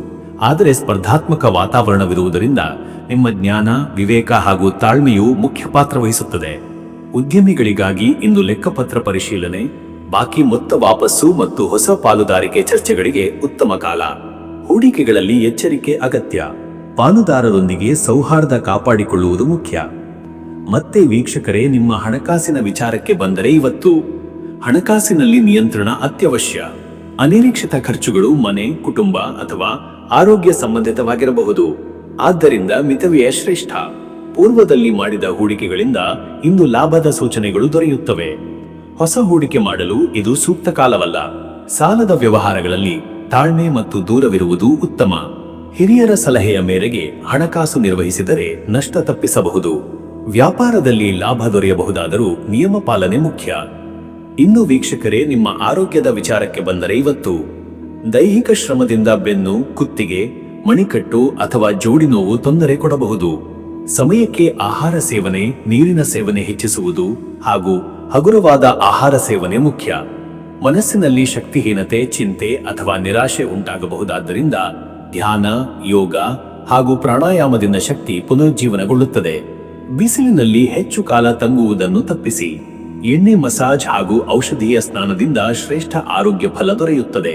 ಆದರೆ ಸ್ಪರ್ಧಾತ್ಮಕ ವಾತಾವರಣವಿರುವುದರಿಂದ ನಿಮ್ಮ ಜ್ಞಾನ, ವಿವೇಕ ಹಾಗೂ ತಾಳ್ಮೆಯು ಮುಖ್ಯ ಪಾತ್ರ ವಹಿಸುತ್ತದೆ. ಉದ್ಯಮಿಗಳಿಗಾಗಿ ಇಂದು ಲೆಕ್ಕಪತ್ರ ಪರಿಶೀಲನೆ, ಬಾಕಿ ಮೊತ್ತ ವಾಪಸ್ಸು ಮತ್ತು ಹೊಸ ಪಾಲುದಾರಿಕೆ ಚರ್ಚೆಗಳಿಗೆ ಉತ್ತಮ ಕಾಲ. ಹೂಡಿಕೆಗಳಲ್ಲಿ ಎಚ್ಚರಿಕೆ ಅಗತ್ಯ. ಪಾಲುದಾರರೊಂದಿಗೆ ಸೌಹಾರ್ದ ಕಾಪಾಡಿಕೊಳ್ಳುವುದು ಮುಖ್ಯ. ಮತ್ತೆ ವೀಕ್ಷಕರೇ, ನಿಮ್ಮ ಹಣಕಾಸಿನ ವಿಚಾರಕ್ಕೆ ಬಂದರೆ, ಇವತ್ತು ಹಣಕಾಸಿನಲ್ಲಿ ನಿಯಂತ್ರಣ ಅತ್ಯವಶ್ಯ. ಅನಿರೀಕ್ಷಿತ ಖರ್ಚುಗಳು ಮನೆ, ಕುಟುಂಬ ಅಥವಾ ಆರೋಗ್ಯ ಸಂಬಂಧಿತವಾಗಿರಬಹುದು. ಆದ್ದರಿಂದ ಮಿತವ್ಯಯ ಶ್ರೇಷ್ಠ. ಪೂರ್ವದಲ್ಲಿ ಮಾಡಿದ ಹೂಡಿಕೆಗಳಿಂದ ಇಂದು ಲಾಭದ ಸೂಚನೆಗಳು ದೊರೆಯುತ್ತವೆ. ಹೊಸ ಹೂಡಿಕೆ ಮಾಡಲು ಇದು ಸೂಕ್ತ ಕಾಲವಲ್ಲ. ಸಾಲದ ವ್ಯವಹಾರಗಳಲ್ಲಿ ತಾಳ್ಮೆ ಮತ್ತು ದೂರವಿರುವುದು ಉತ್ತಮ. ಹಿರಿಯರ ಸಲಹೆಯ ಮೇರೆಗೆ ಹಣಕಾಸು ನಿರ್ವಹಿಸಿದರೆ ನಷ್ಟ ತಪ್ಪಿಸಬಹುದು. ವ್ಯಾಪಾರದಲ್ಲಿ ಲಾಭ ದೊರೆಯಬಹುದಾದರೂ ನಿಯಮ ಪಾಲನೆ ಮುಖ್ಯ. ಇನ್ನು ವೀಕ್ಷಕರೇ, ನಿಮ್ಮ ಆರೋಗ್ಯದ ವಿಚಾರಕ್ಕೆ ಬಂದರೆ, ಇವತ್ತು ದೈಹಿಕ ಶ್ರಮದಿಂದ ಬೆನ್ನು, ಕುತ್ತಿಗೆ, ಮಣಿಕಟ್ಟು ಅಥವಾ ಜೋಡಿ ನೋವು ತೊಂದರೆ ಕೊಡಬಹುದು. ಸಮಯಕ್ಕೆ ಆಹಾರ ಸೇವನೆ, ನೀರಿನ ಸೇವನೆ ಹೆಚ್ಚಿಸುವುದು ಹಾಗೂ ಹಗುರವಾದ ಆಹಾರ ಸೇವನೆ ಮುಖ್ಯ. ಮನಸ್ಸಿನಲ್ಲಿ ಶಕ್ತಿಹೀನತೆ, ಚಿಂತೆ ಅಥವಾ ನಿರಾಶೆ ಉಂಟಾಗಬಹುದಾದ್ದರಿಂದ ಧ್ಯಾನ, ಯೋಗ ಹಾಗೂ ಪ್ರಾಣಾಯಾಮದಿಂದ ಶಕ್ತಿ ಪುನರುಜ್ಜೀವನಗೊಳ್ಳುತ್ತದೆ. ಬಿಸಿಲಿನಲ್ಲಿ ಹೆಚ್ಚು ಕಾಲ ತಂಗುವುದನ್ನು ತಪ್ಪಿಸಿ. ಎಣ್ಣೆ ಮಸಾಜ್ ಹಾಗೂ ಔಷಧೀಯ ಸ್ನಾನದಿಂದ ಶ್ರೇಷ್ಠ ಆರೋಗ್ಯ ಫಲ ದೊರೆಯುತ್ತದೆ.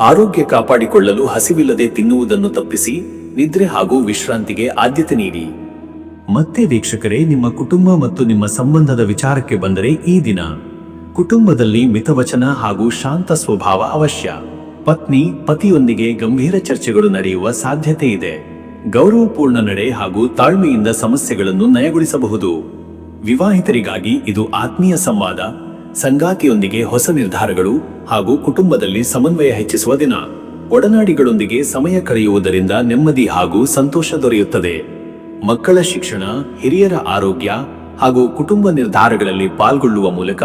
ಆರೋಗ್ಯ ಕಾಪಾಡಿಕೊಳ್ಳಲು ಹಸಿವಿಲ್ಲದೆ ತಿನ್ನುವುದನ್ನು ತಪ್ಪಿಸಿ ನಿದ್ರೆ ಹಾಗೂ ವಿಶ್ರಾಂತಿಗೆ ಆದ್ಯತೆ ನೀಡಿ. ಮತ್ತೆ ವೀಕ್ಷಕರೇ, ನಿಮ್ಮ ಕುಟುಂಬ ಮತ್ತು ನಿಮ್ಮ ಸಂಬಂಧದ ವಿಚಾರಕ್ಕೆ ಬಂದರೆ, ಈ ದಿನ ಕುಟುಂಬದಲ್ಲಿ ಮಿತವಚನ ಹಾಗೂ ಶಾಂತ ಸ್ವಭಾವ ಅವಶ್ಯ. ಪತ್ನಿ, ಪತಿಯೊಂದಿಗೆ ಗಂಭೀರ ಚರ್ಚೆಗಳು ನಡೆಯುವ ಸಾಧ್ಯತೆ ಇದೆ. ಗೌರವಪೂರ್ಣ ನಡೆ ಹಾಗೂ ತಾಳ್ಮೆಯಿಂದ ಸಮಸ್ಯೆಗಳನ್ನು ನಯಗೊಳಿಸಬಹುದು. ವಿವಾಹಿತರಿಗಾಗಿ ಇದು ಆತ್ಮೀಯ ಸಂವಾದ, ಸಂಗಾತಿಯೊಂದಿಗೆ ಹೊಸ ನಿರ್ಧಾರಗಳು ಹಾಗೂ ಕುಟುಂಬದಲ್ಲಿ ಸಮನ್ವಯ ಹೆಚ್ಚಿಸುವ ದಿನ. ಒಡನಾಡಿಗಳೊಂದಿಗೆ ಸಮಯ ಕಳೆಯುವುದರಿಂದ ನೆಮ್ಮದಿ ಹಾಗೂ ಸಂತೋಷ ದೊರೆಯುತ್ತದೆ. ಮಕ್ಕಳ ಶಿಕ್ಷಣ, ಹಿರಿಯರ ಆರೋಗ್ಯ ಹಾಗೂ ಕುಟುಂಬ ನಿರ್ಧಾರಗಳಲ್ಲಿ ಪಾಲ್ಗೊಳ್ಳುವ ಮೂಲಕ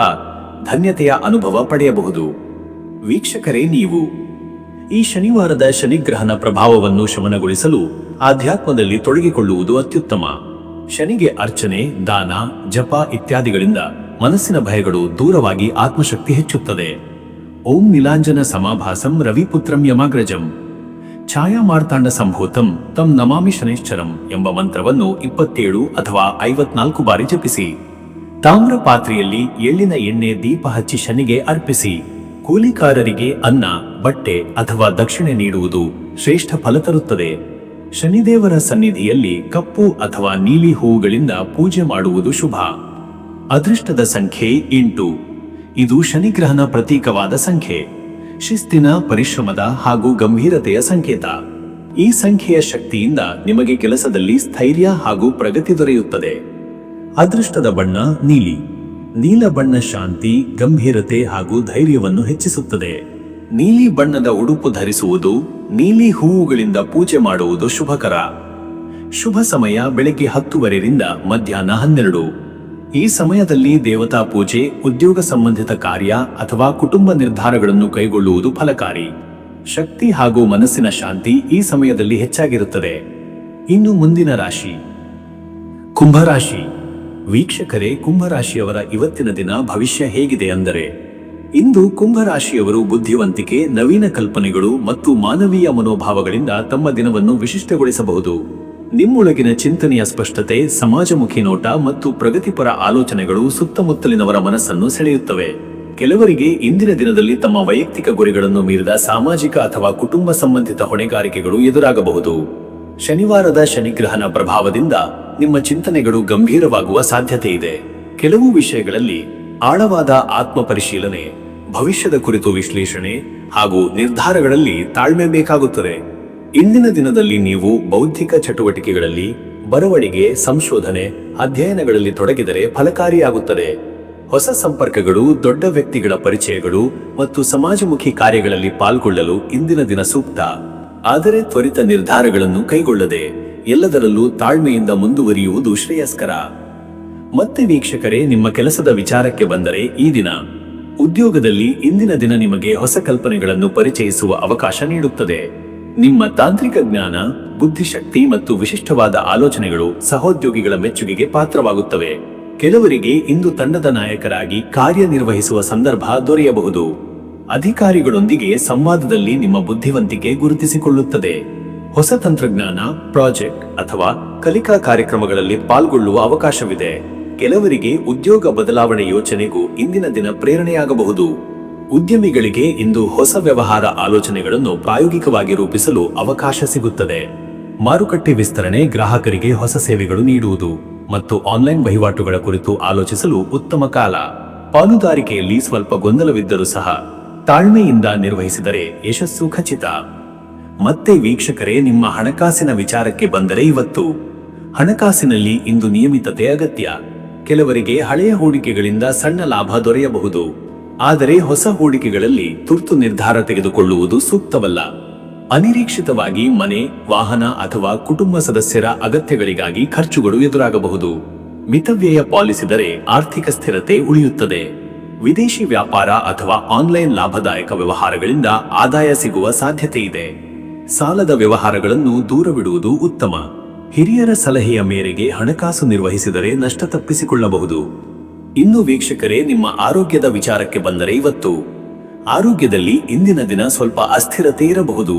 ಧನ್ಯತೆಯ ಅನುಭವ ಪಡೆಯಬಹುದು. ವೀಕ್ಷಕರೇ, ನೀವು ಈ ಶನಿವಾರದ ಶನಿಗ್ರಹನ ಪ್ರಭಾವವನ್ನು ಶಮನಗೊಳಿಸಲು ಆಧ್ಯಾತ್ಮದಲ್ಲಿ ತೊಡಗಿಕೊಳ್ಳುವುದು ಅತ್ಯುತ್ತಮ. ಶನಿಗೆ ಅರ್ಚನೆ, ದಾನ, ಜಪ ಇತ್ಯಾದಿಗಳಿಂದ ಮನಸ್ಸಿನ ಭಯಗಳು ದೂರವಾಗಿ ಆತ್ಮಶಕ್ತಿ ಹೆಚ್ಚುತ್ತದೆ. ಓಂ ನೀಲಾಂಜನ ಸಮಾಭಾಸಂ ರವಿಪುತ್ರಂ ಯಮಾಗ್ರಜಂ. ಛಾಯಾ ಮಾರ್ತಾಂಡ ಸಂಭೂತಂ ತಂ ನಮಾಮಿ ಶನೈಶ್ಚರಂ ಎಂಬ ಮಂತ್ರವನ್ನು 27 ಅಥವಾ 54 ಬಾರಿ ಜಪಿಸಿ. ತಾಮ್ರ ಪಾತ್ರೆಯಲ್ಲಿ ಎಳ್ಳಿನ ಎಣ್ಣೆ ದೀಪ ಹಚ್ಚಿ ಶನಿಗೆ ಅರ್ಪಿಸಿ. ಕೂಲಿಕಾರರಿಗೆ ಅನ್ನ, ಬಟ್ಟೆ ಅಥವಾ ದಕ್ಷಿಣೆ ನೀಡುವುದು ಶ್ರೇಷ್ಠ ಫಲ ತರುತ್ತದೆ. ಶನಿದೇವರ ಸನ್ನಿಧಿಯಲ್ಲಿ ಕಪ್ಪು ಅಥವಾ ನೀಲಿ ಹೂವುಗಳಿಂದ ಪೂಜೆ ಮಾಡುವುದು ಶುಭ. ಅದೃಷ್ಟದ ಸಂಖ್ಯೆ 8. ಇದು ಶನಿಗ್ರಹನ ಪ್ರತೀಕವಾದ ಸಂಖ್ಯೆ. ಶಿಸ್ತಿನ, ಪರಿಶ್ರಮದ ಹಾಗೂ ಗಂಭೀರತೆಯ ಸಂಕೇತ. ಈ ಸಂಖ್ಯೆಯ ಶಕ್ತಿಯಿಂದ ನಿಮಗೆ ಕೆಲಸದಲ್ಲಿ ಸ್ಥೈರ್ಯ ಹಾಗೂ ಪ್ರಗತಿ ದೊರೆಯುತ್ತದೆ. ಅದೃಷ್ಟದ ಬಣ್ಣ ನೀಲಿ. ನೀಲ ಬಣ್ಣ ಶಾಂತಿ, ಗಂಭೀರತೆ ಹಾಗೂ ಧೈರ್ಯವನ್ನು ಹೆಚ್ಚಿಸುತ್ತದೆ. ನೀಲಿ ಬಣ್ಣದ ಉಡುಪು ಧರಿಸುವುದು, ನೀಲಿ ಹೂವುಗಳಿಂದ ಪೂಜೆ ಮಾಡುವುದು ಶುಭಕರ. ಶುಭ ಸಮಯ ಬೆಳಗ್ಗೆ 10 ರಿಂದ ಮಧ್ಯಾಹ್ನ 12. ಈ ಸಮಯದಲ್ಲಿ ದೇವತಾ ಪೂಜೆ, ಉದ್ಯೋಗ ಸಂಬಂಧಿತ ಕಾರ್ಯ ಅಥವಾ ಕುಟುಂಬ ನಿರ್ಧಾರಗಳನ್ನು ಕೈಗೊಳ್ಳುವುದು ಫಲಕಾರಿ. ಶಕ್ತಿ ಹಾಗೂ ಮನಸ್ಸಿನ ಶಾಂತಿ ಈ ಸಮಯದಲ್ಲಿ ಹೆಚ್ಚಾಗಿರುತ್ತದೆ. ಇನ್ನು ಮುಂದಿನ ರಾಶಿ ಕುಂಭರಾಶಿ. ವೀಕ್ಷಕರೇ, ಕುಂಭರಾಶಿಯವರ ಇವತ್ತಿನ ದಿನ ಭವಿಷ್ಯ ಹೇಗಿದೆ ಅಂದರೆ, ಇಂದು ಕುಂಭರಾಶಿಯವರು ಬುದ್ಧಿವಂತಿಕೆ, ನವೀನ ಕಲ್ಪನೆಗಳು ಮತ್ತು ಮಾನವೀಯ ಮನೋಭಾವಗಳಿಂದ ತಮ್ಮ ದಿನವನ್ನು ವಿಶಿಷ್ಟಗೊಳಿಸಬಹುದು. ನಿಮ್ಮೊಳಗಿನ ಚಿಂತನೆಯ ಸ್ಪಷ್ಟತೆ, ಸಮಾಜಮುಖಿ ನೋಟ ಮತ್ತು ಪ್ರಗತಿಪರ ಆಲೋಚನೆಗಳು ಸುತ್ತಮುತ್ತಲಿನವರ ಮನಸ್ಸನ್ನು ಸೆಳೆಯುತ್ತವೆ. ಕೆಲವರಿಗೆ ಇಂದಿನ ದಿನದಲ್ಲಿ ತಮ್ಮ ವೈಯಕ್ತಿಕ ಗುರಿಗಳನ್ನು ಮೀರಿದ ಸಾಮಾಜಿಕ ಅಥವಾ ಕುಟುಂಬ ಸಂಬಂಧಿತ ಹೊಣೆಗಾರಿಕೆಗಳು ಎದುರಾಗಬಹುದು. ಶನಿವಾರದ ಶನಿಗ್ರಹನ ಪ್ರಭಾವದಿಂದ ನಿಮ್ಮ ಚಿಂತನೆಗಳು ಗಂಭೀರವಾಗುವ ಸಾಧ್ಯತೆ ಇದೆ. ಕೆಲವು ವಿಷಯಗಳಲ್ಲಿ ಆಳವಾದ ಆತ್ಮ ಪರಿಶೀಲನೆ, ಭವಿಷ್ಯದ ಕುರಿತು ವಿಶ್ಲೇಷಣೆ ಹಾಗೂ ನಿರ್ಧಾರಗಳಲ್ಲಿ ತಾಳ್ಮೆ ಬೇಕಾಗುತ್ತದೆ. ಇಂದಿನ ದಿನದಲ್ಲಿ ನೀವು ಬೌದ್ಧಿಕ ಚಟುವಟಿಕೆಗಳಲ್ಲಿ, ಬರವಣಿಗೆ, ಸಂಶೋಧನೆ, ಅಧ್ಯಯನಗಳಲ್ಲಿ ತೊಡಗಿದರೆ ಫಲಕಾರಿಯಾಗುತ್ತದೆ. ಹೊಸ ಸಂಪರ್ಕಗಳು, ದೊಡ್ಡ ವ್ಯಕ್ತಿಗಳ ಪರಿಚಯಗಳು ಮತ್ತು ಸಮಾಜಮುಖಿ ಕಾರ್ಯಗಳಲ್ಲಿ ಪಾಲ್ಗೊಳ್ಳಲು ಇಂದಿನ ದಿನ ಸೂಕ್ತ. ಆದರೆ ತ್ವರಿತ ನಿರ್ಧಾರಗಳನ್ನು ಕೈಗೊಳ್ಳದೆ ಎಲ್ಲದರಲ್ಲೂ ತಾಳ್ಮೆಯಿಂದ ಮುಂದುವರಿಯುವುದು ಶ್ರೇಯಸ್ಕರ. ಮತ್ತೆ ವೀಕ್ಷಕರೇ, ನಿಮ್ಮ ಕೆಲಸದ ವಿಚಾರಕ್ಕೆ ಬಂದರೆ ಈ ದಿನ ಉದ್ಯೋಗದಲ್ಲಿ ಇಂದಿನ ದಿನ ನಿಮಗೆ ಹೊಸ ಕಲ್ಪನೆಗಳನ್ನು ಪರಿಚಯಿಸುವ ಅವಕಾಶ ನೀಡುತ್ತದೆ. ನಿಮ್ಮ ತಾಂತ್ರಿಕ ಜ್ಞಾನ, ಬುದ್ಧಿಶಕ್ತಿ ಮತ್ತು ವಿಶಿಷ್ಟವಾದ ಆಲೋಚನೆಗಳು ಸಹೋದ್ಯೋಗಿಗಳ ಮೆಚ್ಚುಗೆಗೆ ಪಾತ್ರವಾಗುತ್ತವೆ. ಕೆಲವರಿಗೆ ಇಂದು ತಂಡದ ನಾಯಕರಾಗಿ ಕಾರ್ಯನಿರ್ವಹಿಸುವ ಸಂದರ್ಭ ದೊರೆಯಬಹುದು. ಅಧಿಕಾರಿಗಳೊಂದಿಗೆ ಸಂವಾದದಲ್ಲಿ ನಿಮ್ಮ ಬುದ್ಧಿವಂತಿಕೆ ಗುರುತಿಸಿಕೊಳ್ಳುತ್ತದೆ. ಹೊಸ ತಂತ್ರಜ್ಞಾನ, ಪ್ರಾಜೆಕ್ಟ್ ಅಥವಾ ಕಲಿಕಾ ಕಾರ್ಯಕ್ರಮಗಳಲ್ಲಿ ಪಾಲ್ಗೊಳ್ಳುವ ಅವಕಾಶವಿದೆ. ಕೆಲವರಿಗೆ ಉದ್ಯೋಗ ಬದಲಾವಣೆ ಯೋಚನೆಗೂ ಇಂದಿನ ದಿನ ಪ್ರೇರಣೆಯಾಗಬಹುದು. ಉದ್ಯಮಿಗಳಿಗೆ ಇಂದು ಹೊಸ ವ್ಯವಹಾರ ಆಲೋಚನೆಗಳನ್ನು ಪ್ರಾಯೋಗಿಕವಾಗಿ ರೂಪಿಸಲು ಅವಕಾಶ ಸಿಗುತ್ತದೆ. ಮಾರುಕಟ್ಟೆ ವಿಸ್ತರಣೆ, ಗ್ರಾಹಕರಿಗೆ ಹೊಸ ಸೇವೆಗಳು ನೀಡುವುದು ಮತ್ತು ಆನ್ಲೈನ್ ವಹಿವಾಟುಗಳ ಕುರಿತು ಆಲೋಚಿಸಲು ಉತ್ತಮ ಕಾಲ. ಪಾಲುದಾರಿಕೆಯಲ್ಲಿ ಸ್ವಲ್ಪ ಗೊಂದಲವಿದ್ದರೂ ಸಹ ತಾಳ್ಮೆಯಿಂದ ನಿರ್ವಹಿಸಿದರೆ ಯಶಸ್ಸು ಖಚಿತ. ಮತ್ತೆ ವೀಕ್ಷಕರೇ, ನಿಮ್ಮ ಹಣಕಾಸಿನ ವಿಚಾರಕ್ಕೆ ಬಂದರೆ ಇವತ್ತು ಹಣಕಾಸಿನಲ್ಲಿ ಇಂದು ನಿಯಮಿತತೆ ಅಗತ್ಯ. ಕೆಲವರಿಗೆ ಹಳೆಯ ಹೂಡಿಕೆಗಳಿಂದ ಸಣ್ಣ ಲಾಭ ದೊರೆಯಬಹುದು. ಆದರೆ ಹೊಸ ಹೂಡಿಕೆಗಳಲ್ಲಿ ತುರ್ತು ನಿರ್ಧಾರ ತೆಗೆದುಕೊಳ್ಳುವುದು ಸೂಕ್ತವಲ್ಲ. ಅನಿರೀಕ್ಷಿತವಾಗಿ ಮನೆ, ವಾಹನ ಅಥವಾ ಕುಟುಂಬ ಸದಸ್ಯರ ಅಗತ್ಯಗಳಿಗಾಗಿ ಖರ್ಚುಗಳು ಎದುರಾಗಬಹುದು. ಮಿತವ್ಯಯ ಪಾಲಿಸಿದರೆ ಆರ್ಥಿಕ ಸ್ಥಿರತೆ ಉಳಿಯುತ್ತದೆ. ವಿದೇಶಿ ವ್ಯಾಪಾರ ಅಥವಾ ಆನ್ಲೈನ್ ಲಾಭದಾಯಕ ವ್ಯವಹಾರಗಳಿಂದ ಆದಾಯ ಸಿಗುವ ಸಾಧ್ಯತೆ ಇದೆ. ಸಾಲದ ವ್ಯವಹಾರಗಳನ್ನು ದೂರವಿಡುವುದು ಉತ್ತಮ. ಹಿರಿಯರ ಸಲಹೆಯ ಮೇರೆಗೆ ಹಣಕಾಸು ನಿರ್ವಹಿಸಿದರೆ ನಷ್ಟ ತಪ್ಪಿಸಿಕೊಳ್ಳಬಹುದು. ಇನ್ನು ವೀಕ್ಷಕರೇ, ನಿಮ್ಮ ಆರೋಗ್ಯದ ವಿಚಾರಕ್ಕೆ ಬಂದರೆ ಇವತ್ತು ಆರೋಗ್ಯದಲ್ಲಿ ಇಂದಿನ ದಿನ ಸ್ವಲ್ಪ ಅಸ್ಥಿರತೆ ಇರಬಹುದು.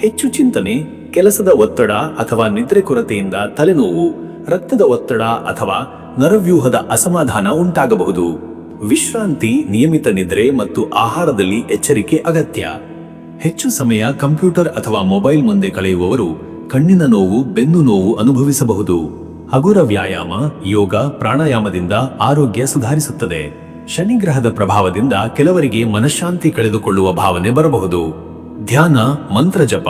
ಹೆಚ್ಚು ಚಿಂತನೆ, ಕೆಲಸದ ಒತ್ತಡ ಅಥವಾ ನಿದ್ರೆ ಕೊರತೆಯಿಂದ ತಲೆನೋವು, ರಕ್ತದ ಒತ್ತಡ ಅಥವಾ ನರವ್ಯೂಹದ ಅಸಮಾಧಾನ ಉಂಟಾಗಬಹುದು. ವಿಶ್ರಾಂತಿ, ನಿಯಮಿತ ನಿದ್ರೆ ಮತ್ತು ಆಹಾರದಲ್ಲಿ ಎಚ್ಚರಿಕೆ ಅಗತ್ಯ. ಹೆಚ್ಚು ಸಮಯ ಕಂಪ್ಯೂಟರ್ ಅಥವಾ ಮೊಬೈಲ್ ಮುಂದೆ ಕಳೆಯುವವರು ಕಣ್ಣಿನ ನೋವು, ಬೆನ್ನು ನೋವು ಅನುಭವಿಸಬಹುದು. ಹಗುರ ವ್ಯಾಯಾಮ, ಯೋಗ, ಪ್ರಾಣಾಯಾಮದಿಂದ ಆರೋಗ್ಯ ಸುಧಾರಿಸುತ್ತದೆ. ಶನಿಗ್ರಹದ ಪ್ರಭಾವದಿಂದ ಕೆಲವರಿಗೆ ಮನಃಶಾಂತಿ ಕಳೆದುಕೊಳ್ಳುವ ಭಾವನೆ ಬರಬಹುದು. ಧ್ಯಾನ, ಮಂತ್ರ ಜಪ,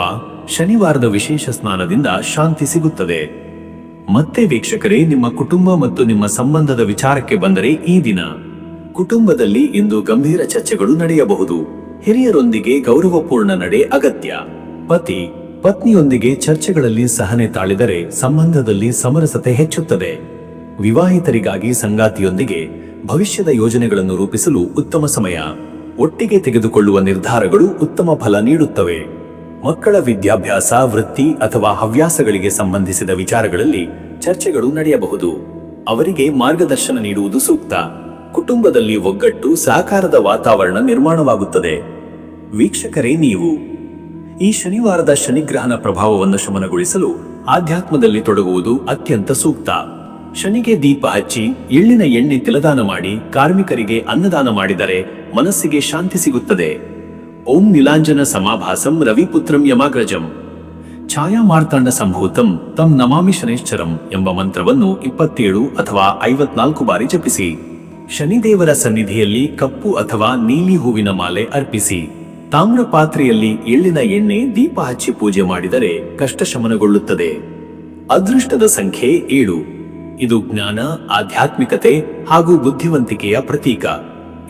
ಶನಿವಾರದ ವಿಶೇಷ ಸ್ನಾನದಿಂದ ಶಾಂತಿ ಸಿಗುತ್ತದೆ. ಮತ್ತೆ ವೀಕ್ಷಕರೇ, ನಿಮ್ಮ ಕುಟುಂಬ ಮತ್ತು ನಿಮ್ಮ ಸಂಬಂಧದ ವಿಚಾರಕ್ಕೆ ಬಂದರೆ ಈ ದಿನ ಕುಟುಂಬದಲ್ಲಿ ಇಂದು ಗಂಭೀರ ಚರ್ಚೆಗಳು ನಡೆಯಬಹುದು. ಹಿರಿಯರೊಂದಿಗೆ ಗೌರವಪೂರ್ಣ ನಡೆ ಅಗತ್ಯ. ಪತಿ ಪತ್ನಿಯೊಂದಿಗೆ ಚರ್ಚೆಗಳಲ್ಲಿ ಸಹನೆ ತಾಳಿದರೆ ಸಂಬಂಧದಲ್ಲಿ ಸಮರಸತೆ ಹೆಚ್ಚುತ್ತದೆ. ವಿವಾಹಿತರಿಗಾಗಿ ಸಂಗಾತಿಯೊಂದಿಗೆ ಭವಿಷ್ಯದ ಯೋಜನೆಗಳನ್ನು ರೂಪಿಸಲು ಉತ್ತಮ ಸಮಯ. ಒಟ್ಟಿಗೆ ತೆಗೆದುಕೊಳ್ಳುವ ನಿರ್ಧಾರಗಳು ಉತ್ತಮ ಫಲ ನೀಡುತ್ತವೆ. ಮಕ್ಕಳ ವಿದ್ಯಾಭ್ಯಾಸ, ವೃತ್ತಿ ಅಥವಾ ಹವ್ಯಾಸಗಳಿಗೆ ಸಂಬಂಧಿಸಿದ ವಿಚಾರಗಳಲ್ಲಿ ಚರ್ಚೆಗಳು ನಡೆಯಬಹುದು. ಅವರಿಗೆ ಮಾರ್ಗದರ್ಶನ ನೀಡುವುದು ಸೂಕ್ತ. ಕುಟುಂಬದಲ್ಲಿ ಒಗ್ಗಟ್ಟು, ಸಹಕಾರದ ವಾತಾವರಣ ನಿರ್ಮಾಣವಾಗುತ್ತದೆ. ವೀಕ್ಷಕರೇ, ನೀವು ಈ ಶನಿವಾರದ ಶನಿಗ್ರಹಣ ಪ್ರಭಾವವನ್ನು ಶಮನಗೊಳಿಸಲು ಆಧ್ಯಾತ್ಮದಲ್ಲಿ ತೊಡಗುವುದು ಅತ್ಯಂತ ಸೂಕ್ತ. ಶನಿಗೆ ದೀಪ ಹಚ್ಚಿ ಎಳ್ಳಿನ ಎಣ್ಣೆ ತಿಲದಾನ ಮಾಡಿ ಕಾರ್ಮಿಕರಿಗೆ ಅನ್ನದಾನ ಮಾಡಿದರೆ ಮನಸ್ಸಿಗೆ ಶಾಂತಿ ಸಿಗುತ್ತದೆ. ಓಂ ನೀಲಾಂಜನ ಸಮಾಭಾಸಂ ರವಿಪುತ್ರಂ ಯಮಾಗ್ರಜಂ ಛಾಯಾ ಮಾರ್ತಾಂಡ ಸಂಭೂತಂ ತಂ ನಮಾಮಿ ಶನೈಶ್ಚರಂ ಎಂಬ ಮಂತ್ರವನ್ನು 27 ಅಥವಾ 54 ಬಾರಿ ಜಪಿಸಿ. ಶನಿದೇವರ ಸನ್ನಿಧಿಯಲ್ಲಿ ಕಪ್ಪು ಅಥವಾ ನೀಲಿ ಹೂವಿನ ಮಾಲೆ ಅರ್ಪಿಸಿ. ತಾಮ್ರ ಪಾತ್ರೆಯಲ್ಲಿ ಎಳ್ಳಿನ ಎಣ್ಣೆ ದೀಪ ಹಚ್ಚಿ ಪೂಜೆ ಮಾಡಿದರೆ ಕಷ್ಟ ಶಮನಗೊಳ್ಳುತ್ತದೆ. ಅದೃಷ್ಟದ ಸಂಖ್ಯೆ 7. ಇದು ಜ್ಞಾನ, ಆಧ್ಯಾತ್ಮಿಕತೆ ಹಾಗೂ ಬುದ್ಧಿವಂತಿಕೆಯ ಪ್ರತೀಕ.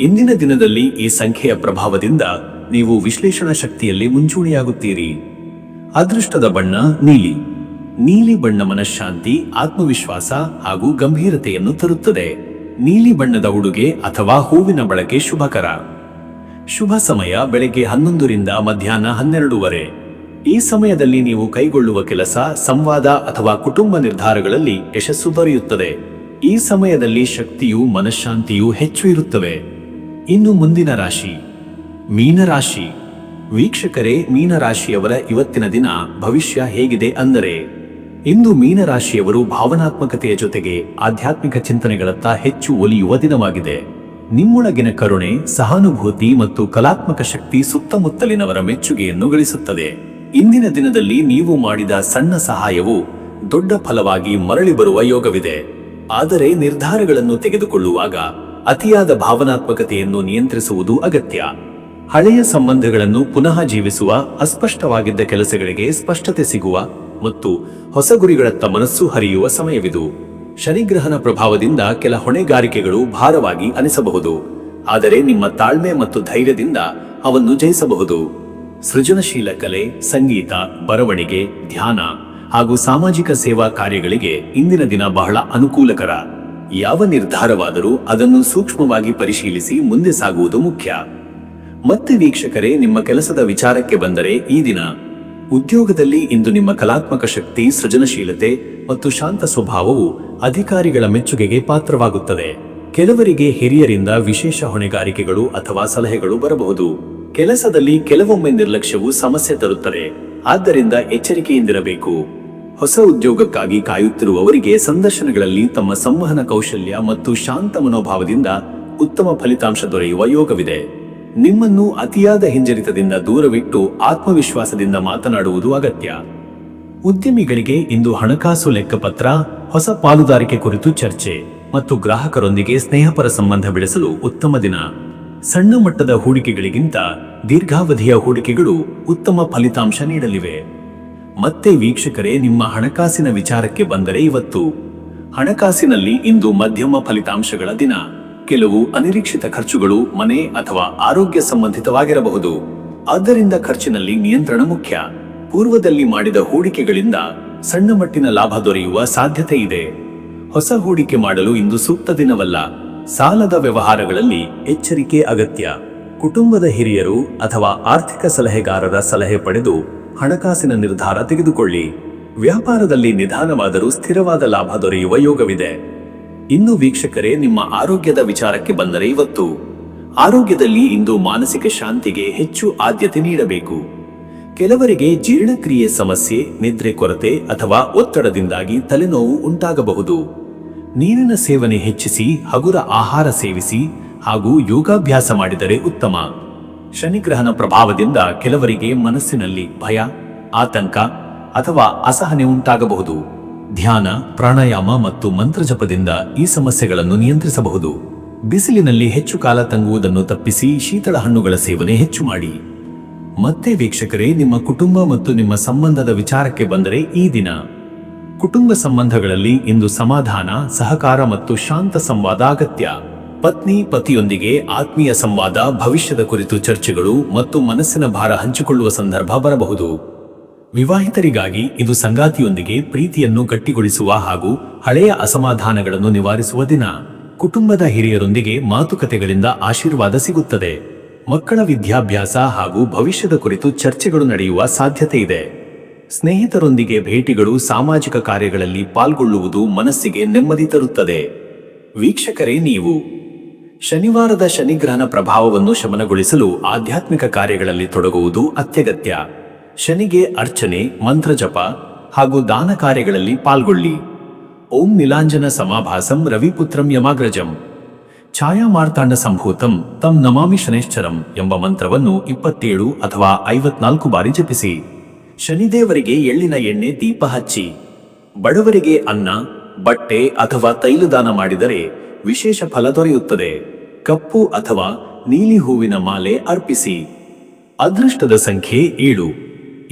ಇಂದಿನ ದಿನದಲ್ಲಿ ಈ ಸಂಖ್ಯೆಯ ಪ್ರಭಾವದಿಂದ ನೀವು ವಿಶ್ಲೇಷಣಾ ಶಕ್ತಿಯಲ್ಲಿ ಮುಂಚೂಣಿಯಾಗುತ್ತೀರಿ. ಅದೃಷ್ಟದ ಬಣ್ಣ ನೀಲಿ. ನೀಲಿ ಬಣ್ಣ ಮನಃಶಾಂತಿ, ಆತ್ಮವಿಶ್ವಾಸ ಹಾಗೂ ಗಂಭೀರತೆಯನ್ನು ತರುತ್ತದೆ. ನೀಲಿ ಬಣ್ಣದ ಉಡುಗೆ ಅಥವಾ ಹೂವಿನ ಬಳಕೆ ಶುಭಕರ. ಶುಭ ಸಮಯ ಬೆಳಗ್ಗೆ 11 ರಿಂದ ಮಧ್ಯಾಹ್ನ 12 ಈ ಸಮಯದಲ್ಲಿ ನೀವು ಕೈಗೊಳ್ಳುವ ಕೆಲಸ, ಸಂವಾದ ಅಥವಾ ಕುಟುಂಬ ನಿರ್ಧಾರಗಳಲ್ಲಿ ಯಶಸ್ಸು ದೊರೆಯುತ್ತದೆ. ಈ ಸಮಯದಲ್ಲಿ ಶಕ್ತಿಯು, ಮನಃಶಾಂತಿಯು ಹೆಚ್ಚು ಇರುತ್ತವೆ. ಇನ್ನು ಮುಂದಿನ ರಾಶಿ ಮೀನರಾಶಿ. ವೀಕ್ಷಕರೇ, ಮೀನರಾಶಿಯವರ ಇವತ್ತಿನ ದಿನ ಭವಿಷ್ಯ ಹೇಗಿದೆ ಅಂದರೆ, ಇಂದು ಮೀನರಾಶಿಯವರು ಭಾವನಾತ್ಮಕತೆಯ ಜೊತೆಗೆ ಆಧ್ಯಾತ್ಮಿಕ ಚಿಂತನೆಗಳತ್ತ ಹೆಚ್ಚು ಒಲಿಯುವ ದಿನವಾಗಿದೆ. ನಿಮ್ಮೊಳಗಿನ ಕರುಣೆ, ಸಹಾನುಭೂತಿ ಮತ್ತು ಕಲಾತ್ಮಕ ಶಕ್ತಿ ಸುತ್ತಮುತ್ತಲಿನವರ ಮೆಚ್ಚುಗೆಯನ್ನು ಗಳಿಸುತ್ತದೆ. ಇಂದಿನ ದಿನದಲ್ಲಿ ನೀವು ಮಾಡಿದ ಸಣ್ಣ ಸಹಾಯವು ದೊಡ್ಡ ಫಲವಾಗಿ ಮರಳಿ ಬರುವ ಯೋಗವಿದೆ. ಆದರೆ ನಿರ್ಧಾರಗಳನ್ನು ತೆಗೆದುಕೊಳ್ಳುವಾಗ ಅತಿಯಾದ ಭಾವನಾತ್ಮಕತೆಯನ್ನು ನಿಯಂತ್ರಿಸುವುದು ಅಗತ್ಯ. ಹಳೆಯ ಸಂಬಂಧಗಳನ್ನು ಪುನಃ ಜೀವಿಸುವ, ಅಸ್ಪಷ್ಟವಾಗಿದ್ದ ಕೆಲಸಗಳಿಗೆ ಸ್ಪಷ್ಟತೆ ಸಿಗುವ ಮತ್ತು ಹೊಸ ಗುರಿಗಳತ್ತ ಮನಸ್ಸು ಹರಿಯುವ ಸಮಯವಿದು. ಶನಿಗ್ರಹಣ ಪ್ರಭಾವದಿಂದ ಕೆಲ ಹೊಣೆಗಾರಿಕೆಗಳು ಭಾರವಾಗಿ ಅನಿಸಬಹುದು, ಆದರೆ ನಿಮ್ಮ ತಾಳ್ಮೆ ಮತ್ತು ಧೈರ್ಯದಿಂದ ಅವನ್ನು ಜಯಿಸಬಹುದು. ಸೃಜನಶೀಲ ಕಲೆ, ಸಂಗೀತ, ಬರವಣಿಗೆ, ಧ್ಯಾನ ಹಾಗೂ ಸಾಮಾಜಿಕ ಸೇವಾ ಕಾರ್ಯಗಳಿಗೆ ಇಂದಿನ ದಿನ ಬಹಳ ಅನುಕೂಲಕರ. ಯಾವ ನಿರ್ಧಾರವಾದರೂ ಅದನ್ನು ಸೂಕ್ಷ್ಮವಾಗಿ ಪರಿಶೀಲಿಸಿ ಮುಂದೆ ಸಾಗುವುದು ಮುಖ್ಯ. ಮತ್ತೆ ವೀಕ್ಷಕರೇ, ನಿಮ್ಮ ಕೆಲಸದ ವಿಚಾರಕ್ಕೆ ಬಂದರೆ, ಈ ದಿನ ಉದ್ಯೋಗದಲ್ಲಿ ಇಂದು ನಿಮ್ಮ ಕಲಾತ್ಮಕ ಶಕ್ತಿ, ಸೃಜನಶೀಲತೆ ಮತ್ತು ಶಾಂತ ಸ್ವಭಾವವು ಅಧಿಕಾರಿಗಳ ಮೆಚ್ಚುಗೆಗೆ ಪಾತ್ರವಾಗುತ್ತದೆ. ಕೆಲವರಿಗೆ ಹಿರಿಯರಿಂದ ವಿಶೇಷ ಹೊಣೆಗಾರಿಕೆಗಳು ಅಥವಾ ಸಲಹೆಗಳು ಬರಬಹುದು. ಕೆಲಸದಲ್ಲಿ ಕೆಲವೊಮ್ಮೆ ನಿರ್ಲಕ್ಷ್ಯವು ಸಮಸ್ಯೆ ತರುತ್ತದೆ, ಆದ್ದರಿಂದ ಎಚ್ಚರಿಕೆಯಿಂದಿರಬೇಕು. ಹೊಸ ಉದ್ಯೋಗಕ್ಕಾಗಿ ಕಾಯುತ್ತಿರುವವರಿಗೆ ಸಂದರ್ಶನಗಳಲ್ಲಿ ತಮ್ಮ ಸಂವಹನ ಕೌಶಲ್ಯ ಮತ್ತು ಶಾಂತ ಮನೋಭಾವದಿಂದ ಉತ್ತಮ ಫಲಿತಾಂಶ ದೊರೆಯುವ ಯೋಗವಿದೆ. ನಿಮ್ಮನ್ನು ಅತಿಯಾದ ಹಿಂಜರಿತದಿಂದ ದೂರವಿಟ್ಟು ಆತ್ಮವಿಶ್ವಾಸದಿಂದ ಮಾತನಾಡುವುದು ಅಗತ್ಯ. ಉದ್ಯಮಿಗಳಿಗೆ ಇಂದು ಹಣಕಾಸು ಲೆಕ್ಕಪತ್ರ, ಹೊಸ ಪಾಲುದಾರಿಕೆ ಕುರಿತು ಚರ್ಚೆ ಮತ್ತು ಗ್ರಾಹಕರೊಂದಿಗೆ ಸ್ನೇಹಪರ ಸಂಬಂಧ ಬೆಳೆಸಲು ಉತ್ತಮ ದಿನ. ಸಣ್ಣ ಮಟ್ಟದ ಹೂಡಿಕೆಗಳಿಗಿಂತ ದೀರ್ಘಾವಧಿಯ ಹೂಡಿಕೆಗಳು ಉತ್ತಮ ಫಲಿತಾಂಶ ನೀಡಲಿವೆ. ಮತ್ತೆ ವೀಕ್ಷಕರೇ, ನಿಮ್ಮ ಹಣಕಾಸಿನ ವಿಚಾರಕ್ಕೆ ಬಂದರೆ, ಇವತ್ತು ಹಣಕಾಸಿನಲ್ಲಿ ಇಂದು ಮಧ್ಯಮ ಫಲಿತಾಂಶಗಳ ದಿನ. ಕೆಲವು ಅನಿರೀಕ್ಷಿತ ಖರ್ಚುಗಳು ಮನೆ ಅಥವಾ ಆರೋಗ್ಯ ಸಂಬಂಧಿತವಾಗಿರಬಹುದು, ಆದ್ದರಿಂದ ಖರ್ಚಿನಲ್ಲಿ ನಿಯಂತ್ರಣ ಮುಖ್ಯ. ಪೂರ್ವದಲ್ಲಿ ಮಾಡಿದ ಹೂಡಿಕೆಗಳಿಂದ ಸಣ್ಣ ಮಟ್ಟಿನ ಲಾಭ ದೊರೆಯುವ ಸಾಧ್ಯತೆ ಇದೆ. ಹೊಸ ಹೂಡಿಕೆ ಮಾಡಲು ಇಂದು ಸೂಕ್ತ ದಿನವಲ್ಲ. ಸಾಲದ ವ್ಯವಹಾರಗಳಲ್ಲಿ ಎಚ್ಚರಿಕೆ ಅಗತ್ಯ. ಕುಟುಂಬದ ಹಿರಿಯರು ಅಥವಾ ಆರ್ಥಿಕ ಸಲಹೆಗಾರರ ಸಲಹೆ ಪಡೆದು ಹಣಕಾಸಿನ ನಿರ್ಧಾರ ತೆಗೆದುಕೊಳ್ಳಿ. ವ್ಯಾಪಾರದಲ್ಲಿ ನಿಧಾನವಾದರೂ ಸ್ಥಿರವಾದ ಲಾಭ ದೊರೆಯುವ ಯೋಗವಿದೆ. ಇನ್ನು ವೀಕ್ಷಕರೇ, ನಿಮ್ಮ ಆರೋಗ್ಯದ ವಿಚಾರಕ್ಕೆ ಬಂದರೆ, ಇವತ್ತು ಆರೋಗ್ಯದಲ್ಲಿ ಇಂದು ಮಾನಸಿಕ ಶಾಂತಿಗೆ ಹೆಚ್ಚು ಆದ್ಯತೆ ನೀಡಬೇಕು. ಕೆಲವರಿಗೆ ಜೀರ್ಣಕ್ರಿಯೆ ಸಮಸ್ಯೆ, ನಿದ್ರೆ ಕೊರತೆ ಅಥವಾ ಒತ್ತಡದಿಂದಾಗಿ ತಲೆನೋವು ಉಂಟಾಗಬಹುದು. ನೀರಿನ ಸೇವನೆ ಹೆಚ್ಚಿಸಿ, ಹಗುರ ಆಹಾರ ಸೇವಿಸಿ ಹಾಗೂ ಯೋಗಾಭ್ಯಾಸ ಮಾಡಿದರೆ ಉತ್ತಮ. ಶನಿಗ್ರಹಣ ಪ್ರಭಾವದಿಂದ ಕೆಲವರಿಗೆ ಮನಸ್ಸಿನಲ್ಲಿ ಭಯ, ಆತಂಕ ಅಥವಾ ಅಸಹನೆ ಉಂಟಾಗಬಹುದು. ಧ್ಯಾನ, ಪ್ರಾಣಾಯಾಮ ಮತ್ತು ಮಂತ್ರಜಪದಿಂದ ಈ ಸಮಸ್ಯೆಗಳನ್ನು ನಿಯಂತ್ರಿಸಬಹುದು. ಬಿಸಿಲಿನಲ್ಲಿ ಹೆಚ್ಚು ಕಾಲ ತಂಗುವುದನ್ನು ತಪ್ಪಿಸಿ ಶೀತಳ ಹಣ್ಣುಗಳ ಸೇವನೆ ಹೆಚ್ಚು ಮಾಡಿ. ಮತ್ತೆ ವೀಕ್ಷಕರೇ, ನಿಮ್ಮ ಕುಟುಂಬ ಮತ್ತು ನಿಮ್ಮ ಸಂಬಂಧದ ವಿಚಾರಕ್ಕೆ ಬಂದರೆ, ಈ ದಿನ ಕುಟುಂಬ ಸಂಬಂಧಗಳಲ್ಲಿ ಇಂದು ಸಮಾಧಾನ, ಸಹಕಾರ ಮತ್ತು ಶಾಂತ ಸಂವಾದ ಅಗತ್ಯ. ಪತ್ನಿ ಪತಿಯೊಂದಿಗೆ ಆತ್ಮೀಯ ಸಂವಾದ, ಭವಿಷ್ಯದ ಕುರಿತು ಚರ್ಚೆಗಳು ಮತ್ತು ಮನಸ್ಸಿನ ಭಾರ ಹಂಚಿಕೊಳ್ಳುವ ಸಂದರ್ಭ ಬರಬಹುದು. ವಿವಾಹಿತರಿಗಾಗಿ ಇದು ಸಂಗಾತಿಯೊಂದಿಗೆ ಪ್ರೀತಿಯನ್ನು ಗಟ್ಟಿಗೊಳಿಸುವ ಹಾಗೂ ಹಳೆಯ ಅಸಮಾಧಾನಗಳನ್ನು ನಿವಾರಿಸುವ ದಿನ. ಕುಟುಂಬದ ಹಿರಿಯರೊಂದಿಗೆ ಮಾತುಕತೆಗಳಿಂದ ಆಶೀರ್ವಾದ ಸಿಗುತ್ತದೆ. ಮಕ್ಕಳ ವಿದ್ಯಾಭ್ಯಾಸ ಹಾಗೂ ಭವಿಷ್ಯದ ಕುರಿತು ಚರ್ಚೆಗಳು ನಡೆಯುವ ಸಾಧ್ಯತೆ ಇದೆ. ಸ್ನೇಹಿತರೊಂದಿಗೆ ಭೇಟಿಗಳು, ಸಾಮಾಜಿಕ ಕಾರ್ಯಗಳಲ್ಲಿ ಪಾಲ್ಗೊಳ್ಳುವುದು ಮನಸ್ಸಿಗೆ ನೆಮ್ಮದಿ ತರುತ್ತದೆ. ವೀಕ್ಷಕರೇ, ನೀವು ಶನಿವಾರದ ಶನಿಗ್ರಹಣ ಪ್ರಭಾವವನ್ನು ಶಮನಗೊಳಿಸಲು ಆಧ್ಯಾತ್ಮಿಕ ಕಾರ್ಯಗಳಲ್ಲಿ ತೊಡಗುವುದು ಅತ್ಯಗತ್ಯ. ಶನಿಗೆ ಅರ್ಚನೆ, ಮಂತ್ರ ಜಪ ಹಾಗೂ ದಾನ ಕಾರ್ಯಗಳಲ್ಲಿ ಪಾಲ್ಗೊಳ್ಳಿ. ಓಂ ನೀಲಾಂಜನ ಸಮಾಭಾಸಂ ರವಿಪುತ್ರಂ ಯಮಾಗ್ರಜಂ ಛಾಯಾ ಮಾರ್ತಾಂಡ ಸಂಭೂತಂ ತಂ ನಮಾಮಿ ಶನೈಶ್ಚರಂ ಎಂಬ ಮಂತ್ರವನ್ನು 27 ಅಥವಾ 54 ಬಾರಿ ಜಪಿಸಿ. ಶನಿದೇವರಿಗೆ ಎಳ್ಳಿನ ಎಣ್ಣೆ ದೀಪ ಹಚ್ಚಿ. ಬಡವರಿಗೆ ಅನ್ನ, ಬಟ್ಟೆ ಅಥವಾ ತೈಲದಾನ ಮಾಡಿದರೆ ವಿಶೇಷ ಫಲ ದೊರೆಯುತ್ತದೆ. ಕಪ್ಪು ಅಥವಾ ನೀಲಿ ಹೂವಿನ ಮಾಲೆ ಅರ್ಪಿಸಿ. ಅದೃಷ್ಟದ ಸಂಖ್ಯೆ 7.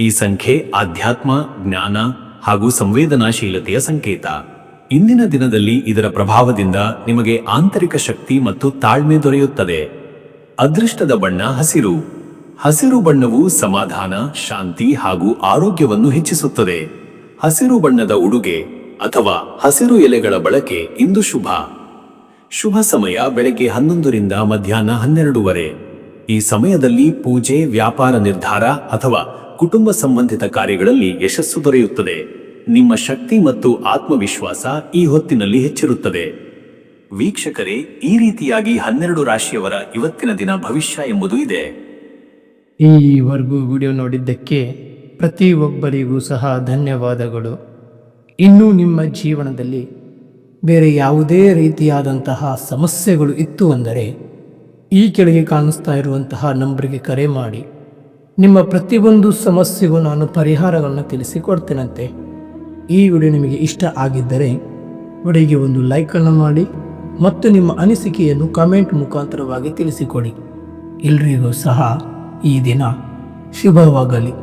ಈ ಸಂಖ್ಯೆ ಆಧ್ಯಾತ್ಮ, ಜ್ಞಾನ ಹಾಗೂ ಸಂವೇದನಾಶೀಲತೆಯ ಸಂಕೇತ. ಇಂದಿನ ದಿನದಲ್ಲಿ ಇದರ ಪ್ರಭಾವದಿಂದ ನಿಮಗೆ ಆಂತರಿಕ ಶಕ್ತಿ ಮತ್ತು ತಾಳ್ಮೆ ದೊರೆಯುತ್ತದೆ. ಅದೃಷ್ಟದ ಬಣ್ಣ ಹಸಿರು. ಹಸಿರು ಬಣ್ಣವು ಸಮಾಧಾನ, ಶಾಂತಿ ಹಾಗೂ ಆರೋಗ್ಯವನ್ನು ಹೆಚ್ಚಿಸುತ್ತದೆ. ಹಸಿರು ಬಣ್ಣದ ಉಡುಗೆ ಅಥವಾ ಹಸಿರು ಎಲೆಗಳ ಬಳಕೆ ಇಂದು ಶುಭ. ಶುಭ ಸಮಯ ಬೆಳಗ್ಗೆ 11 ರಿಂದ ಮಧ್ಯಾಹ್ನ 12 ಈ ಸಮಯದಲ್ಲಿ ಪೂಜೆ, ವ್ಯಾಪಾರ ನಿರ್ಧಾರ ಅಥವಾ ಕುಟುಂಬ ಸಂಬಂಧಿತ ಕಾರ್ಯಗಳಲ್ಲಿ ಯಶಸ್ಸು ದೊರೆಯುತ್ತದೆ. ನಿಮ್ಮ ಶಕ್ತಿ ಮತ್ತು ಆತ್ಮವಿಶ್ವಾಸ ಈ ಹೊತ್ತಿನಲ್ಲಿ ಹೆಚ್ಚಿರುತ್ತದೆ. ವೀಕ್ಷಕರೇ, ಈ ರೀತಿಯಾಗಿ 12 ರಾಶಿಯವರ ಇವತ್ತಿನ ದಿನ ಭವಿಷ್ಯ ಎಂಬುದು ಇದೆ. ಈವರೆಗೂ ವಿಡಿಯೋ ನೋಡಿದ್ದಕ್ಕೆ ಪ್ರತಿಯೊಬ್ಬರಿಗೂ ಸಹ ಧನ್ಯವಾದಗಳು. ಇನ್ನೂ ನಿಮ್ಮ ಜೀವನದಲ್ಲಿ ಬೇರೆ ಯಾವುದೇ ರೀತಿಯಾದಂತಹ ಸಮಸ್ಯೆಗಳು ಇತ್ತು ಅಂದರೆ ಈ ಕೆಳಗೆ ಕಾಣಿಸ್ತಾ ಇರುವಂತಹ ನಂಬರಿಗೆ ಕರೆ ಮಾಡಿ. ನಿಮ್ಮ ಪ್ರತಿಯೊಂದು ಸಮಸ್ಯೆಗೂ ನಾನು ಪರಿಹಾರಗಳನ್ನು ತಿಳಿಸಿಕೊಡ್ತೇನಂತೆ. ಈ ವಿಡಿಯೋ ನಿಮಗೆ ಇಷ್ಟ ಆಗಿದ್ದರೆ ವಿಡಿಯೋಗೆ ಒಂದು ಲೈಕನ್ನು ಮಾಡಿ ಮತ್ತು ನಿಮ್ಮ ಅನಿಸಿಕೆಯನ್ನು ಕಮೆಂಟ್ ಮುಖಾಂತರವಾಗಿ ತಿಳಿಸಿಕೊಡಿ. ಎಲ್ರಿಗೂ ಸಹ ಈ ದಿನ ಶುಭವಾಗಲಿ.